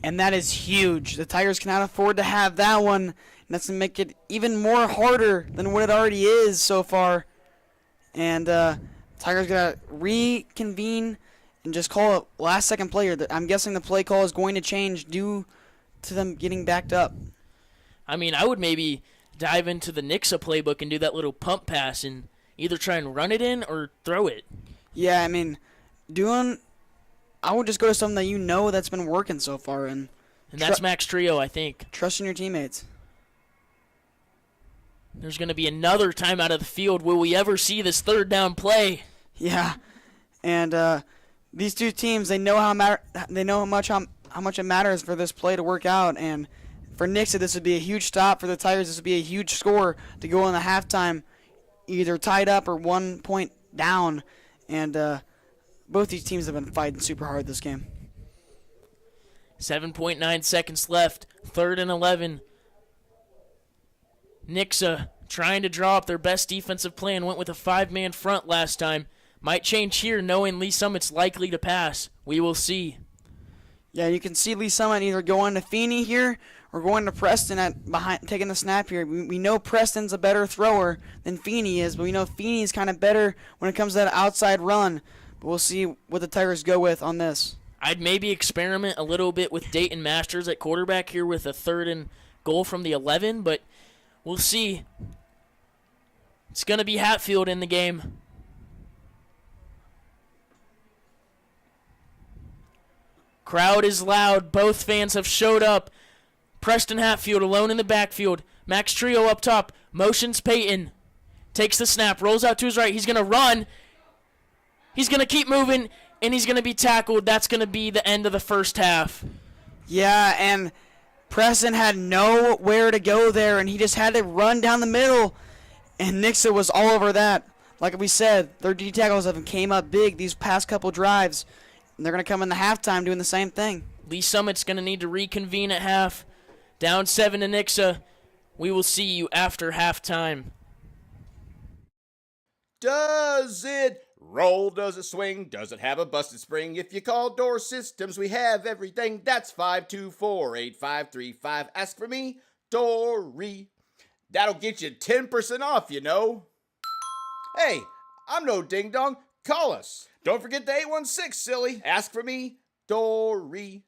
And that is huge. The Tigers cannot afford to have that one. that's going to make it even more harder than what it already is so far. And Tigers got to reconvene and just call a last-second player. I'm guessing the play call is going to change due to them getting backed up.
I mean, I would maybe dive into the NIXA playbook and do that little pump pass and either try and run it in or throw it.
Yeah, I mean, I would just go to something that you know that's been working so far. And
that's Max Trio, I think.
Trust in your teammates.
There's going to be another time out of the field. Will we ever see this third down play?
Yeah, and these two teams, they know how much it matters for this play to work out. And for NIXA, this would be a huge stop. For the Tigers, this would be a huge score to go in the halftime, either tied up or 1 point down. And both these teams have been fighting super hard this game.
7.9 seconds left. 3rd and 11. NIXA trying to draw up their best defensive plan. Went with a 5-man front last time. Might change here knowing Lee Summit's likely to pass. We will see.
Yeah, you can see Lee Summit either going to Feeney here or going to Preston behind taking the snap here. We know Preston's a better thrower than Feeney is, but we know Feeney's kind of better when it comes to that outside run. But we'll see what the Tigers go with on this.
I'd maybe experiment a little bit with Dayton Masters at quarterback here with a 3rd and goal from the 11, but we'll see. It's going to be Hatfield in the game. Crowd is loud. Both fans have showed up. Preston Hatfield alone in the backfield. Max Trio up top. Motions Peyton. Takes the snap. Rolls out to his right. He's going to run. He's going to keep moving, and he's going to be tackled. That's going to be the end of the first half.
Yeah, and Preston had nowhere to go there, and he just had to run down the middle, and NIXA was all over that. Like we said, their D tackles have came up big these past couple drives, and they're going to come in the halftime doing the same thing.
Lee Summit's going to need to reconvene at half. Down 7 to NIXA. We will see you after halftime.
Does it roll? Does it swing? Does it have a busted spring? If you call Door Systems, we have everything. That's 524-8535. Ask for me, Dory. That'll get you 10% off, you know. Hey, I'm no ding-dong. Call us. Don't forget the 816, silly. Ask for me, Dory.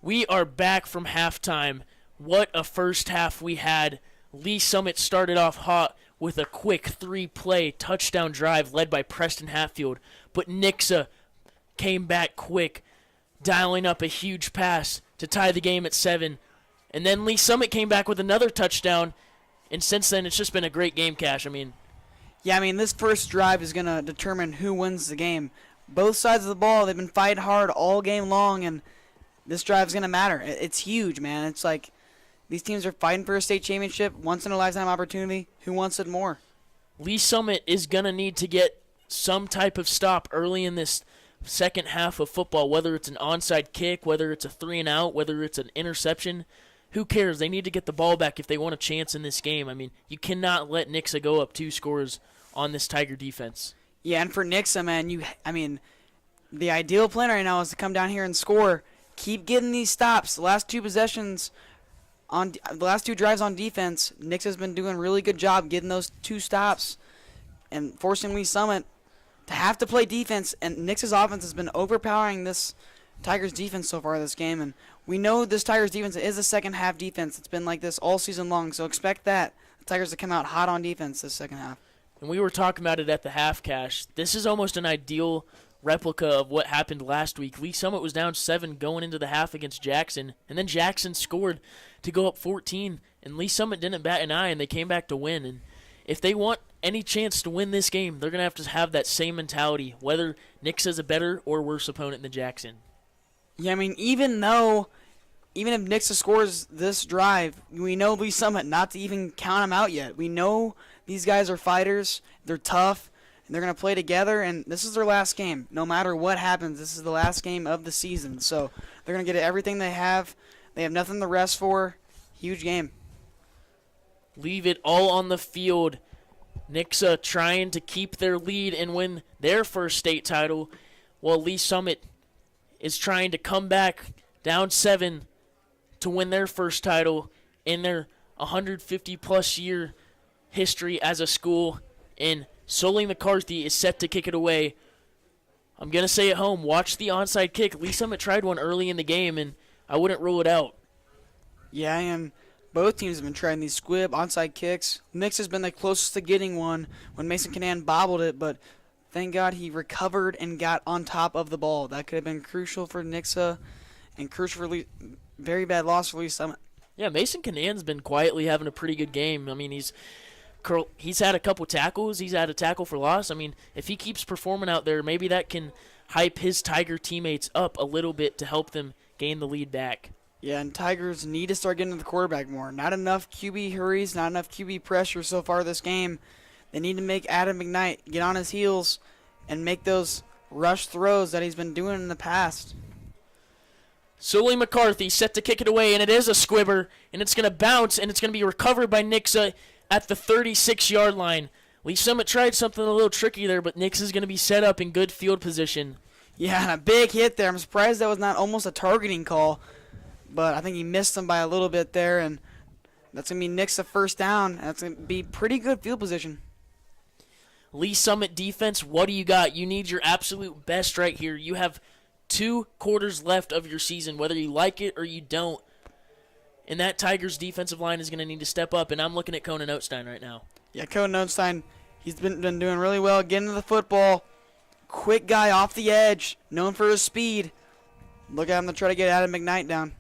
We are back from halftime. What a first half we had. Lee Summit started off hot with a quick 3-play touchdown drive led by Preston Hatfield, but NIXA came back quick, dialing up a huge pass to tie the game at 7. And then Lee Summit came back with another touchdown, and since then it's just been a great game, Cash.
This first drive is going to determine who wins the game. Both sides of the ball, they've been fighting hard all game long, and this drive's going to matter. It's huge, man. It's like these teams are fighting for a state championship, once-in-a-lifetime opportunity. Who wants it more?
Lee Summit is going to need to get some type of stop early in this second half of football, whether it's an onside kick, whether it's a 3-and-out, whether it's an interception. Who cares? They need to get the ball back if they want a chance in this game. You cannot let NIXA go up 2 scores on this Tiger defense.
Yeah, and for NIXA, man, the ideal plan right now is to come down here and score. Keep getting these stops. The last 2 possessions, the last 2 drives on defense, NIXA's been doing a really good job getting those 2 stops and forcing Lee Summit to have to play defense. And NIXA's offense has been overpowering this Tigers defense so far this game. And we know this Tigers defense is a second half defense. It's been like this all season long, so expect that. The Tigers to come out hot on defense this second half.
And we were talking about it at the half, Cash. This is almost an ideal replica of what happened last week. Lee Summit was down 7 going into the half against Jackson, and then Jackson scored to go up 14, and Lee Summit didn't bat an eye, and they came back to win. And if they want any chance to win this game, they're going to have that same mentality, whether NIXA's a better or worse opponent than Jackson.
Yeah, even if NIXA scores this drive, we know Lee Summit not to even count them out yet. We know these guys are fighters, they're tough, and they're going to play together, and this is their last game. No matter what happens, this is the last game of the season. So they're going to get everything they have. They have nothing to rest for. Huge game.
Leave it all on the field. NIXA trying to keep their lead and win their first state title, while Lee Summit is trying to come back down 7 to win their first title in their 150-plus year history as a school. And Sully McCarthy is set to kick it away. I'm going to say at home, watch the onside kick. Lee Summit tried one early in the game, and I wouldn't rule it out.
Yeah, and both teams have been trying these squib onside kicks. Nix has been the closest to getting one when Mason Canan bobbled it, but thank God he recovered and got on top of the ball. That could have been crucial for NIXA and crucial for very bad loss for Lee Summit.
Yeah, Mason Canan's been quietly having a pretty good game. He's had a couple tackles. He's had a tackle for loss. If he keeps performing out there, maybe that can hype his Tiger teammates up a little bit to help them gain the lead back.
Yeah, and Tigers need to start getting to the quarterback more. Not enough QB hurries, not enough QB pressure so far this game. They need to make Adam McKnight get on his heels and make those rush throws that he's been doing in the past.
Sully McCarthy set to kick it away, and it is a squibber, and it's going to bounce, and it's going to be recovered by NIXA at the 36-yard line. Lee Summit tried something a little tricky there, but NIXA is going to be set up in good field position.
Yeah, and a big hit there. I'm surprised that was not almost a targeting call, but I think he missed him by a little bit there, and that's going to be NIXA first down, and that's going to be pretty good field position.
Lee Summit defense, what do you got? You need your absolute best right here. You have 2 quarters left of your season, whether you like it or you don't. And that Tigers defensive line is going to need to step up, and I'm looking at Conan Oatstein right now.
Yeah, Conan Oatstein, he's been doing really well getting to the football. Quick guy off the edge, known for his speed. Look at him to try to get Adam McKnight down.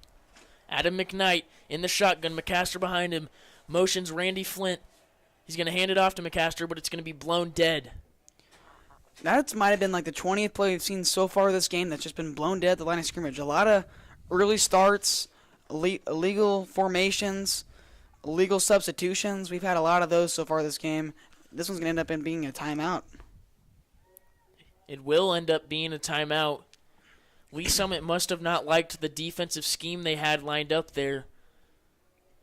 Adam McKnight in the shotgun, McCaster behind him, motions Randy Flint. He's going to hand it off to McCaster, but it's going to be blown dead.
That might have been like the 20th play we've seen so far this game that's just been blown dead at the line of scrimmage. A lot of early starts, illegal formations, illegal substitutions. We've had a lot of those so far this game. This one's going to end up being a timeout.
It will end up being a timeout. Lee Summit must have not liked the defensive scheme they had lined up there.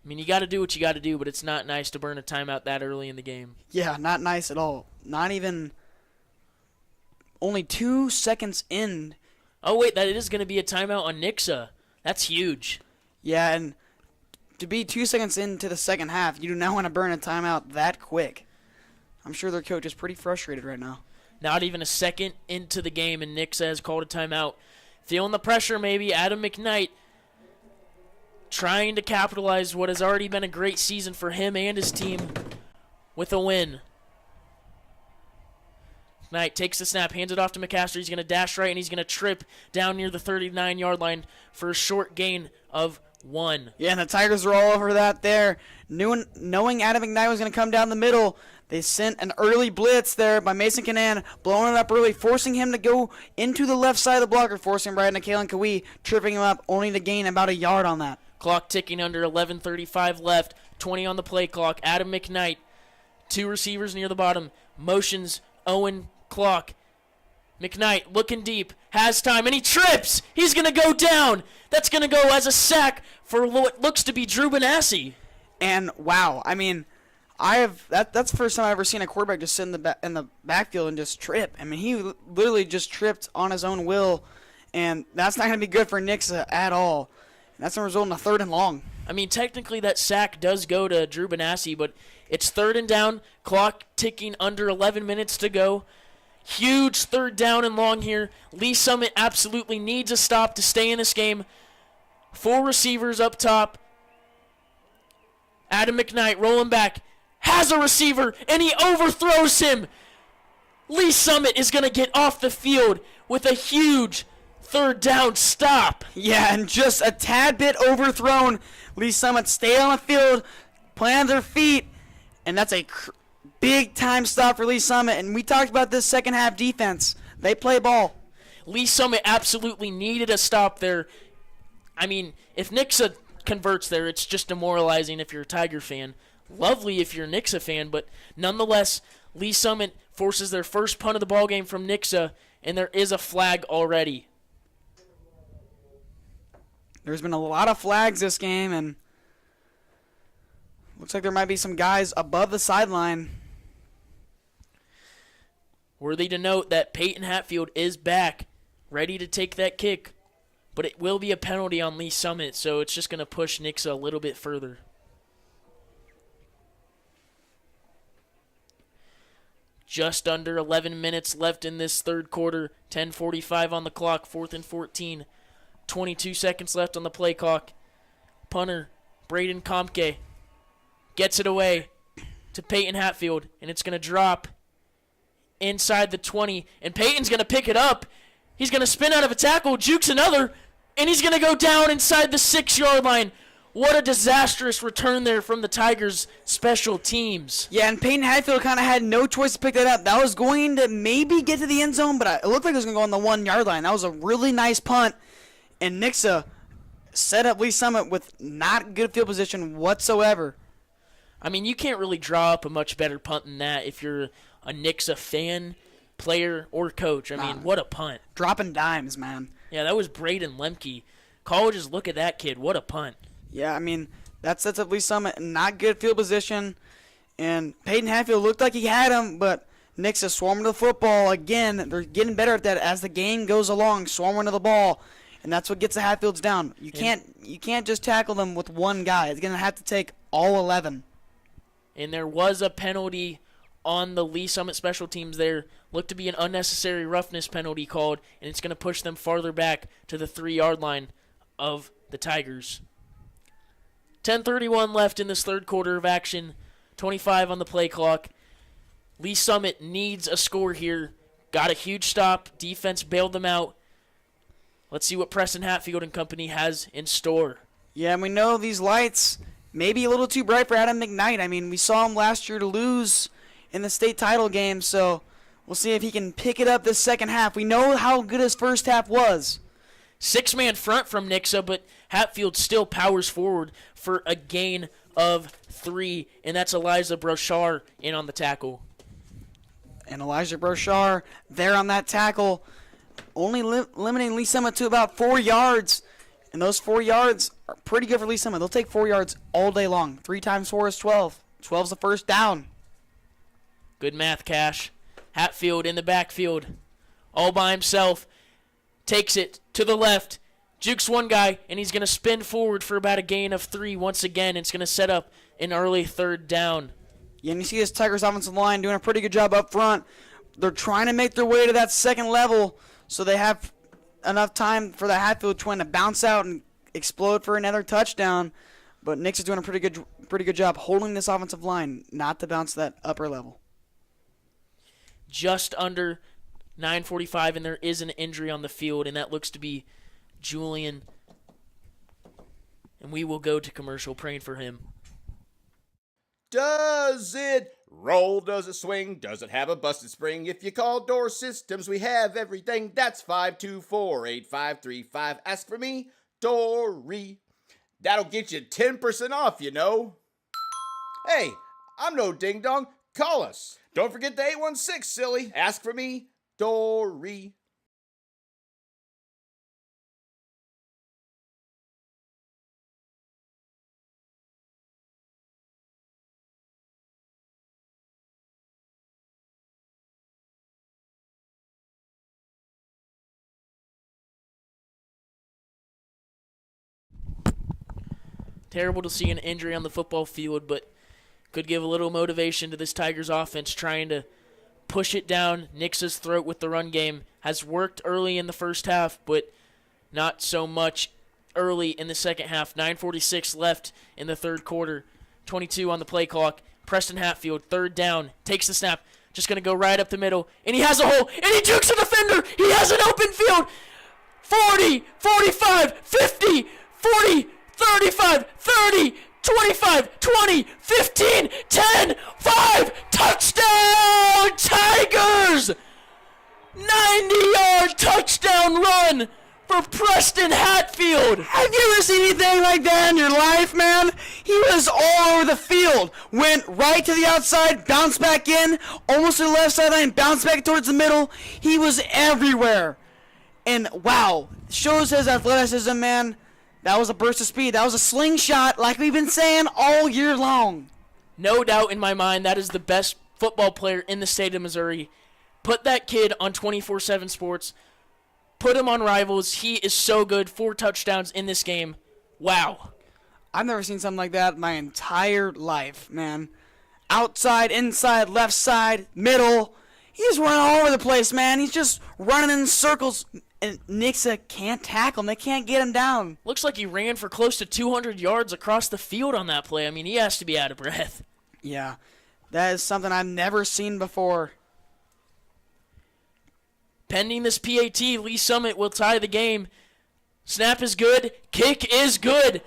You got to do what you got to do, but it's not nice to burn a timeout that early in the game.
Yeah, not nice at all. Not even only 2 seconds in.
Oh, wait, that is going to be a timeout on NIXA. That's huge.
Yeah, and to be 2 seconds into the second half, you do not want to burn a timeout that quick. I'm sure their coach is pretty frustrated right now.
Not even a second into the game, and NIXA has called a timeout. Feeling the pressure maybe. Adam McKnight trying to capitalize what has already been a great season for him and his team with a win. Knight takes the snap, hands it off to McCaster. He's going to dash right, and he's going to trip down near the 39-yard line for a short gain of 1.
Yeah, and the Tigers are all over that there. Knowing Adam McKnight was going to come down the middle, they sent an early blitz there by Mason Canan, blowing it up early, forcing him to go into the left side of the blocker, forcing right into Kalen Kawhi, tripping him up, only to gain about a yard on that.
Clock ticking under, 11:35 left, 20 on the play clock. Adam McKnight, 2 receivers near the bottom, motions Owen clock. McKnight looking deep, has time, and he trips. He's going to go down. That's going to go as a sack for what looks to be Drew Benassi.
And wow, I mean, that's the first time I've ever seen a quarterback just sit in the backfield and just trip. I mean, he literally just tripped on his own will, and that's not going to be good for NIXA at all. And that's going to result in a 3rd and long.
I mean, technically that sack does go to Drew Benassi, but it's 3rd and down, clock ticking under 11 minutes to go. Huge 3rd down and long here. Lee Summit absolutely needs a stop to stay in this game. 4 receivers up top. Adam McKnight rolling back. Has a receiver, and he overthrows him. Lee Summit is going to get off the field with a huge 3rd down stop.
Yeah, and just a tad bit overthrown. Lee Summit stayed on the field, planted their feet, and that's a big-time stop for Lee Summit. And we talked about this second-half defense. They play ball.
Lee Summit absolutely needed a stop there. I mean, if NIXA converts there, it's just demoralizing if you're a Tiger fan. Lovely if you're a NIXA fan, but nonetheless, Lee Summit forces their first punt of the ballgame from NIXA, and there is a flag already.
There's been a lot of flags this game, and looks like there might be some guys above the sideline.
Worthy to note that Peyton Hatfield is back, ready to take that kick, but it will be a penalty on Lee Summit, so it's just going to push NIXA a little bit further. Just under 11 minutes left in this 3rd quarter, 10:45 on the clock, 4th and 14. 22 seconds left on the play clock. Punter, Braden Komke, gets it away to Peyton Hatfield, and it's going to drop inside the 20, and Peyton's going to pick it up. He's going to spin out of a tackle, jukes another, and he's going to go down inside the 6-yard line. What a disastrous return there from the Tigers' special teams.
Yeah, and Peyton Hatfield kind of had no choice to pick that up. That was going to maybe get to the end zone, but it looked like it was going to go on the 1-yard line. That was a really nice punt, and NIXA set up Lee Summit with not good field position whatsoever.
I mean, you can't really draw up a much better punt than that if you're a NIXA fan, player, or coach. I mean, what a punt.
Dropping dimes, man.
Yeah, that was Braden Lemke. Colleges, look at that kid. What a punt.
Yeah, I mean, that sets up Lee Summit in not good field position. And Peyton Hatfield looked like he had him, but NIXA swarming to the football again. They're getting better at that as the game goes along, swarming to the ball. And that's what gets the Hatfields down. You can't just tackle them with one guy. It's going to have to take all 11.
And there was a penalty on the Lee Summit special teams there. Looked to be an unnecessary roughness penalty called, and it's going to push them farther back to the 3-yard line of the Tigers. 10:31 left in this 3rd quarter of action. 25 on the play clock. Lee Summit needs a score here. Got a huge stop. Defense bailed them out. Let's see what Preston Hatfield and company has in store.
Yeah, and we know these lights may be a little too bright for Adam McKnight. I mean, we saw him last year to lose in the state title game, so we'll see if he can pick it up this second half. We know how good his first half was.
6-man front from NIXA, but Hatfield still powers forward for a gain of 3, and that's Elijah Brochard in on the tackle.
And Elijah Brochard there on that tackle, only limiting Lee Summit to about 4 yards. And those 4 yards are pretty good for Lee Summit. They'll take 4 yards all day long. 3 times 4 is 12. 12's the first down.
Good math, Cash. Hatfield in the backfield, all by himself. Takes it to the left, jukes one guy, and he's going to spin forward for about a gain of 3 once again. It's going to set up an early 3rd down.
Yeah, and you see this Tigers offensive line doing a pretty good job up front. They're trying to make their way to that second level, so they have enough time for the Hatfield twin to bounce out and explode for another touchdown. But Nix is doing a pretty good job holding this offensive line not to bounce that upper level.
Just under 9:45, and there is an injury on the field, and that looks to be Julian. And we will go to commercial praying for him.
Does it roll? Does it swing? Does it have a busted spring? If you call Door Systems, we have everything. That's 524-8535. Ask for me, Dory. That'll get you 10% off, you know. Hey, I'm no ding-dong. Call us. Don't forget the 816, silly. Ask for me, Dory.
Terrible to see an injury on the football field, but could give a little motivation to this Tigers offense trying to push it down NIXA's throat with the run game. Has worked early in the first half, but not so much early in the second half. 9:46 left in the third quarter. 22 on the play clock. Preston Hatfield, third down, takes the snap. Just going to go right up the middle, and he has a hole, and he jukes a defender. He has an open field. 40, 45, 50, 40, 35, 30, 25, 20, 15, 10, 5, touchdown Tigers! 90-yard touchdown run for Preston Hatfield.
Have you ever seen anything like that in your life, man? He was all over the field. Went right to the outside, bounced back in, almost to the left sideline, bounced back towards the middle. He was everywhere. And wow, shows his athleticism, man. That was a burst of speed. That was a slingshot like we've been saying all year long.
No doubt in my mind that is the best football player in the state of Missouri. Put that kid on 24/7 Sports. Put him on Rivals. He is so good. 4 touchdowns in this game. Wow.
I've never seen something like that my entire life, man. Outside, inside, left side, middle. He's running all over the place, man. He's just running in circles. And NIXA can't tackle him. They can't get him down.
Looks like he ran for close to 200 yards across the field on that play. I mean, he has to be out of breath.
Yeah, that is something I've never seen before.
Pending this PAT, Lee Summit will tie the game. Snap is good. Kick is good.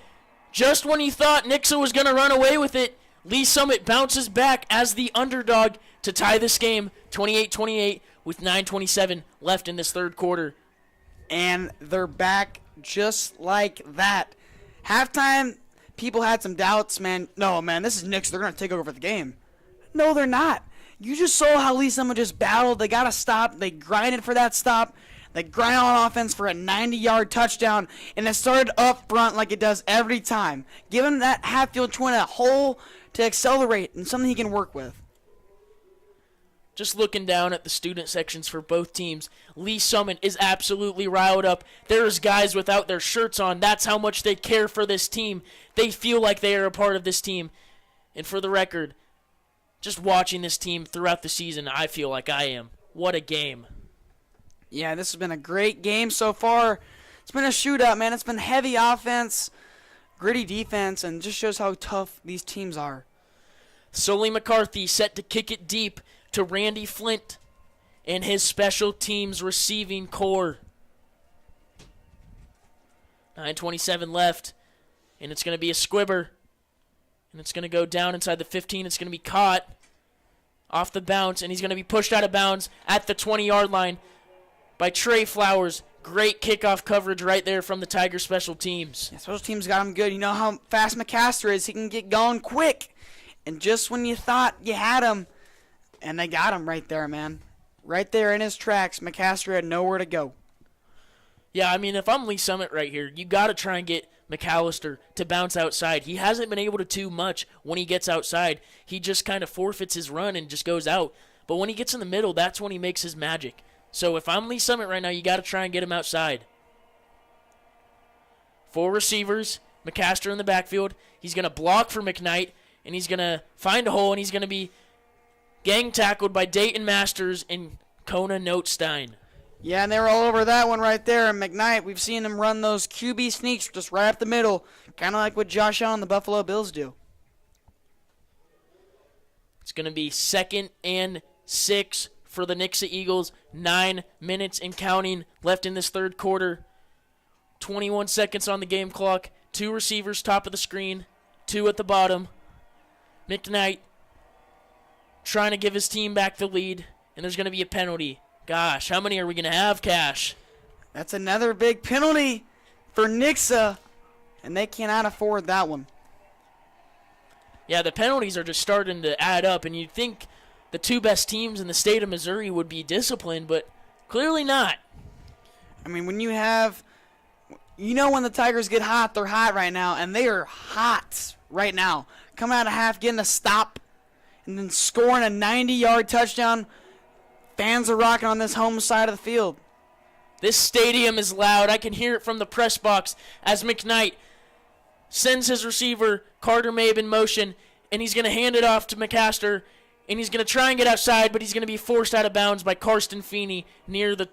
Just when you thought NIXA was going to run away with it, Lee Summit bounces back as the underdog to tie this game 28-28 with 9:27 left in this third quarter.
And they're back just like that. Halftime, people had some doubts, man. No, man, this is NIXA. They're going to take over the game. No, they're not. You just saw how Lee Summit just battled. They got a stop. They grinded for that stop. They grind on offense for a 90-yard touchdown. And it started up front like it does every time. Giving that Hatfield twin a hole to accelerate and something he can work with.
Just looking down at the student sections for both teams, Lee Summit is absolutely riled up. There's guys without their shirts on. That's how much they care for this team. They feel like they are a part of this team. And for the record, just watching this team throughout the season, I feel like I am. What a game.
Yeah, this has been a great game so far. It's been a shootout, man. It's been heavy offense, gritty defense, and just shows how tough these teams are.
Sully McCarthy set to kick it deep to Randy Flint and his special teams receiving core. 9:27 left, and it's going to be a squibber. And it's going to go down inside the 15. It's going to be caught off the bounce, and he's going to be pushed out of bounds at the 20-yard line by Trey Flowers. Great kickoff coverage right there from the Tiger special teams.
Yeah, special teams got him good. You know how fast McCaster is. He can get going quick. And just when you thought you had him, and they got him right there, man. Right there in his tracks. McCaster had nowhere to go.
Yeah, I mean, if I'm Lee Summit right here, you got to try and get McAllister to bounce outside. He hasn't been able to do much when he gets outside. He just kind of forfeits his run and just goes out. But when he gets in the middle, that's when he makes his magic. So if I'm Lee Summit right now, you got to try and get him outside. 4 receivers, McCaster in the backfield. He's going to block for McKnight, and he's going to find a hole, and he's going to be gang tackled by Dayton Masters and Kona Notestein.
Yeah, and they were all over that one right there. And McKnight, we've seen him run those QB sneaks just right up the middle, kind of like what Josh Allen and the Buffalo Bills do.
It's going to be 2nd and 6 for the NIXA Eagles. 9 minutes and counting left in this third quarter. 21 seconds on the game clock. 2 receivers top of the screen, 2 at the bottom. McKnight trying to give his team back the lead, and there's going to be a penalty. Gosh, how many are we going to have, Cash?
That's another big penalty for NIXA, and they cannot afford that one.
Yeah, the penalties are just starting to add up, and you'd think the 2 best teams in the state of Missouri would be disciplined, but clearly not.
I mean, when you have, when the Tigers get hot, they're hot right now, and they are hot right now. Coming out of half, getting a stop, and then scoring a 90-yard touchdown. Fans are rocking on this home side of the field.
This stadium is loud. I can hear it from the press box as McKnight sends his receiver, Carter Mabe, in motion, and he's going to hand it off to McCaster, and he's going to try and get outside, but he's going to be forced out of bounds by Karsten Feeney near the,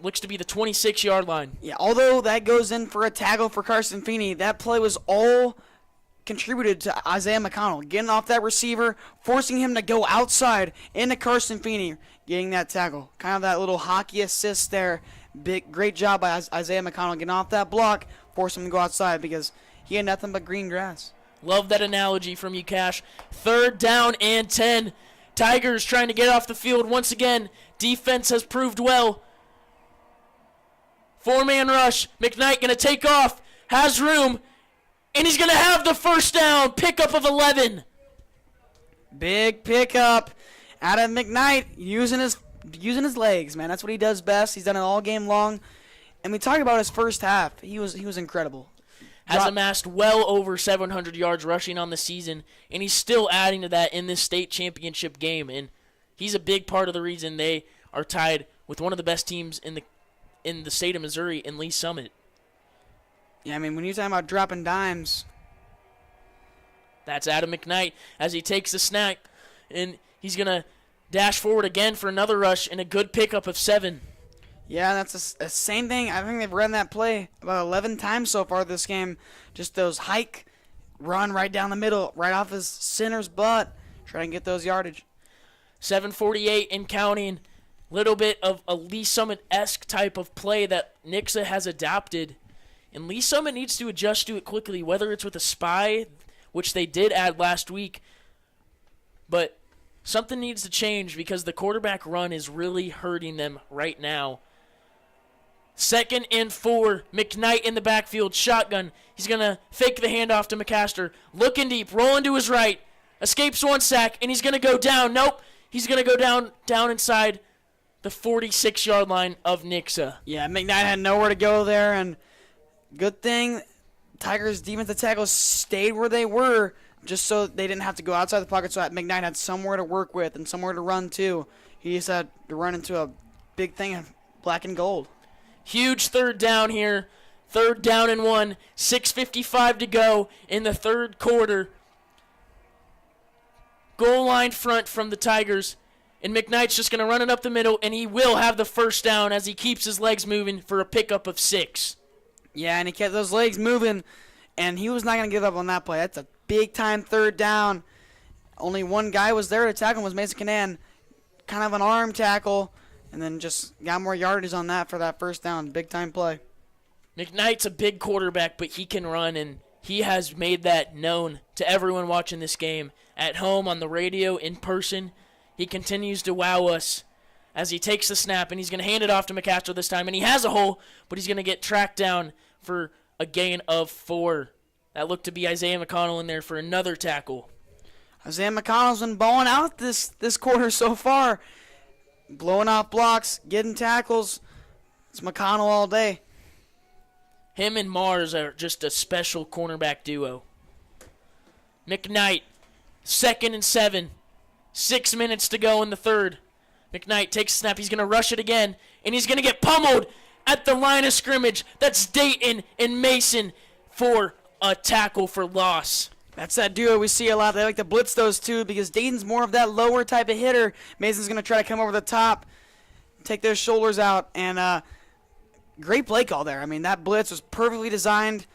looks to be the 26-yard line.
Yeah, although that goes in for a tackle for Karsten Feeney, that play was all contributed to Isaiah McConnell getting off that receiver, forcing him to go outside into Karsten Feeney, getting that tackle. Kind of that little hockey assist there. Great job by Isaiah McConnell getting off that block, forcing him to go outside because he had nothing but green grass.
Love that analogy from you, Cash. 3rd down and 10. Tigers trying to get off the field once again. Defense has proved well. 4-man rush. McKnight going to take off. Has room. And he's going to have the first down. Pickup of 11.
Big pickup out of McKnight using his legs, man. That's what he does best. He's done it all game long. And we talk about his first half. He was incredible.
Has amassed well over 700 yards rushing on the season, and he's still adding to that in this state championship game. And he's a big part of the reason they are tied with one of the best teams in the state of Missouri in Lee Summit.
Yeah, I mean, when you're talking about dropping dimes.
That's Adam McKnight as he takes the snap, and he's going to dash forward again for another rush and a good pickup of 7.
Yeah, that's the same thing. I think they've run that play about 11 times so far this game. Just those hike, run right down the middle, right off his center's butt, trying to get those yardage.
7:48 and counting. Little bit of a Lee Summit-esque type of play that NIXA has adopted. And Lee Summit needs to adjust to it quickly, whether it's with a spy, which they did add last week. But something needs to change because the quarterback run is really hurting them right now. 2nd and 4. McKnight in the backfield. Shotgun. He's going to fake the handoff to McCaster. Looking deep. Rolling to his right. Escapes 1 sack. And he's going to go down. Nope. He's going to go down inside the 46-yard line of NIXA.
Yeah, McKnight had nowhere to go there. And good thing Tigers' defensive tackles stayed where they were just so they didn't have to go outside the pocket so that McKnight had somewhere to work with and somewhere to run to. He just had to run into a big thing of black and gold.
Huge 3rd down here. 3rd down and 1. 6:55 to go in the third quarter. Goal line front from the Tigers. And McKnight's just going to run it up the middle, and he will have the first down as he keeps his legs moving for a pickup of 6.
Yeah, and he kept those legs moving, and he was not going to give up on that play. That's a big-time 3rd down. Only one guy was there to tackle him was Mason Canan. Kind of an arm tackle. And then just got more yardage on that for that first down. Big-time play.
McKnight's a big quarterback, but he can run, and he has made that known to everyone watching this game. At home, on the radio, in person, he continues to wow us as he takes the snap, and he's going to hand it off to McCaster this time. And he has a hole, but he's going to get tracked down for a gain of 4. That looked to be Isaiah McConnell in there for another tackle.
Isaiah McConnell's been balling out this quarter so far. Blowing off blocks, getting tackles. It's McConnell all day.
Him and Mars are just a special cornerback duo. McKnight, 2nd and 7. 6 minutes to go in the third. McKnight takes a snap. He's going to rush it again, and he's going to get pummeled at the line of scrimmage. That's Dayton and Mason for a tackle for loss.
That's that duo we see a lot. They like to blitz those two because Dayton's more of that lower type of hitter. Mason's going to try to come over the top. take those shoulders out, and great play call there. I mean, that blitz was perfectly designed.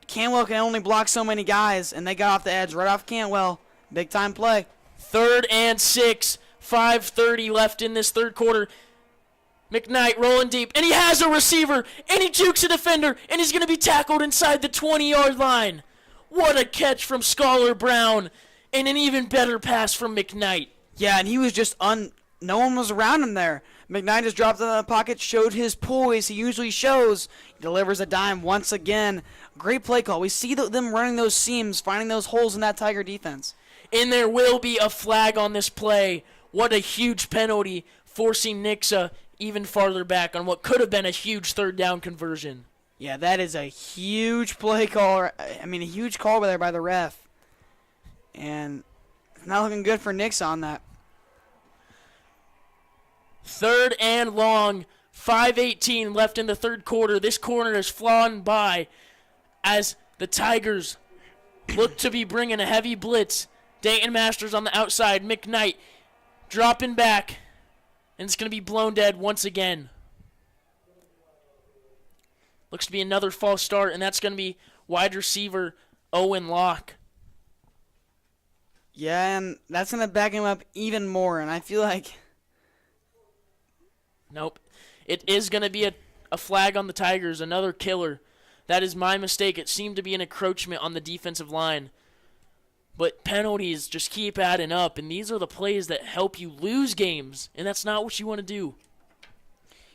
Cantwell can only block so many guys, and they got off the edge right off Cantwell. Big-time play.
3rd and 6, 5:30 left in this third quarter. McKnight rolling deep, and he has a receiver, and he jukes a defender, and he's going to be tackled inside the 20-yard line. What a catch from Scholar Brown, and an even better pass from McKnight.
Yeah, and he was just no one was around him there. McKnight just dropped into the pocket, showed his poise he usually shows. He delivers a dime once again. Great play call. We see them running those seams, finding those holes in that Tiger defense.
And there will be a flag on this play. What a huge penalty, forcing NIXA even farther back on what could have been a huge third down conversion.
Yeah, that is a huge play call. I mean, a huge call there by the ref. And it's not looking good for NIXA on that.
3rd and long, 5:18 left in the third quarter. This corner is flown by as the Tigers look to be bringing a heavy blitz. Dayton Masters on the outside. McKnight dropping back. And it's going to be blown dead once again. Looks to be another false start, and that's going to be wide receiver Owen Locke.
Yeah, and that's going to back him up even more, and I feel like...
Nope. It is going to be a flag on the Tigers, another killer. That is my mistake. It seemed to be an encroachment on the defensive line. But penalties just keep adding up, and these are the plays that help you lose games, and that's not what you want to do.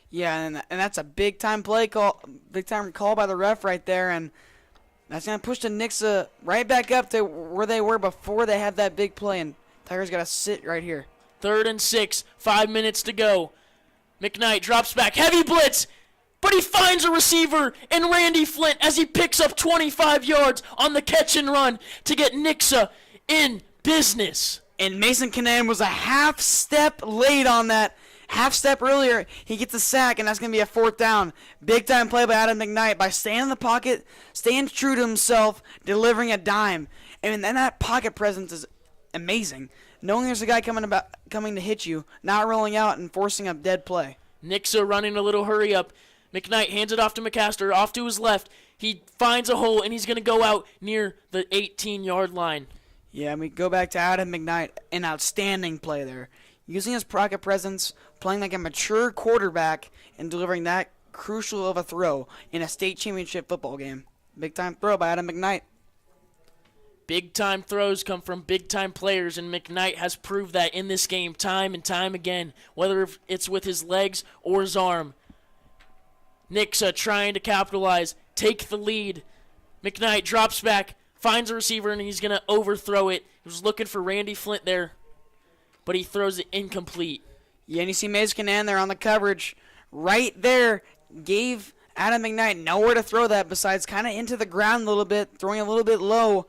Yeah, and that's a big-time play call, big-time call by the ref right there, and that's going to push the NIXA right back up to where they were before they had that big play, and Tigers got to sit right here.
3rd and 6, 5 minutes to go. McKnight drops back, heavy blitz, but he finds a receiver in Randy Flint as he picks up 25 yards on the catch and run to get NIXA in business.
And Mason Canaan was a half step late on that. Half step earlier, he gets a sack, and that's going to be a 4th down. Big-time play by Adam McKnight by staying in the pocket, staying true to himself, delivering a dime. And then that pocket presence is amazing. Knowing there's a guy coming to hit you, not rolling out and forcing a dead play.
NIXA running a little hurry up. McKnight hands it off to McCaster, off to his left. He finds a hole, and he's going to go out near the 18-yard line.
Yeah, and we go back to Adam McKnight, an outstanding play there. Using his pocket presence, playing like a mature quarterback, and delivering that crucial of a throw in a state championship football game. Big-time throw by Adam McKnight.
Big-time throws come from big-time players, and McKnight has proved that in this game time and time again, whether it's with his legs or his arm. NIXA trying to capitalize, take the lead. McKnight drops back, finds a receiver, and he's going to overthrow it. He was looking for Randy Flint there, but he throws it incomplete.
Yeah, and you see Mason Canaan there on the coverage. Right there, gave Adam McKnight nowhere to throw that besides kind of into the ground a little bit, throwing a little bit low,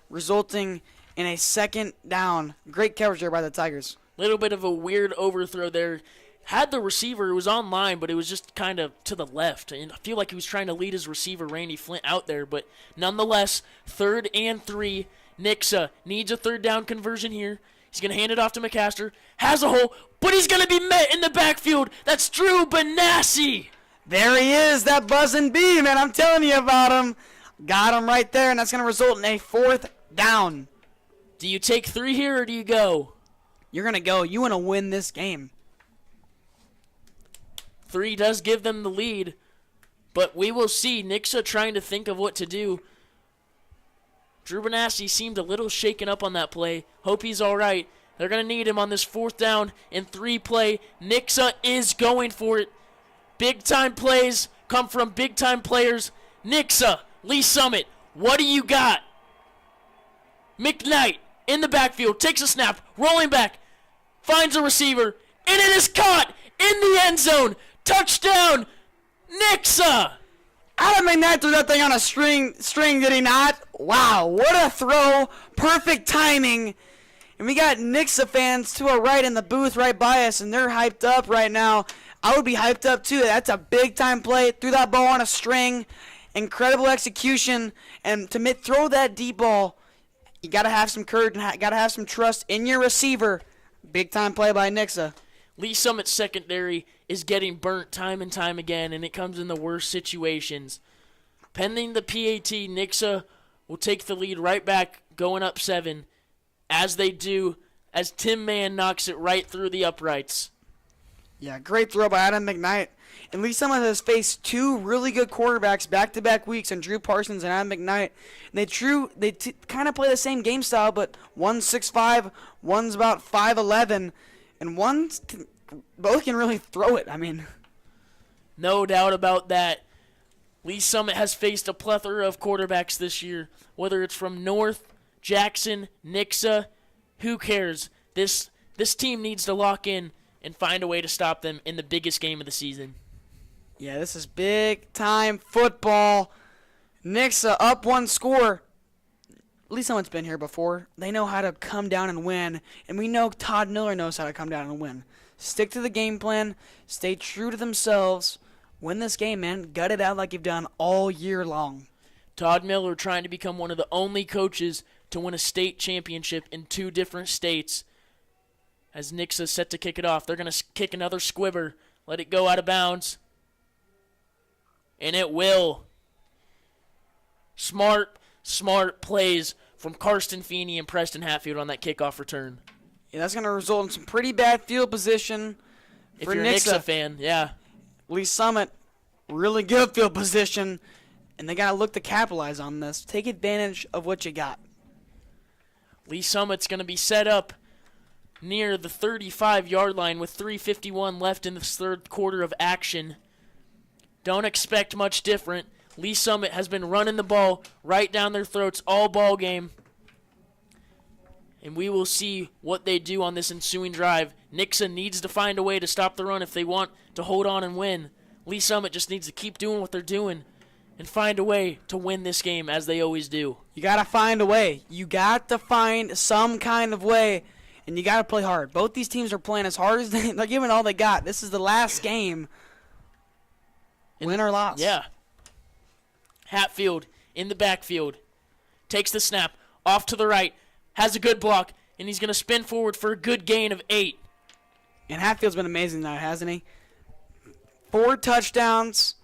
resulting in a 2nd down. Great coverage there by the Tigers.
Little bit of a weird overthrow there. Had the receiver, it was on line, but it was just kind of to the left. And I feel like he was trying to lead his receiver, Randy Flint, out there. But nonetheless, 3rd and 3. NIXA needs a 3rd down conversion here. He's going to hand it off to McCaster. Has a hole, but he's going to be met in the backfield. That's Drew Benassi.
There he is, that buzzing bee, man. I'm telling you about him. Got him right there, and that's going to result in a 4th down.
Do you take 3 here or do you go?
You're going to go. You want to win this game.
3 does give them the lead, but we will see. NIXA trying to think of what to do. Drew Benassi seemed a little shaken up on that play. Hope he's all right. They're going to need him on this 4th down and 3 play. NIXA is going for it. Big-time plays come from big-time players. NIXA, Lee Summit, what do you got? McKnight in the backfield, takes a snap, rolling back, finds a receiver, and it is caught in the end zone. Touchdown, NIXA!
Adam McKnight threw that thing on a string, did he not? Wow, what a throw. Perfect timing. And we got NIXA fans to our right in the booth right by us, and they're hyped up right now. I would be hyped up too. That's a big-time play. Threw that ball on a string. Incredible execution. And to throw that deep ball, you got to have some courage and got to have some trust in your receiver. Big-time play by NIXA.
Lee Summit's secondary is getting burnt time and time again, and it comes in the worst situations. Pending the PAT, NIXA will take the lead right back, going up 7, as they do, as Tim Mann knocks it right through the uprights.
Yeah, great throw by Adam McKnight. And Lee Summit has faced 2 really good quarterbacks back-to-back weeks, and Drew Parsons and Adam McKnight. And they kind of play the same game style, but one's 6'5", one's about 5'11", and both can really throw it. I mean,
no doubt about that. Lee Summit has faced a plethora of quarterbacks this year, whether it's from North, Jackson, NIXA, who cares? This team needs to lock in and find a way to stop them in the biggest game of the season.
yeah, this is big-time football. NIXA up 1 score. Lee Summit's been here before. They know how to come down and win, and we know Todd Miller knows how to come down and win. Stick to the game plan. Stay true to themselves. Win this game, man. Gut it out like you've done all year long.
Todd Miller trying to become one of the only coaches to win a state championship in 2 different states. As NIXA's set to kick it off, they're going to kick another squibber. Let it go out of bounds. And it will. Smart plays from Karsten Feeney and Preston Hatfield on that kickoff return.
Yeah, that's going to result in some pretty bad field position
If
for
you're a NIXA fan, yeah.
Lee Summit, really good field position, and they got to look to capitalize on this. Take advantage of what you got.
Lee Summit's going to be set up near the 35-yard line with 3:51 left in the third quarter of action. Don't expect much different. Lee Summit has been running the ball right down their throats all ball game. And we will see what they do on this ensuing drive. NIXA needs to find a way to stop the run if they want to hold on and win. Lee Summit just needs to keep doing what they're doing and find a way to win this game as they always do.
You got to find a way. You got to find some kind of way, and you got to play hard. Both these teams are playing as hard as they're giving all they got. This is the last game. Win or loss.
Yeah. Hatfield in the backfield. Takes the snap. Off to the right. Has a good block. And he's going to spin forward for a good gain of 8.
And Hatfield's been amazing now, hasn't he? 4 touchdowns,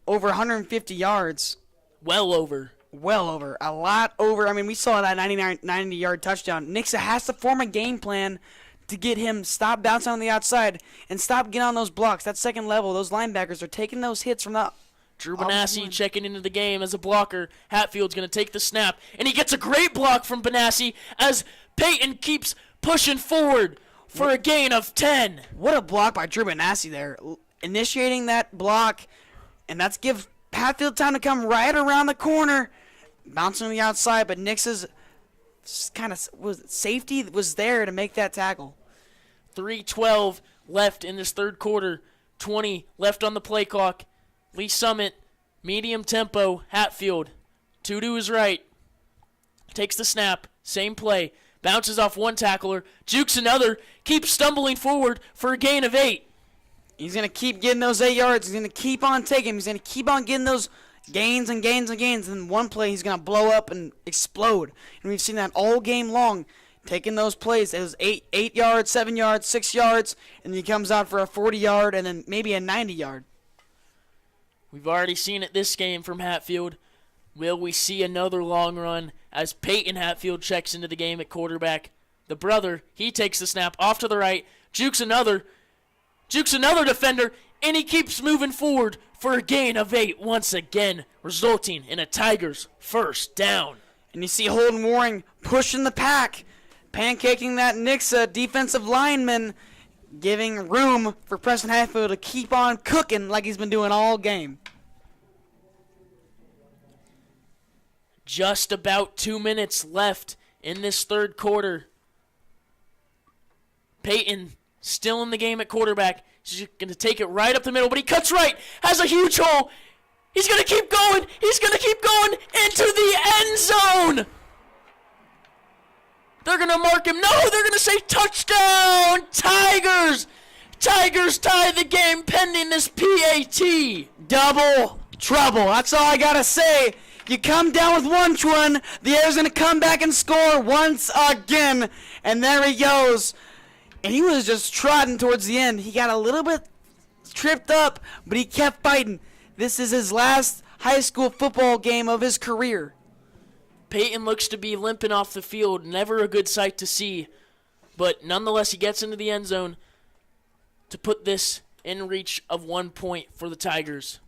over 150 yards.
Well over.
Well over. A lot over. I mean, we saw that 90-yard touchdown. NIXA has to form a game plan to get him stop bouncing on the outside and stop getting on those blocks. That second level, those linebackers are taking those hits from the...
Drew Benassi checking into the game as a blocker. Hatfield's going to take the snap, and he gets a great block from Benassi as Peyton keeps pushing forward for a gain of 10.
What a block by Drew Benassi there. Initiating that block, and that's give Hatfield time to come right around the corner, bouncing on the outside, but NIXA's kind of safety was there to make that tackle.
3:12 left in this third quarter. 20 left on the play clock. Lee Summit, medium tempo, Hatfield, 2 to his right, takes the snap, same play, bounces off one tackler, jukes another, keeps stumbling forward for a gain of 8.
He's going to keep getting those 8 yards. He's going to keep on taking. He's going to keep on getting those gains and gains and gains. And one play, he's going to blow up and explode. And we've seen that all game long, taking those plays. It was 8 yards, 7 yards, 6 yards, and he comes out for a 40-yard and then maybe a 90-yard.
We've already seen it this game from Hatfield. Will we see another long run as Peyton Hatfield checks into the game at quarterback? The brother, he takes the snap off to the right, jukes another defender, and he keeps moving forward for a gain of 8 once again, resulting in a Tigers first down.
And you see Holden Waring pushing the pack, pancaking that NIXA defensive lineman, giving room for Preston Hatfield to keep on cooking like he's been doing all game.
Just about 2 minutes left in this third quarter. Peyton still in the game at quarterback. He's going to take it right up the middle, but he cuts right, has a huge hole. He's going to keep going. He's going to keep going into the end zone. They're going to mark him. No, they're going to say touchdown, Tigers. Tigers tie the game pending this PAT.
Double trouble. That's all I got to say. You come down with one, the Air's going to come back and score once again. And there he goes. and he was just trotting towards the end. He got a little bit tripped up, but he kept fighting. This is his last high school football game of his career.
Peyton looks to be limping off the field. Never a good sight to see. But nonetheless, he gets into the end zone to put this in reach of 1 point for the Tigers.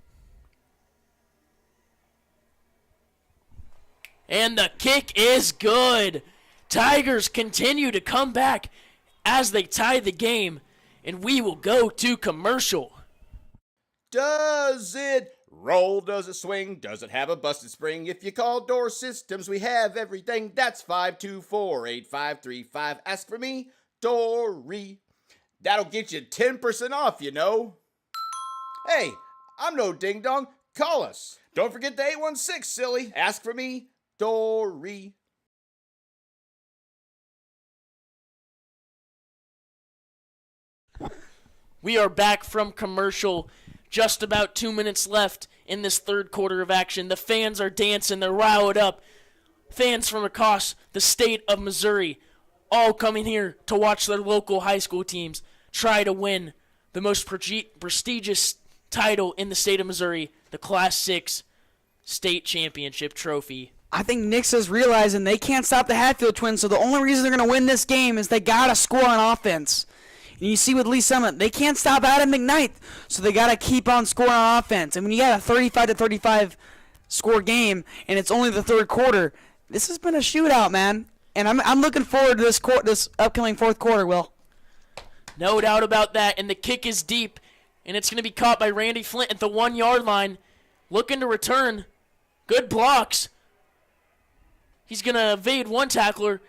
And the kick is good. Tigers continue to come back as they tie the game. And we will go to commercial.
Does it roll? Does it swing? Does it have a busted spring? If you call Door Systems, we have everything. That's 524-8535. Ask for me, Dory. That'll get you 10% off, you know. Hey, I'm no ding dong. Call us. Don't forget the 816, silly. Ask for me, Dory.
We are back from commercial. Just about 2 minutes left in this third quarter of action. The fans are dancing. They're riled up. Fans from across the state of Missouri all coming here to watch their local high school teams try to win the most prestigious title in the state of Missouri, the Class 6 state championship trophy.
I think NIXA's realizing they can't stop the Hatfield Twins, so the only reason they're going to win this game is they got to score on offense. And you see with Lee Summit, they can't stop Adam McKnight, so they got to keep on scoring on offense. And when you got a 35-35 score game, and it's only the third quarter, this has been a shootout, man. And I'm looking forward to this upcoming fourth quarter, Will.
No doubt about that. And the kick is deep, and it's going to be caught by Randy Flint at the 1 yard line, looking to return. Good blocks. He's going to evade one tackler,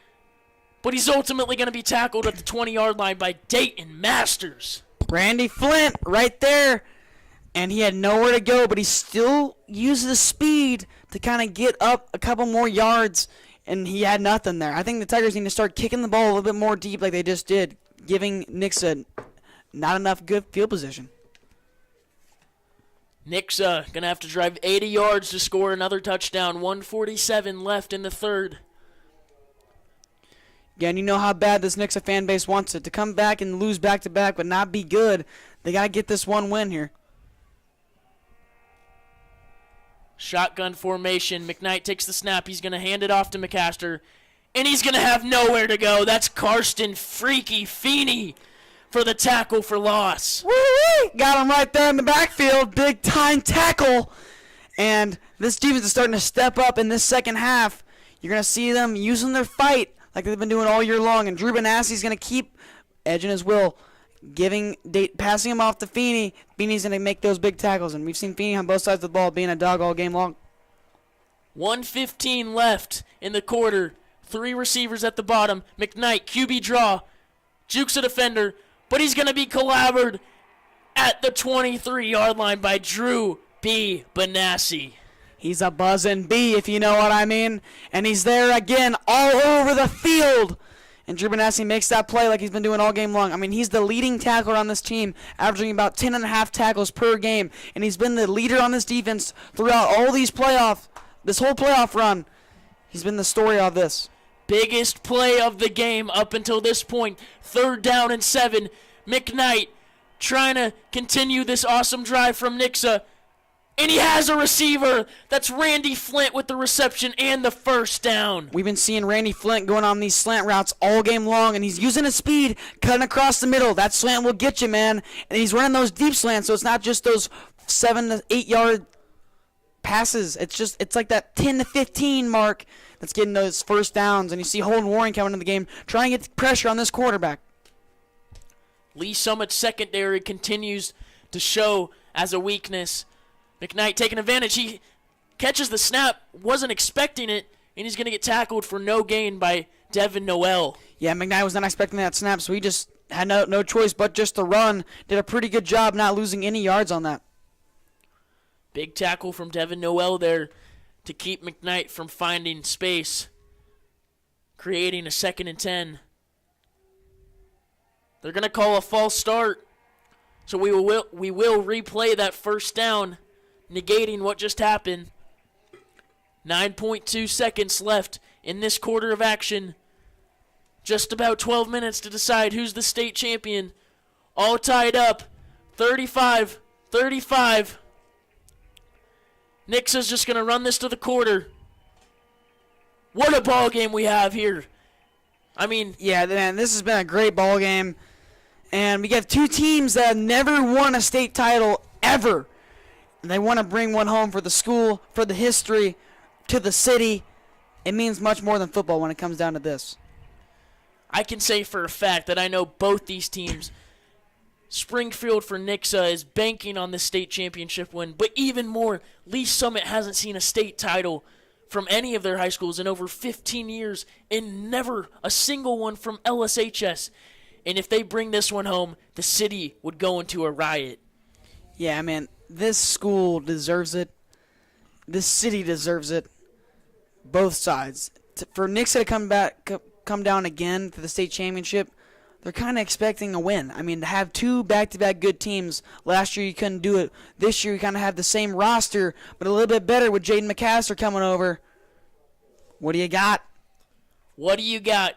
but he's ultimately going to be tackled at the 20-yard line by Dayton Masters.
Randy Flint right there, and he had nowhere to go, but he still used the speed to kind of get up a couple more yards, and he had nothing there. I think the Tigers need to start kicking the ball a little bit more deep like they just did, giving NIXA not enough good field position.
NIXA going to have to drive 80 yards to score another touchdown. 1:47 left in the third.
Yeah, and you know how bad this NIXA fan base wants it. To come back and lose back-to-back but not be good, they got to get this one win here.
Shotgun formation. McKnight takes the snap. He's going to hand it off to McCaster, and he's going to have nowhere to go. That's Karsten Freaky Feeney for the tackle for loss.
Woo-wee! Got him right there in the backfield. Big-time tackle. And this defense is starting to step up in this second half. You're going to see them using their fight like they've been doing all year long. And Drew Benassi's going to keep edging his will, passing him off to Feeney. Feeney's going to make those big tackles. And we've seen Feeney on both sides of the ball being a dog all game long.
1:15 left in the quarter. 3 receivers at the bottom. McKnight, QB draw. Jukes a defender, but he's going to be collaborated at the 23-yard line by Drew B. Benassi.
He's a buzzing bee, if you know what I mean. And he's there again all over the field. And Drew Benassi makes that play like he's been doing all game long. I mean, he's the leading tackler on this team, averaging about 10.5 tackles per game. And he's been the leader on this defense throughout all these this whole playoff run. He's been the story of this.
Biggest play of the game up until this point. 3rd down and 7. McKnight trying to continue this awesome drive from NIXA. And he has a receiver. That's Randy Flint with the reception and the first down.
We've been seeing Randy Flint going on these slant routes all game long, and he's using his speed, cutting across the middle. That slant will get you, man. And he's running those deep slants, so it's not just those 7 to 8 yard passes. It's like that 10 to 15 mark that's getting those first downs. And you see Holden Warren coming into the game, trying to get pressure on this quarterback.
Lee Summit's secondary continues to show as a weakness. McKnight taking advantage. He catches the snap, wasn't expecting it, and he's going to get tackled for no gain by Devin Noel.
Yeah, McKnight was not expecting that snap, so he just had no choice but just to run. Did a pretty good job not losing any yards on that.
Big tackle from Devin Noel there to keep McKnight from finding space, creating a 2nd and 10. They're going to call a false start, so we will replay that first down, negating what just happened. 9.2 seconds left in this quarter of action. Just about 12 minutes to decide who's the state champion. All tied up. 35. NIXA's just going to run this to the quarter. What a ball game we have here. I mean,
yeah, man, this has been a great ball game. And we got two teams that have never won a state title ever. And they want to bring one home for the school, for the history, to the city. It means much more than football when it comes down to this.
I can say for a fact that I know both these teams. Springfield for NIXA is banking on the state championship win, but even more, Lee Summit hasn't seen a state title from any of their high schools in over 15 years, and never a single one from LSHS. And if they bring this one home, the city would go into a riot.
Yeah, man, this school deserves it. This city deserves it. Both sides. For NIXA to come down again to the state championship, they're kind of expecting a win. I mean, to have two back-to-back good teams. Last year you couldn't do it. This year you kind of have the same roster, but a little bit better with Jaden McCaster coming over. What do you got?
What do you got?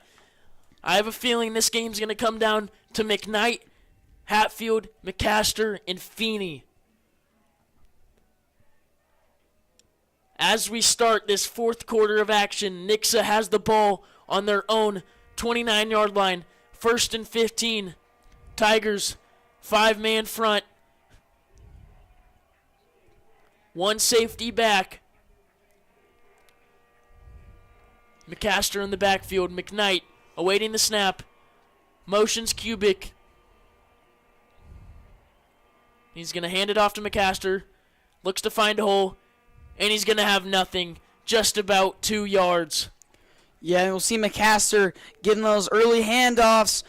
I have a feeling this game's going to come down to McKnight, Hatfield, McCaster, and Feeney. As we start this fourth quarter of action, NIXA has the ball on their own 29-yard line. 1st and 15. Tigers, 5-man front. One safety back. McCaster in the backfield. McKnight awaiting the snap. Motions Cubic. He's going to hand it off to McCaster. Looks to find a hole. And he's going to have nothing. Just about 2 yards.
Yeah, we'll see McCaster getting those early handoffs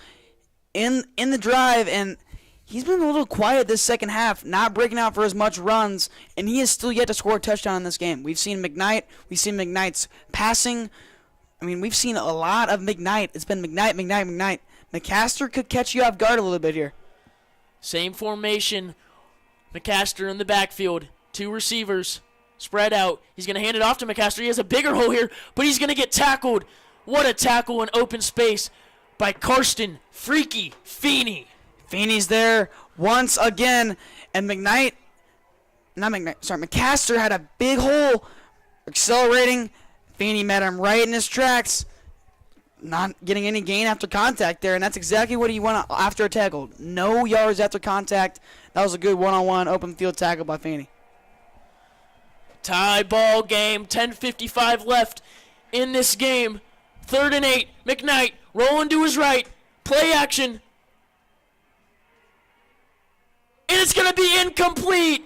in the drive, and he's been a little quiet this second half, not breaking out for as much runs, and he has still yet to score a touchdown in this game. We've seen McKnight's passing. I mean, we've seen a lot of McKnight. It's been McKnight. McCaster could catch you off guard a little bit here.
Same formation. McCaster in the backfield. 2 receivers. Spread out. He's going to hand it off to McCaster. He has a bigger hole here, but he's going to get tackled. What a tackle in open space by Karsten Freaky Feeney.
Feeney's there once again, and McCaster had a big hole, accelerating. Feeney met him right in his tracks, not getting any gain after contact there, and that's exactly what you want after a tackle. No yards after contact. That was a good one-on-one open field tackle by Feeney.
Tie ball game, 10:55 left in this game. 3rd and 8, McKnight rolling to his right, play action. And it's going to be incomplete.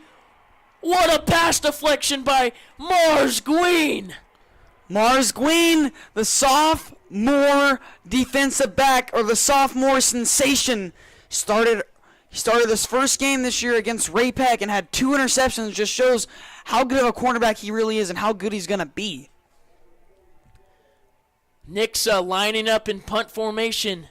What a pass deflection by Mars Gween.
Mars Gween, the sophomore defensive back, or the sophomore sensation, started this first game this year against Ray Peck and had 2 interceptions. Just shows how good of a cornerback he really is and how good he's going to be.
NIXA lining up in punt formation.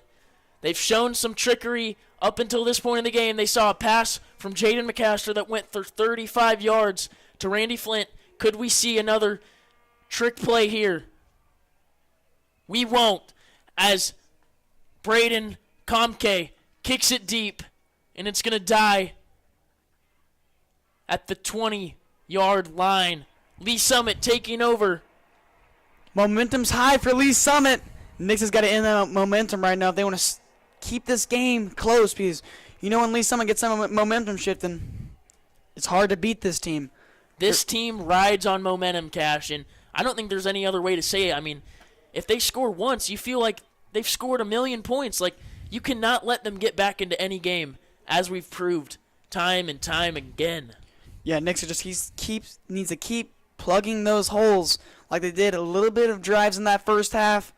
They've shown some trickery up until this point in the game. They saw a pass from Jaden McCaster that went for 35 yards to Randy Flint. Could we see another trick play here? We won't, as Braden Comke kicks it deep, and it's going to die at the 20-yard line. Lee Summit taking over.
Momentum's high for Lee Summit. NIXA's got to end that momentum right now if they want to keep this game close, because you know when Lee Summit gets some momentum shifting, it's hard to beat this team.
This team rides on momentum, Cash, and I don't think there's any other way to say it. I mean, if they score once, you feel like they've scored 1,000,000 points. Like, you cannot let them get back into any game, as we've proved time and time again.
Yeah, NIXA just needs to keep plugging those holes like they did a little bit of drives in that first half.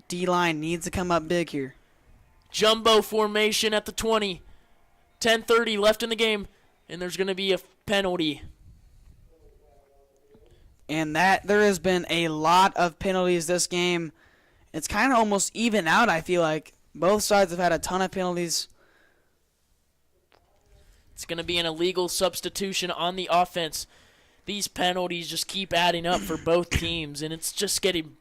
D-line needs to come up big here.
Jumbo formation at the 20. 10:30 left in the game, and there's going to be a penalty.
And there has been a lot of penalties this game. It's kind of almost even out, I feel like. Both sides have had a ton of penalties.
It's going to be an illegal substitution on the offense. These penalties just keep adding up for both teams, and it's just getting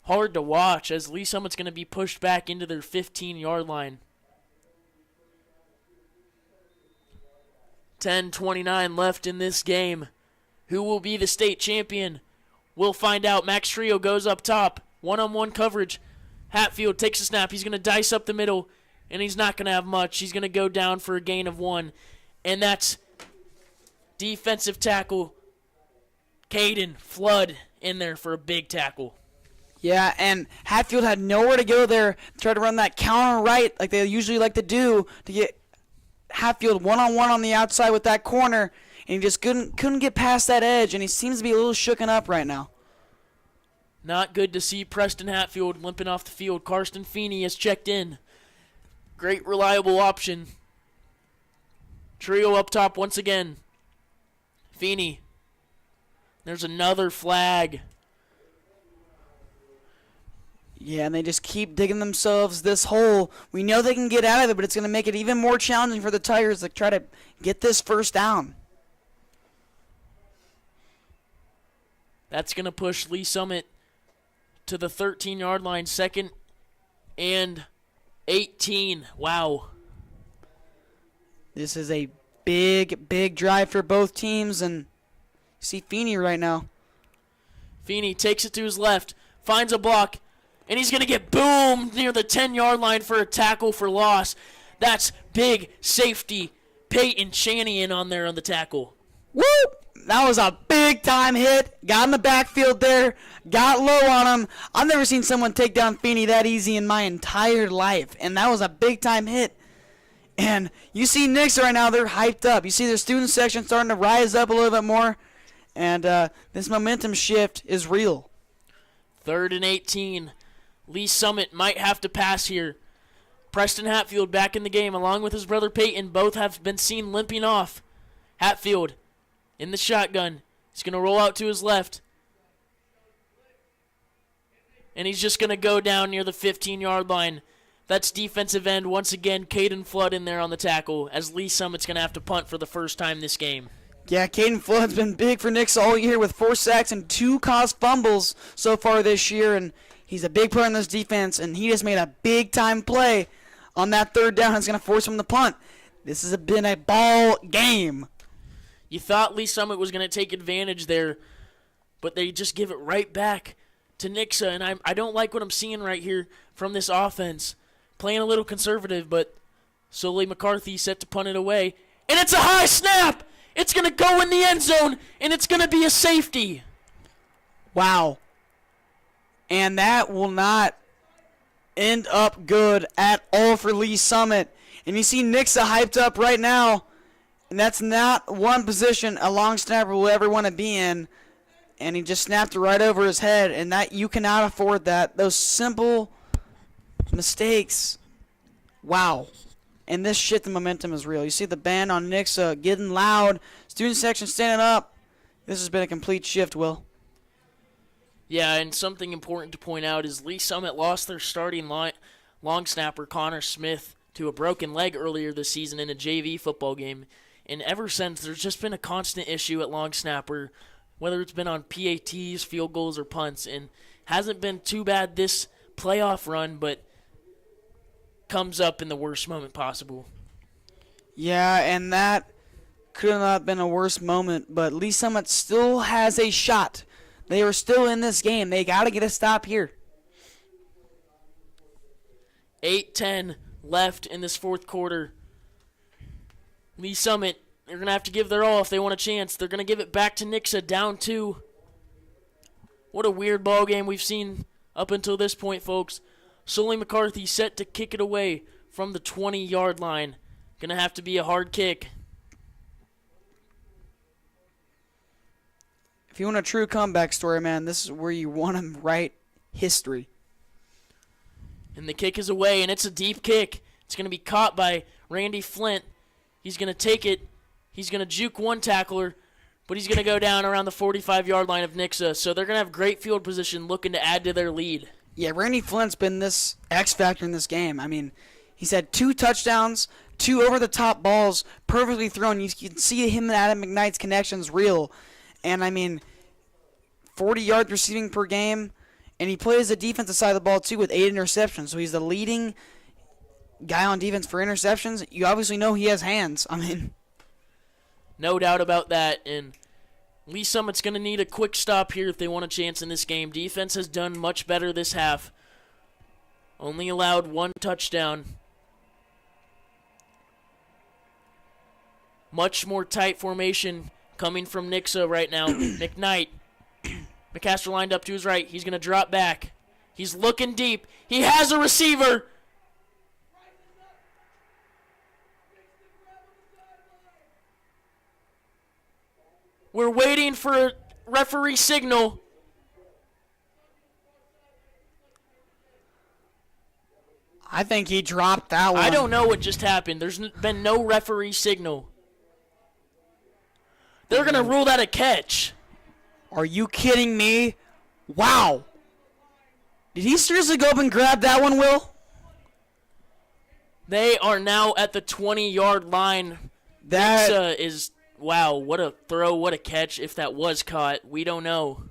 hard to watch as Lee Summit's going to be pushed back into their 15-yard line. 10:29 left in this game. Who will be the state champion? We'll find out. Max Trio goes up top. One-on-one coverage. Hatfield takes a snap. He's going to dice up the middle, and he's not going to have much. He's going to go down for a gain of 1, and that's defensive tackle Caden Flood in there for a big tackle.
Yeah, and Hatfield had nowhere to go there. Tried to run that counter right like they usually like to do to get Hatfield one-on-one on the outside with that corner, and he just couldn't get past that edge, and he seems to be a little shooken up right now.
Not good to see Preston Hatfield limping off the field. Karsten Feeney has checked in. Great reliable option. Trio up top once again. Feeney. There's another flag.
Yeah, and they just keep digging themselves this hole. We know they can get out of it, but it's going to make it even more challenging for the Tigers to try to get this first down.
That's going to push Lee Summit to the 13-yard line, 2nd and 18. Wow.
This is a big, big drive for both teams, and you see Feeney right now.
Feeney takes it to his left, finds a block, and he's going to get boomed near the 10-yard line for a tackle for loss. That's big safety Peyton Chanian on there on the tackle.
Woo! That was a big-time hit. Got in the backfield there. Got low on him. I've never seen someone take down Feeney that easy in my entire life, and that was a big-time hit. And you see NIXA right now, they're hyped up. You see their student section starting to rise up a little bit more, and this momentum shift is real.
3rd and 18. Lee Summit might have to pass here. Preston Hatfield back in the game along with his brother Peyton. Both have been seen limping off. Hatfield in the shotgun. He's going to roll out to his left. And he's just going to go down near the 15-yard line. That's defensive end. Once again, Caden Flood in there on the tackle as Lee Summit's going to have to punt for the first time this game.
Yeah, Caden Flood's been big for NIXA all year with 4 sacks and 2 caused fumbles so far this year, and he's a big player in this defense, and he just made a big-time play on that 3rd down. It's going to force him to punt. This has been a ball game.
You thought Lee Summit was going to take advantage there, but they just give it right back to NIXA, and I don't like what I'm seeing right here from this offense. Playing a little conservative, but Sully McCarthy set to punt it away, and it's a high snap! It's going to go in the end zone, and it's going to be a safety.
Wow. And that will not end up good at all for Lee Summit. And you see NIXA hyped up right now, and that's not one position a long snapper will ever want to be in. And he just snapped it right over his head, and that you cannot afford that. Those simple mistakes. Wow. And this shift in momentum is real. You see the band on NIXA getting loud. Student section standing up. This has been a complete shift, Will.
Yeah, and something important to point out is Lee Summit lost their starting long snapper, Connor Smith, to a broken leg earlier this season in a JV football game. And ever since, there's just been a constant issue at long snapper, whether it's been on PATs, field goals, or punts. And hasn't been too bad this playoff run, but comes up in the worst moment possible.
Yeah, and that could not have been a worse moment, but Lee Summit still has a shot. They are still in this game. They got to get a stop here.
8:10 left in this 4th quarter. Lee Summit, they're going to have to give their all if they want a chance. They're going to give it back to NIXA, down 2. What a weird ball game we've seen up until this point, folks. Sully McCarthy set to kick it away from the 20-yard line. Going to have to be a hard kick.
If you want a true comeback story, man, this is where you want to write history.
And the kick is away, and it's a deep kick. It's going to be caught by Randy Flint. He's going to take it. He's going to juke one tackler, but he's going to go down around the 45-yard line of NIXA. So they're going to have great field position looking to add to their lead.
Yeah, Randy Flint's been this X factor in this game. I mean, he's had 2 touchdowns, 2 over-the-top balls, perfectly thrown. You can see him and Adam McKnight's connections real. And, I mean, 40 yards receiving per game. And he plays the defensive side of the ball, too, with 8 interceptions. So he's the leading guy on defense for interceptions. You obviously know he has hands. I mean,
no doubt about that. And Lee Summit's going to need a quick stop here if they want a chance in this game. Defense has done much better this half. Only allowed 1 touchdown. Much more tight formation coming from NIXA right now. McKnight. McCaster lined up to his right. He's going to drop back. He's looking deep. He has a receiver. We're waiting for a referee signal.
I think he dropped that one.
I don't know what just happened. There's been no referee signal. They're going to rule that a catch.
Are you kidding me? Wow. Did he seriously go up and grab that one, Will?
They are now at the 20-yard line.
That
NIXA is, wow, what a throw, what a catch. If that was caught, we don't know.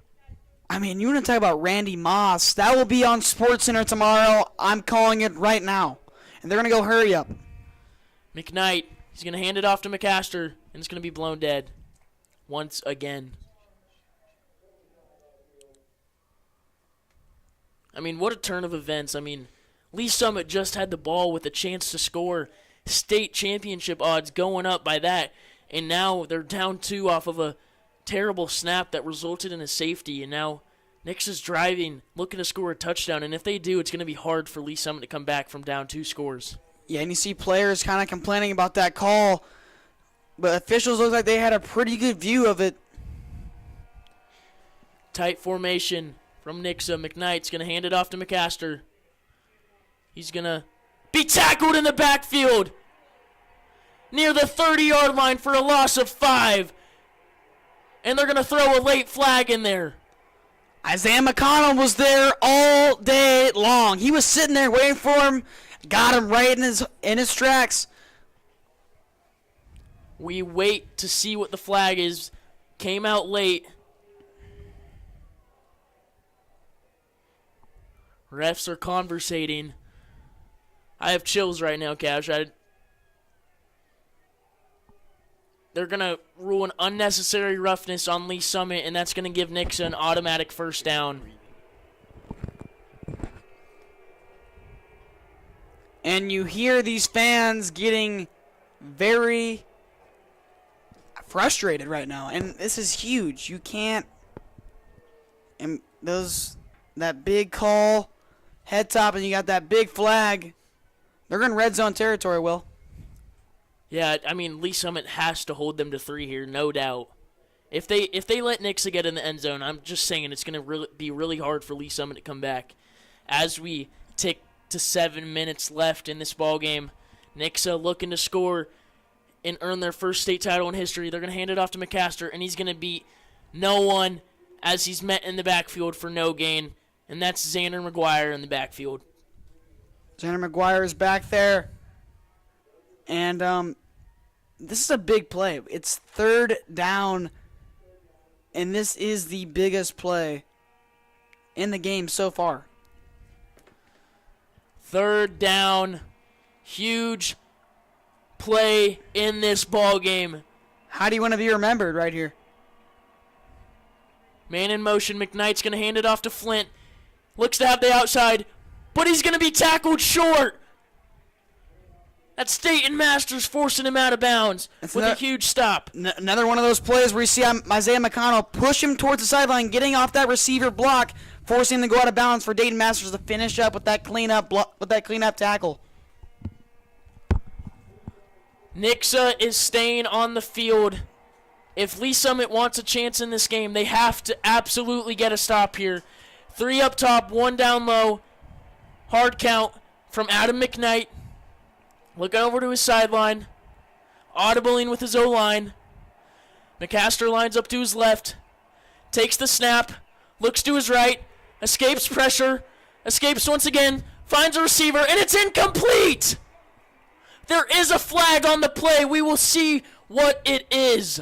I mean, you want to talk about Randy Moss. That will be on SportsCenter tomorrow. I'm calling it right now. And they're going to go hurry up.
McKnight, he's going to hand it off to McCaster, and it's going to be blown dead once again. I mean, what a turn of events. I mean, Lee Summit just had the ball with a chance to score. State championship odds going up by that. And now they're down 2 off of a terrible snap that resulted in a safety. And now NIXA's driving, looking to score a touchdown. And if they do, it's going to be hard for Lee Summit to come back from down 2 scores.
Yeah, and you see players kind of complaining about that call. But officials look like they had a pretty good view of it.
Tight formation from NIXA. McKnight's going to hand it off to McCaster. He's going to be tackled in the backfield near the 30-yard line for a loss of 5. And they're going to throw a late flag in there.
Isaiah McConnell was there all day long. He was sitting there waiting for him. Got him right in his tracks.
We wait to see what the flag is. Came out late. Refs are conversating. I have chills right now, Cash. They're going to rule an unnecessary roughness on Lee Summit, and that's going to give NIXA an automatic first down.
And you hear these fans getting very frustrated right now. And this is huge. You can't. And that big call, head top, and you got that big flag. They're in red zone territory, Will.
Yeah, I mean, Lee Summit has to hold them to 3 here, no doubt. If they let NIXA get in the end zone, I'm just saying it's going to be really hard for Lee Summit to come back. As we tick to 7 minutes left in this ball game, NIXA looking to score and earn their first state title in history. They're going to hand it off to McCaster, and he's going to beat no one as he's met in the backfield for no gain, and that's Xander McGuire in the backfield.
Xander McGuire is back there. And this is a big play. It's 3rd down, and this is the biggest play in the game so far.
3rd down, huge play in this ball game.
How do you want to be remembered right here?
Man in motion, McKnight's going to hand it off to Flint. Looks to have the outside, but he's going to be tackled short. That's Staten Masters forcing him out of bounds with a huge stop.
Another one of those plays where you see Isaiah McConnell push him towards the sideline, getting off that receiver block, forcing him to go out of bounds for Dayton Masters to finish up with that cleanup tackle.
NIXA is staying on the field. If Lee Summit wants a chance in this game, they have to absolutely get a stop here. 3 up top, 1 down low. Hard count from Adam McKnight. Looking over to his sideline. Audibling with his O-line. McCaster lines up to his left. Takes the snap. Looks to his right. Escapes pressure. Escapes once again. Finds a receiver, and it's incomplete! There is a flag on the play. We will see what it is.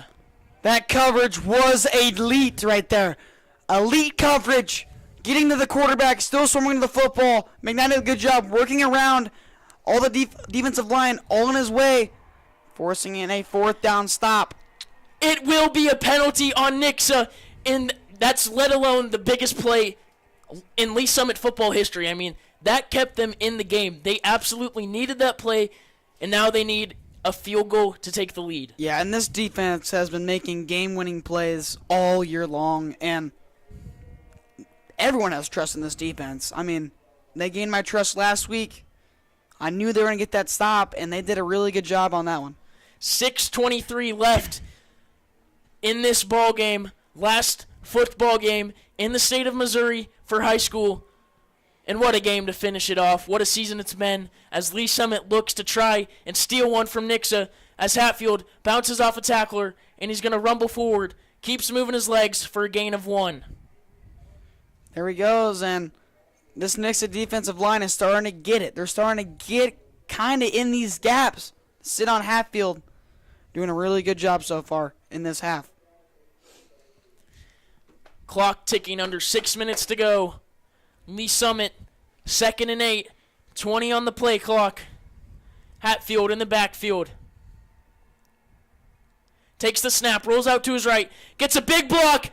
That coverage was elite right there. Elite coverage. getting to the quarterback, still swarming to the football. McKnight did a good job working around all the defensive line, all in his way, forcing in a 4th down stop.
It will be a penalty on NIXA, and that's let alone the biggest play in Lee Summit football history. I mean, that kept them in the game. They absolutely needed that play, and now they need a field goal to take the lead.
Yeah, and this defense has been making game-winning plays all year long, and everyone has trust in this defense. I mean, they gained my trust last week. I knew they were going to get that stop, and they did a really good job on that one.
6:23 left in this ball game. Last football game in the state of Missouri for high school. And what a game to finish it off. What a season it's been as Lee Summit looks to try and steal one from NIXA as Hatfield bounces off a tackler and he's going to rumble forward. Keeps moving his legs for a gain of 1.
There he goes, and this NIXA defensive line is starting to get it. They're starting to get kind of in these gaps. Sit on Hatfield. Doing a really good job so far in this half.
Clock ticking, under 6 minutes to go. Lee Summit, 2nd and 8. 20 on the play clock. Hatfield in the backfield. Takes the snap, rolls out to his right. Gets a big block.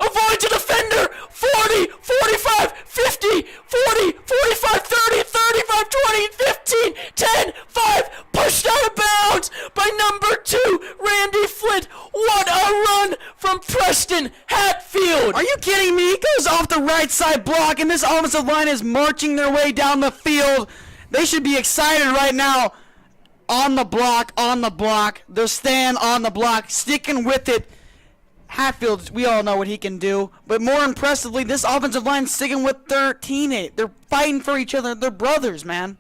Avoids a defender. 40, 45, 50, 40, 45, 30, 35, 20, 15, 10, 5. Pushed out of bounds by number 2, Randy Flint. What a run from Preston Hatfield.
Are you kidding me? He goes off the right side block, and this offensive line is marching their way down the field. They should be excited right now. On the block, on the block. They're staying on the block, sticking with it. Hatfield, we all know what he can do. But more impressively, this offensive line sticking with their teammate. They're fighting for each other. They're brothers, man.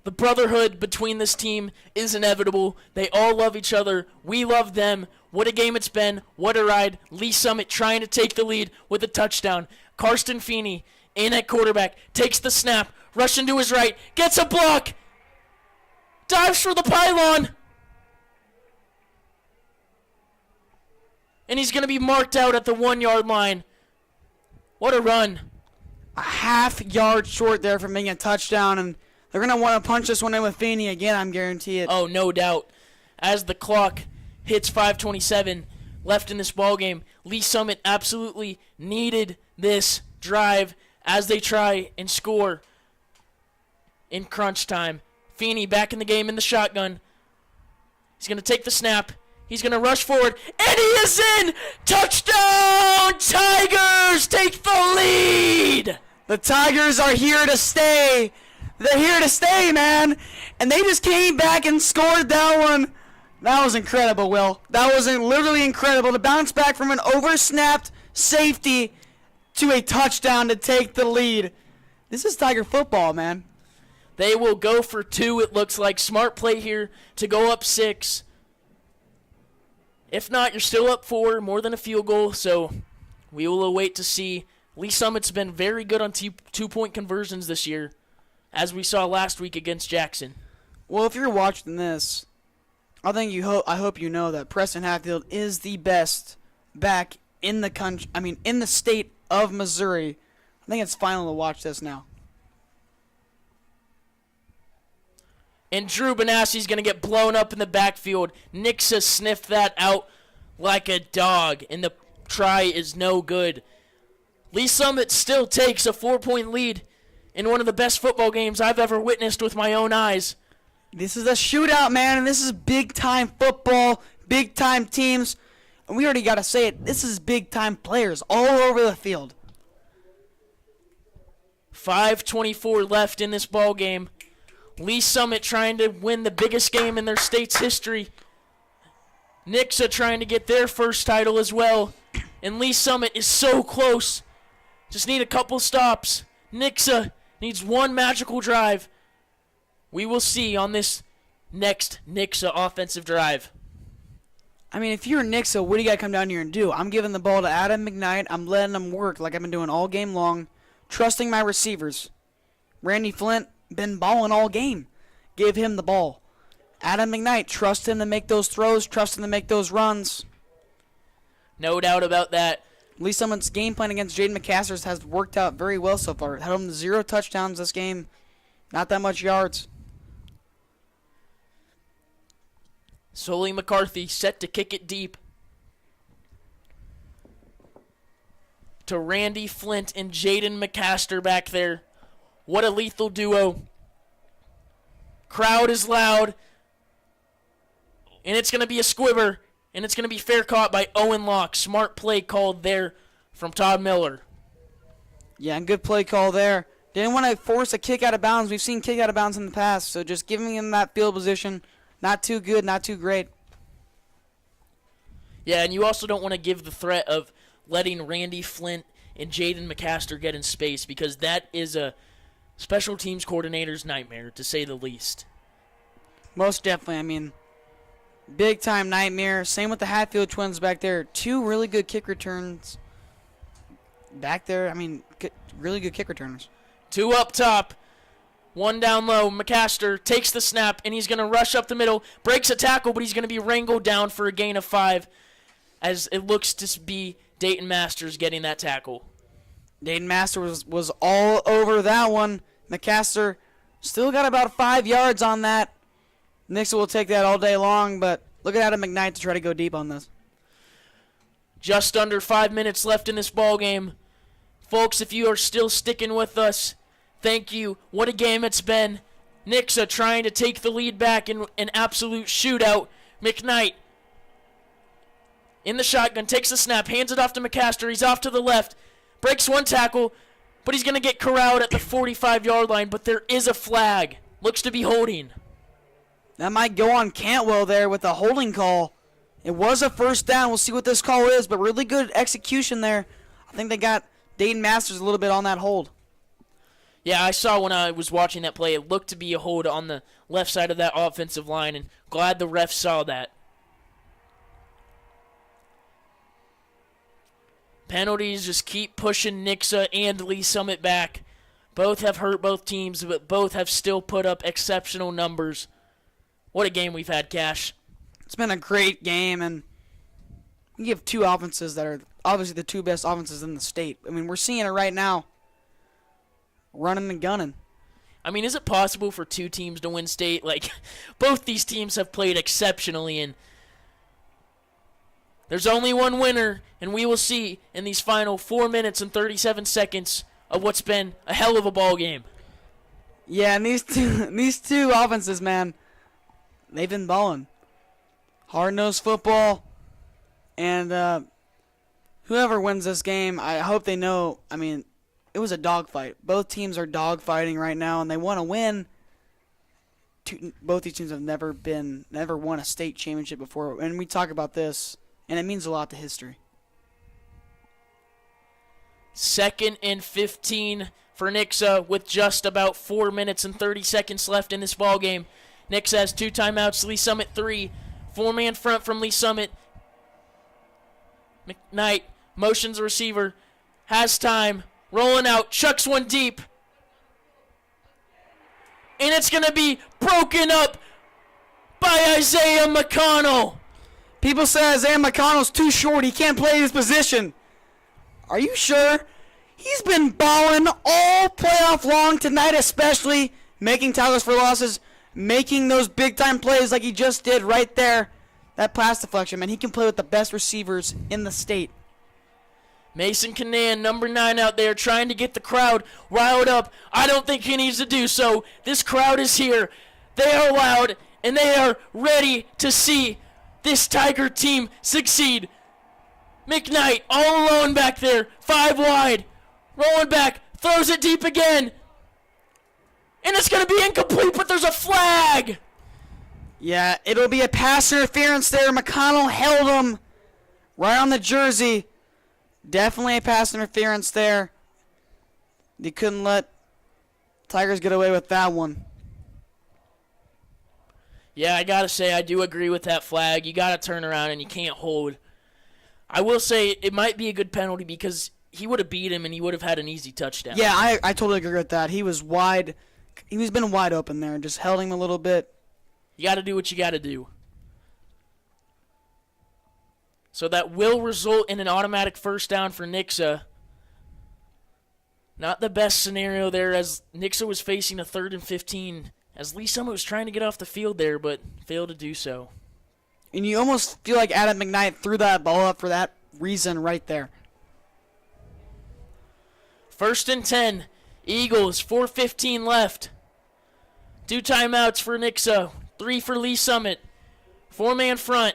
The brotherhood between this team is inevitable. They all love each other. We love them. What a game it's been. What a ride. Lee Summit trying to take the lead with a touchdown. Karsten Feeney in at quarterback. Takes the snap. Rushing to his right. Gets a block. Dives for the pylon. And he's going to be marked out at the 1-yard line. What a run.
A half-yard short there from making a touchdown, and they're going to want to punch this one in with Feeney again, I'm guarantee it.
Oh, no doubt. As the clock hits 5:27 left in this ballgame, Lee Summit absolutely needed this drive as they try and score in crunch time. Feeney back in the game in the shotgun. He's going to take the snap. He's going to rush forward, and he is in! Touchdown! Tigers take the lead!
The Tigers are here to stay. They're here to stay, man. And they just came back and scored that one. That was incredible, Will. That was literally incredible to bounce back from an oversnapped safety to a touchdown to take the lead. This is Tiger football, man.
They will go for 2, it looks like. Smart play here to go up 6. If not, you're still up 4, more than a field goal, so we will await to see. Lee Summit's been very good on two-point conversions this year, as we saw last week against Jackson.
Well, if you're watching this, I hope you know that Preston Hatfield is the best back in the country. I mean, in the state of Missouri. I think it's final to watch this now.
And Drew Benassi's going to get blown up in the backfield. NIXA sniffed that out like a dog, and the try is no good. Lee Summit still takes a 4-point lead in one of the best football games I've ever witnessed with my own eyes.
This is a shootout, man, and this is big-time football, big-time teams. And we already got to say it, this is big-time players all over the field.
5:24 left in this ball game. Lee Summit trying to win the biggest game in their state's history. NIXA trying to get their first title as well. And Lee Summit is so close. Just need a couple stops. NIXA needs one magical drive. We will see on this next NIXA offensive drive.
I mean, if you're NIXA, what do you got to come down here and do? I'm giving the ball to Adam McKnight. I'm letting him work like I've been doing all game long. Trusting my receivers. Randy Flint been balling all game. Give him the ball. Adam McKnight, trust him to make those throws, trust him to make those runs.
No doubt about that.
Lee Summit's game plan against Jaden McCasters has worked out very well so far. Held him to 0 touchdowns this game. Not that much yards.
Sully McCarthy set to kick it deep to Randy Flint and Jaden McCaster back there. What a lethal duo. Crowd is loud. And it's going to be a squibber. And it's going to be fair caught by Owen Locke. Smart play called there from Todd Miller.
Yeah, and good play call there. Didn't want to force a kick out of bounds. We've seen kick out of bounds in the past. So just giving him that field position. Not too good, not too great.
Yeah, and you also don't want to give the threat of letting Randy Flint and Jaden McCaster get in space, because that is a special teams coordinator's nightmare, to say the least.
Most definitely. I mean, big-time nightmare. Same with the Hatfield twins back there. 2 really good kick returns back there. I mean, really good kick returners.
2 up top, 1 down low. McCaster takes the snap, and he's going to rush up the middle. Breaks a tackle, but he's going to be wrangled down for a gain of 5, as it looks to be Dayton Masters getting that tackle.
Dayton Masters was all over that one. McCaster still got about 5 yards on that. NIXA will take that all day long, but look at Adam McKnight to try to go deep on this.
Just under 5 minutes left in this ball game. Folks, if you are still sticking with us, thank you. What a game it's been. NIXA trying to take the lead back in an absolute shootout. McKnight in the shotgun, takes the snap, hands it off to McCaster. He's off to the left, breaks 1 tackle, but he's going to get corralled at the 45-yard line, but there is a flag. Looks to be holding.
That might go on Cantwell there with a holding call. It was a first down. We'll see what this call is, but really good execution there. I think they got Dayton Masters a little bit on that hold.
Yeah, I saw when I was watching that play, it looked to be a hold on the left side of that offensive line, and glad the ref saw that. Penalties just keep pushing NIXA and Lee Summit back. Both have hurt both teams, but both have still put up exceptional numbers. What a game we've had, Cash.
It's been a great game, and you have 2 offenses that are obviously the 2 best offenses in the state. I mean, we're seeing it right now. Running and gunning.
I mean, is it possible for 2 teams to win state? Like, both these teams have played exceptionally, and there's only one winner, and we will see in these final 4 minutes and 37 seconds of what's been a hell of a ball game.
Yeah, and these two offenses, man, they've been balling. Hard-nosed football, and whoever wins this game, I hope they know, I mean, it was a dogfight. Both teams are dogfighting right now, and they want to win. Both these teams have never won a state championship before, and we talk about this, and it means a lot to history.
2nd and 15 for NIXA with just about 4 minutes and 30 seconds left in this ball game. NIXA has 2 timeouts, Lee Summit 3. 4-man front from Lee Summit. McKnight motions the receiver, has time, rolling out, chucks one deep. And it's going to be broken up by Isaiah McConnell.
People say Isaiah McConnell's too short. He can't play his position. Are you sure? He's been balling all playoff long tonight, especially making tackles for losses, making those big-time plays like he just did right there. That pass deflection, man, he can play with the best receivers in the state.
Mason Canan, number 9 out there, trying to get the crowd riled up. I don't think he needs to do so. This crowd is here. They are loud, and they are ready to see this Tiger team succeed. McKnight all alone back there, 5 wide. Rolling back, throws it deep again. And it's going to be incomplete, but there's a flag.
Yeah, it'll be a pass interference there. McConnell held him right on the jersey. Definitely a pass interference there. They couldn't let Tigers get away with that one.
Yeah, I got to say, I do agree with that flag. You got to turn around and you can't hold. I will say it might be a good penalty because he would have beat him and he would have had an easy touchdown.
Yeah, I totally agree with that. He was wide. He's been wide open there. Just held him a little bit.
You got to do what you got to do. So that will result in an automatic first down for NIXA. Not the best scenario there, as NIXA was facing a 3rd and 15, as Lee Summit was trying to get off the field there, but failed to do so.
And you almost feel like Adam McKnight threw that ball up for that reason right there.
1st and 10, Eagles, 4:15 left. 2 timeouts for NIXA, 3 for Lee Summit. 4-man front.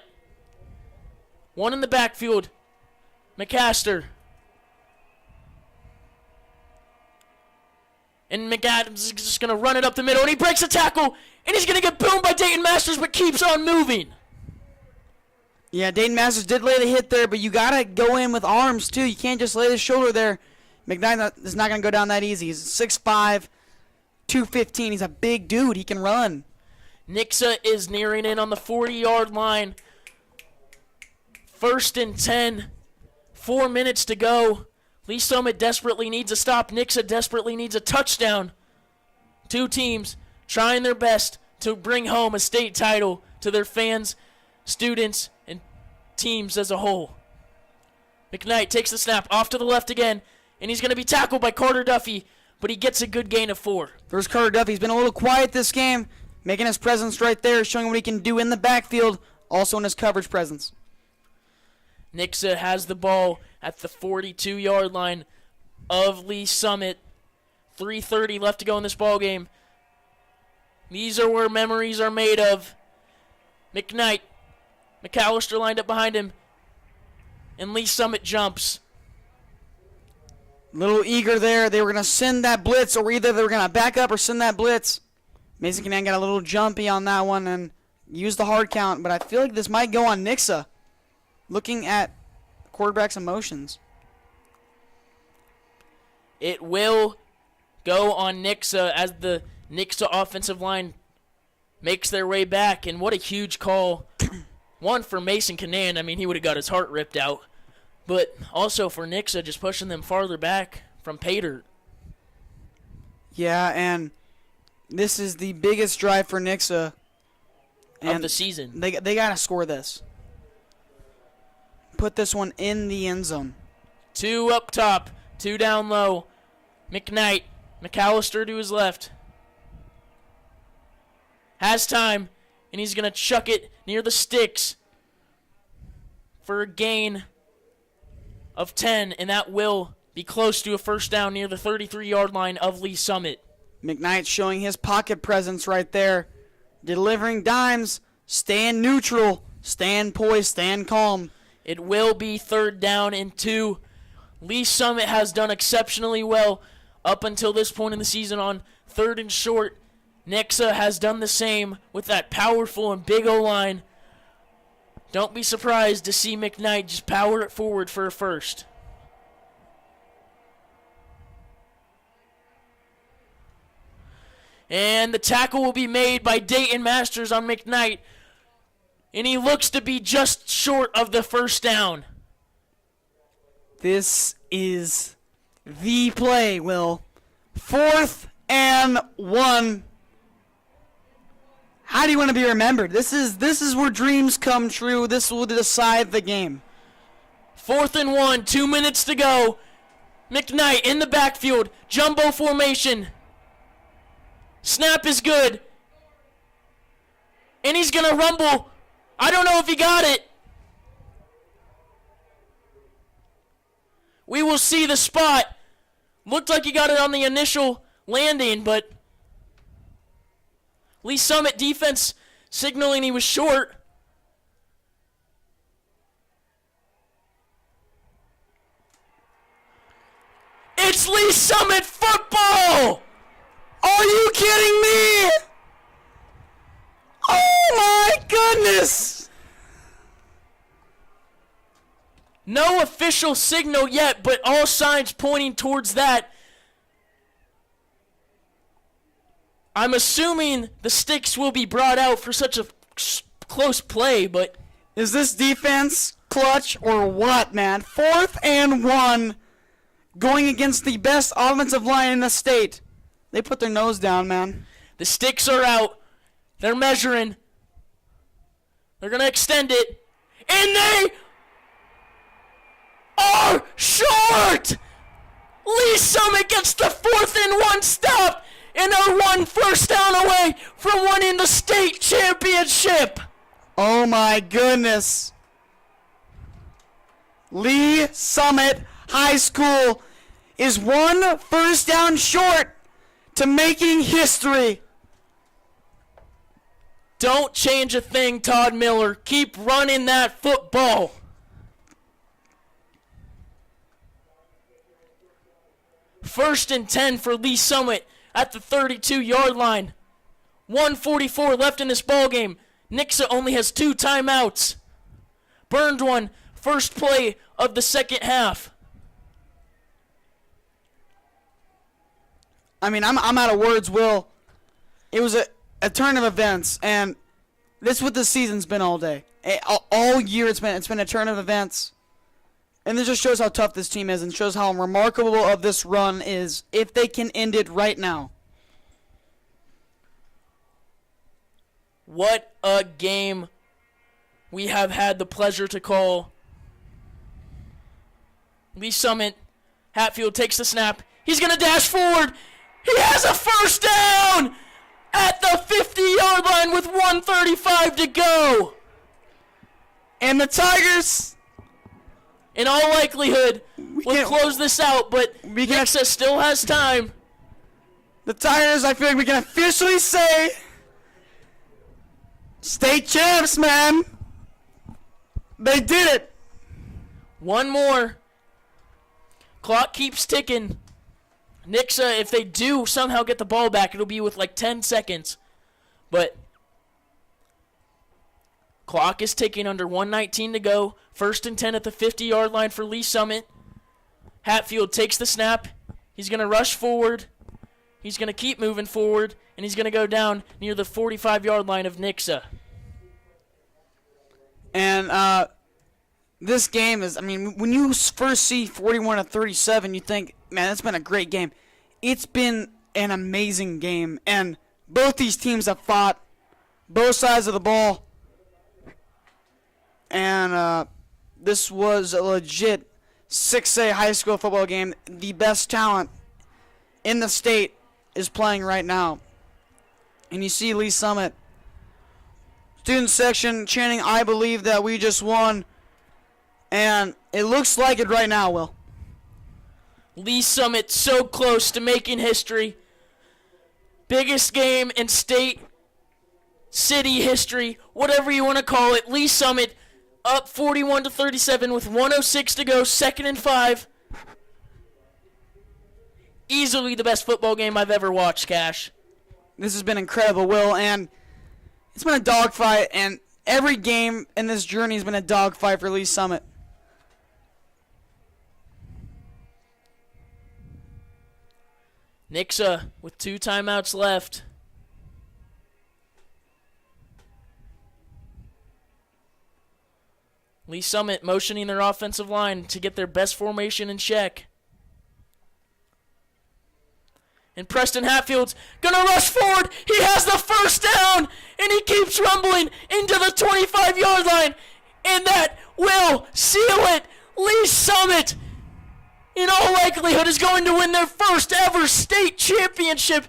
1 in the backfield. McCaster. And McAdams is just going to run it up the middle, and he breaks a tackle, and he's going to get boomed by Dayton Masters, but keeps on moving.
Yeah, Dayton Masters did lay the hit there, but you got to go in with arms, too. You can't just lay the shoulder there. McKnight is not going to go down that easy. He's 6'5", 215. He's a big dude. He can run.
NIXA is nearing in on the 40-yard line. 1st and 10. 4 minutes to go. Lee Summit desperately needs a stop. NIXA desperately needs a touchdown. 2 teams trying their best to bring home a state title to their fans, students, and teams as a whole. McKnight takes the snap off to the left again, and he's going to be tackled by Carter Duffy, but he gets a good gain of 4.
There's Carter Duffy. He's been a little quiet this game, making his presence right there, showing what he can do in the backfield, also in his coverage presence.
NIXA has the ball at the 42-yard line of Lee Summit. 3:30 left to go in this ball game. These are where memories are made of. McKnight, McAllister lined up behind him, and Lee Summit jumps.
Little eager there. They were going to send that blitz, or either they were going to back up or send that blitz. Mason Canaan got a little jumpy on that one and used the hard count, but I feel like this might go on NIXA. Looking at quarterback's emotions.
It will go on NIXA as the NIXA offensive line makes their way back, and what a huge call. One for Mason Canaan. I mean, he would have got his heart ripped out. But also for NIXA, just pushing them farther back from pay dirt.
Yeah, and this is the biggest drive for NIXA
of the season.
They got to score this. Put this one in the end zone.
2 up top, 2 down low. McKnight, McAllister to his left. Has time, and he's going to chuck it near the sticks for a gain of 10, and that will be close to a first down near the 33-yard line of Lee Summit.
McKnight showing his pocket presence right there. Delivering dimes, staying neutral, staying poised, staying calm.
It will be 3rd down and 2. Lee Summit has done exceptionally well up until this point in the season on 3rd and short. NIXA has done the same with that powerful and big O-line. Don't be surprised to see McKnight just power it forward for a first. And the tackle will be made by Dayton Masters on McKnight. And he looks to be just short of the first down.
This is the play, Will. 4th and 1. How do you want to be remembered? This is where dreams come true. This will decide the game.
4th and 1, 2 minutes to go. McKnight in the backfield, jumbo formation. Snap is good. And he's going to rumble. I don't know if he got it. We will see the spot. Looked like he got it on the initial landing, but Lee Summit defense signaling he was short. It's Lee Summit football!
Are you kidding me? Oh my goodness!
No official signal yet, but all signs pointing towards that. I'm assuming the sticks will be brought out for such a close play, but
is this defense clutch or what, man? 4th and 1, going against the best offensive line in the state. They put their nose down, man.
The sticks are out. They're measuring. They're going to extend it. And they are short. Lee Summit gets the 4th and 1 stop and are 1 first down away from winning the state championship.
Oh my goodness. Lee Summit High School is 1 first down short to making history.
Don't change a thing, Todd Miller. Keep running that football. First and 10 for Lee Summit at the 32-yard line. 1:44 left in this ball game. NIXA only has 2 timeouts. Burned one. First play of the second half.
I mean, I'm out of words, Will. It was a turn of events, and this is what the season's been all day. All year it's been a turn of events. And this just shows how tough this team is and shows how remarkable of this run is if they can end it right now.
What a game we have had the pleasure to call. Lee Summit, Hatfield takes the snap. He's going to dash forward. He has a first down at the 50-yard line with 1:35 to go.
And the Tigers,
in all likelihood, will close this out, but NIXA still has time.
The Tigers, I feel like we can officially say, state champs, man. They did it.
One more. Clock keeps ticking. NIXA, if they do somehow get the ball back, it'll be with like 10 seconds. But clock is ticking under 1:19 to go. First and 10 at the 50-yard line for Lee Summit. Hatfield takes the snap. He's going to rush forward. He's going to keep moving forward, and he's going to go down near the 45-yard line of NIXA.
And this game is, I mean, when you first see 41-37, you think, man, it's been a great game. It's been an amazing game, and both these teams have fought both sides of the ball. And this was a legit 6A high school football game. The best talent in the state is playing right now. And you see Lee Summit student section chanting, "I believe that we just won." And it looks like it right now, Will.
Lee Summit so close to making history. Biggest game in state, city history, whatever you want to call it. Lee Summit up 41-37 with 1:06 to go, 2nd and 5. Easily the best football game I've ever watched, Cash.
This has been incredible, Will, and it's been a dogfight, and every game in this journey has been a dogfight for Lee Summit.
NIXA with 2 timeouts left. Lee Summit motioning their offensive line to get their best formation in check. And Preston Hatfield's going to rush forward. He has the first down, and he keeps rumbling into the 25-yard line. And that will seal it. Lee Summit, in all likelihood, is going to win their first ever state championship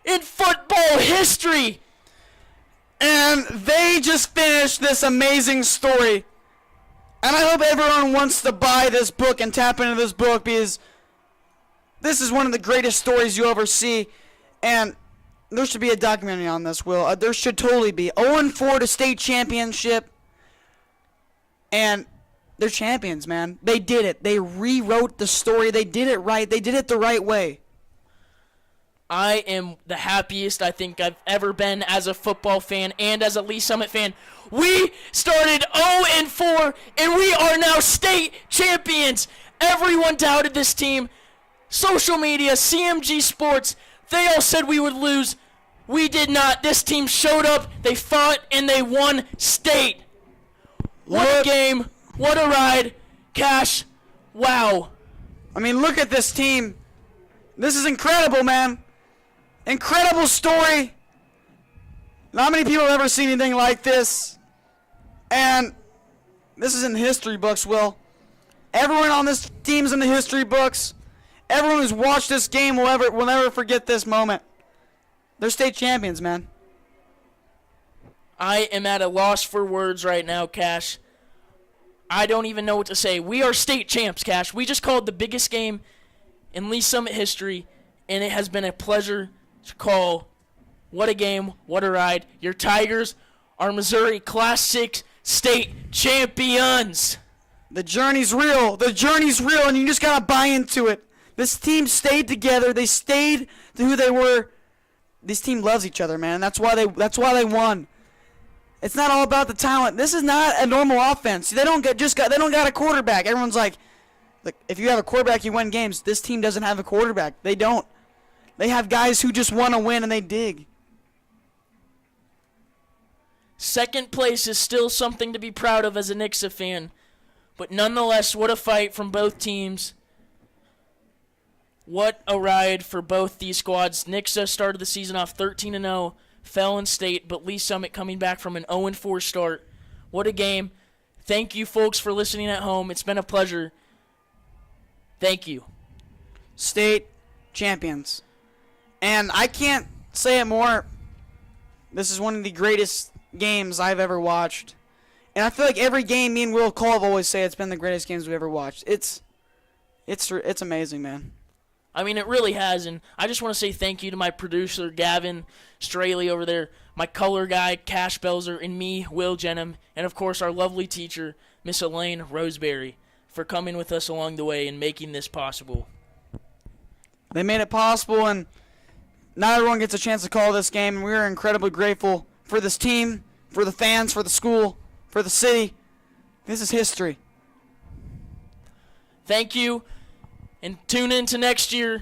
in football history.
And they just finished this amazing story. And I hope everyone wants to buy this book and tap into this book, because this is one of the greatest stories you'll ever see. And there should be a documentary on this, Will. There should totally be. 0-4 to state championship. And they're champions, man. They did it. They rewrote the story. They did it right. They did it the right way.
I am the happiest I think I've ever been as a football fan and as a Lee Summit fan. We started 0-4, and we are now state champions. Everyone doubted this team. Social media, CMG Sports, they all said we would lose. We did not. This team showed up, they fought, and they won state. What a game. What a ride. Cash, wow.
I mean, look at this team. This is incredible, man. Incredible story. Not many people have ever seen anything like this. And this is in the history books, Will. Everyone on this team's in the history books. Everyone who's watched this game will never forget this moment. They're state champions, man.
I am at a loss for words right now, Cash. I don't even know what to say. We are state champs, Cash. We just called the biggest game in Lee Summit history, and it has been a pleasure to call. What a game. What a ride. Your Tigers are Missouri Class 6 state champions.
The journey's real. The journey's real, and you just got to buy into it. This team stayed together. They stayed to who they were. This team loves each other, man. That's why they won. It's not all about the talent. This is not a normal offense. They don't got a quarterback. Everyone's like, if you have a quarterback, you win games. This team doesn't have a quarterback. They don't. They have guys who just want to win and they dig.
Second place is still something to be proud of as a NIXA fan. But nonetheless, what a fight from both teams. What a ride for both these squads. NIXA started the season off 13-0, fell in state, but Lee Summit coming back from an 0-4 start. What a game. Thank you, folks, for listening at home. It's been a pleasure. Thank you.
State champions. And I can't say it more. This is one of the greatest games I've ever watched. And I feel like every game me and Will Colv always say it's been the greatest games we've ever watched. It's amazing, man.
I mean, it really has, and I just want to say thank you to my producer, Gavin Straley over there, my color guy, Cash Belzer, and me, Will Jenham, and of course our lovely teacher, Miss Elaine Roseberry, for coming with us along the way and making this possible.
They made it possible, and not everyone gets a chance to call this game, and we are incredibly grateful for this team, for the fans, for the school, for the city. This is history.
Thank you. And tune in to next year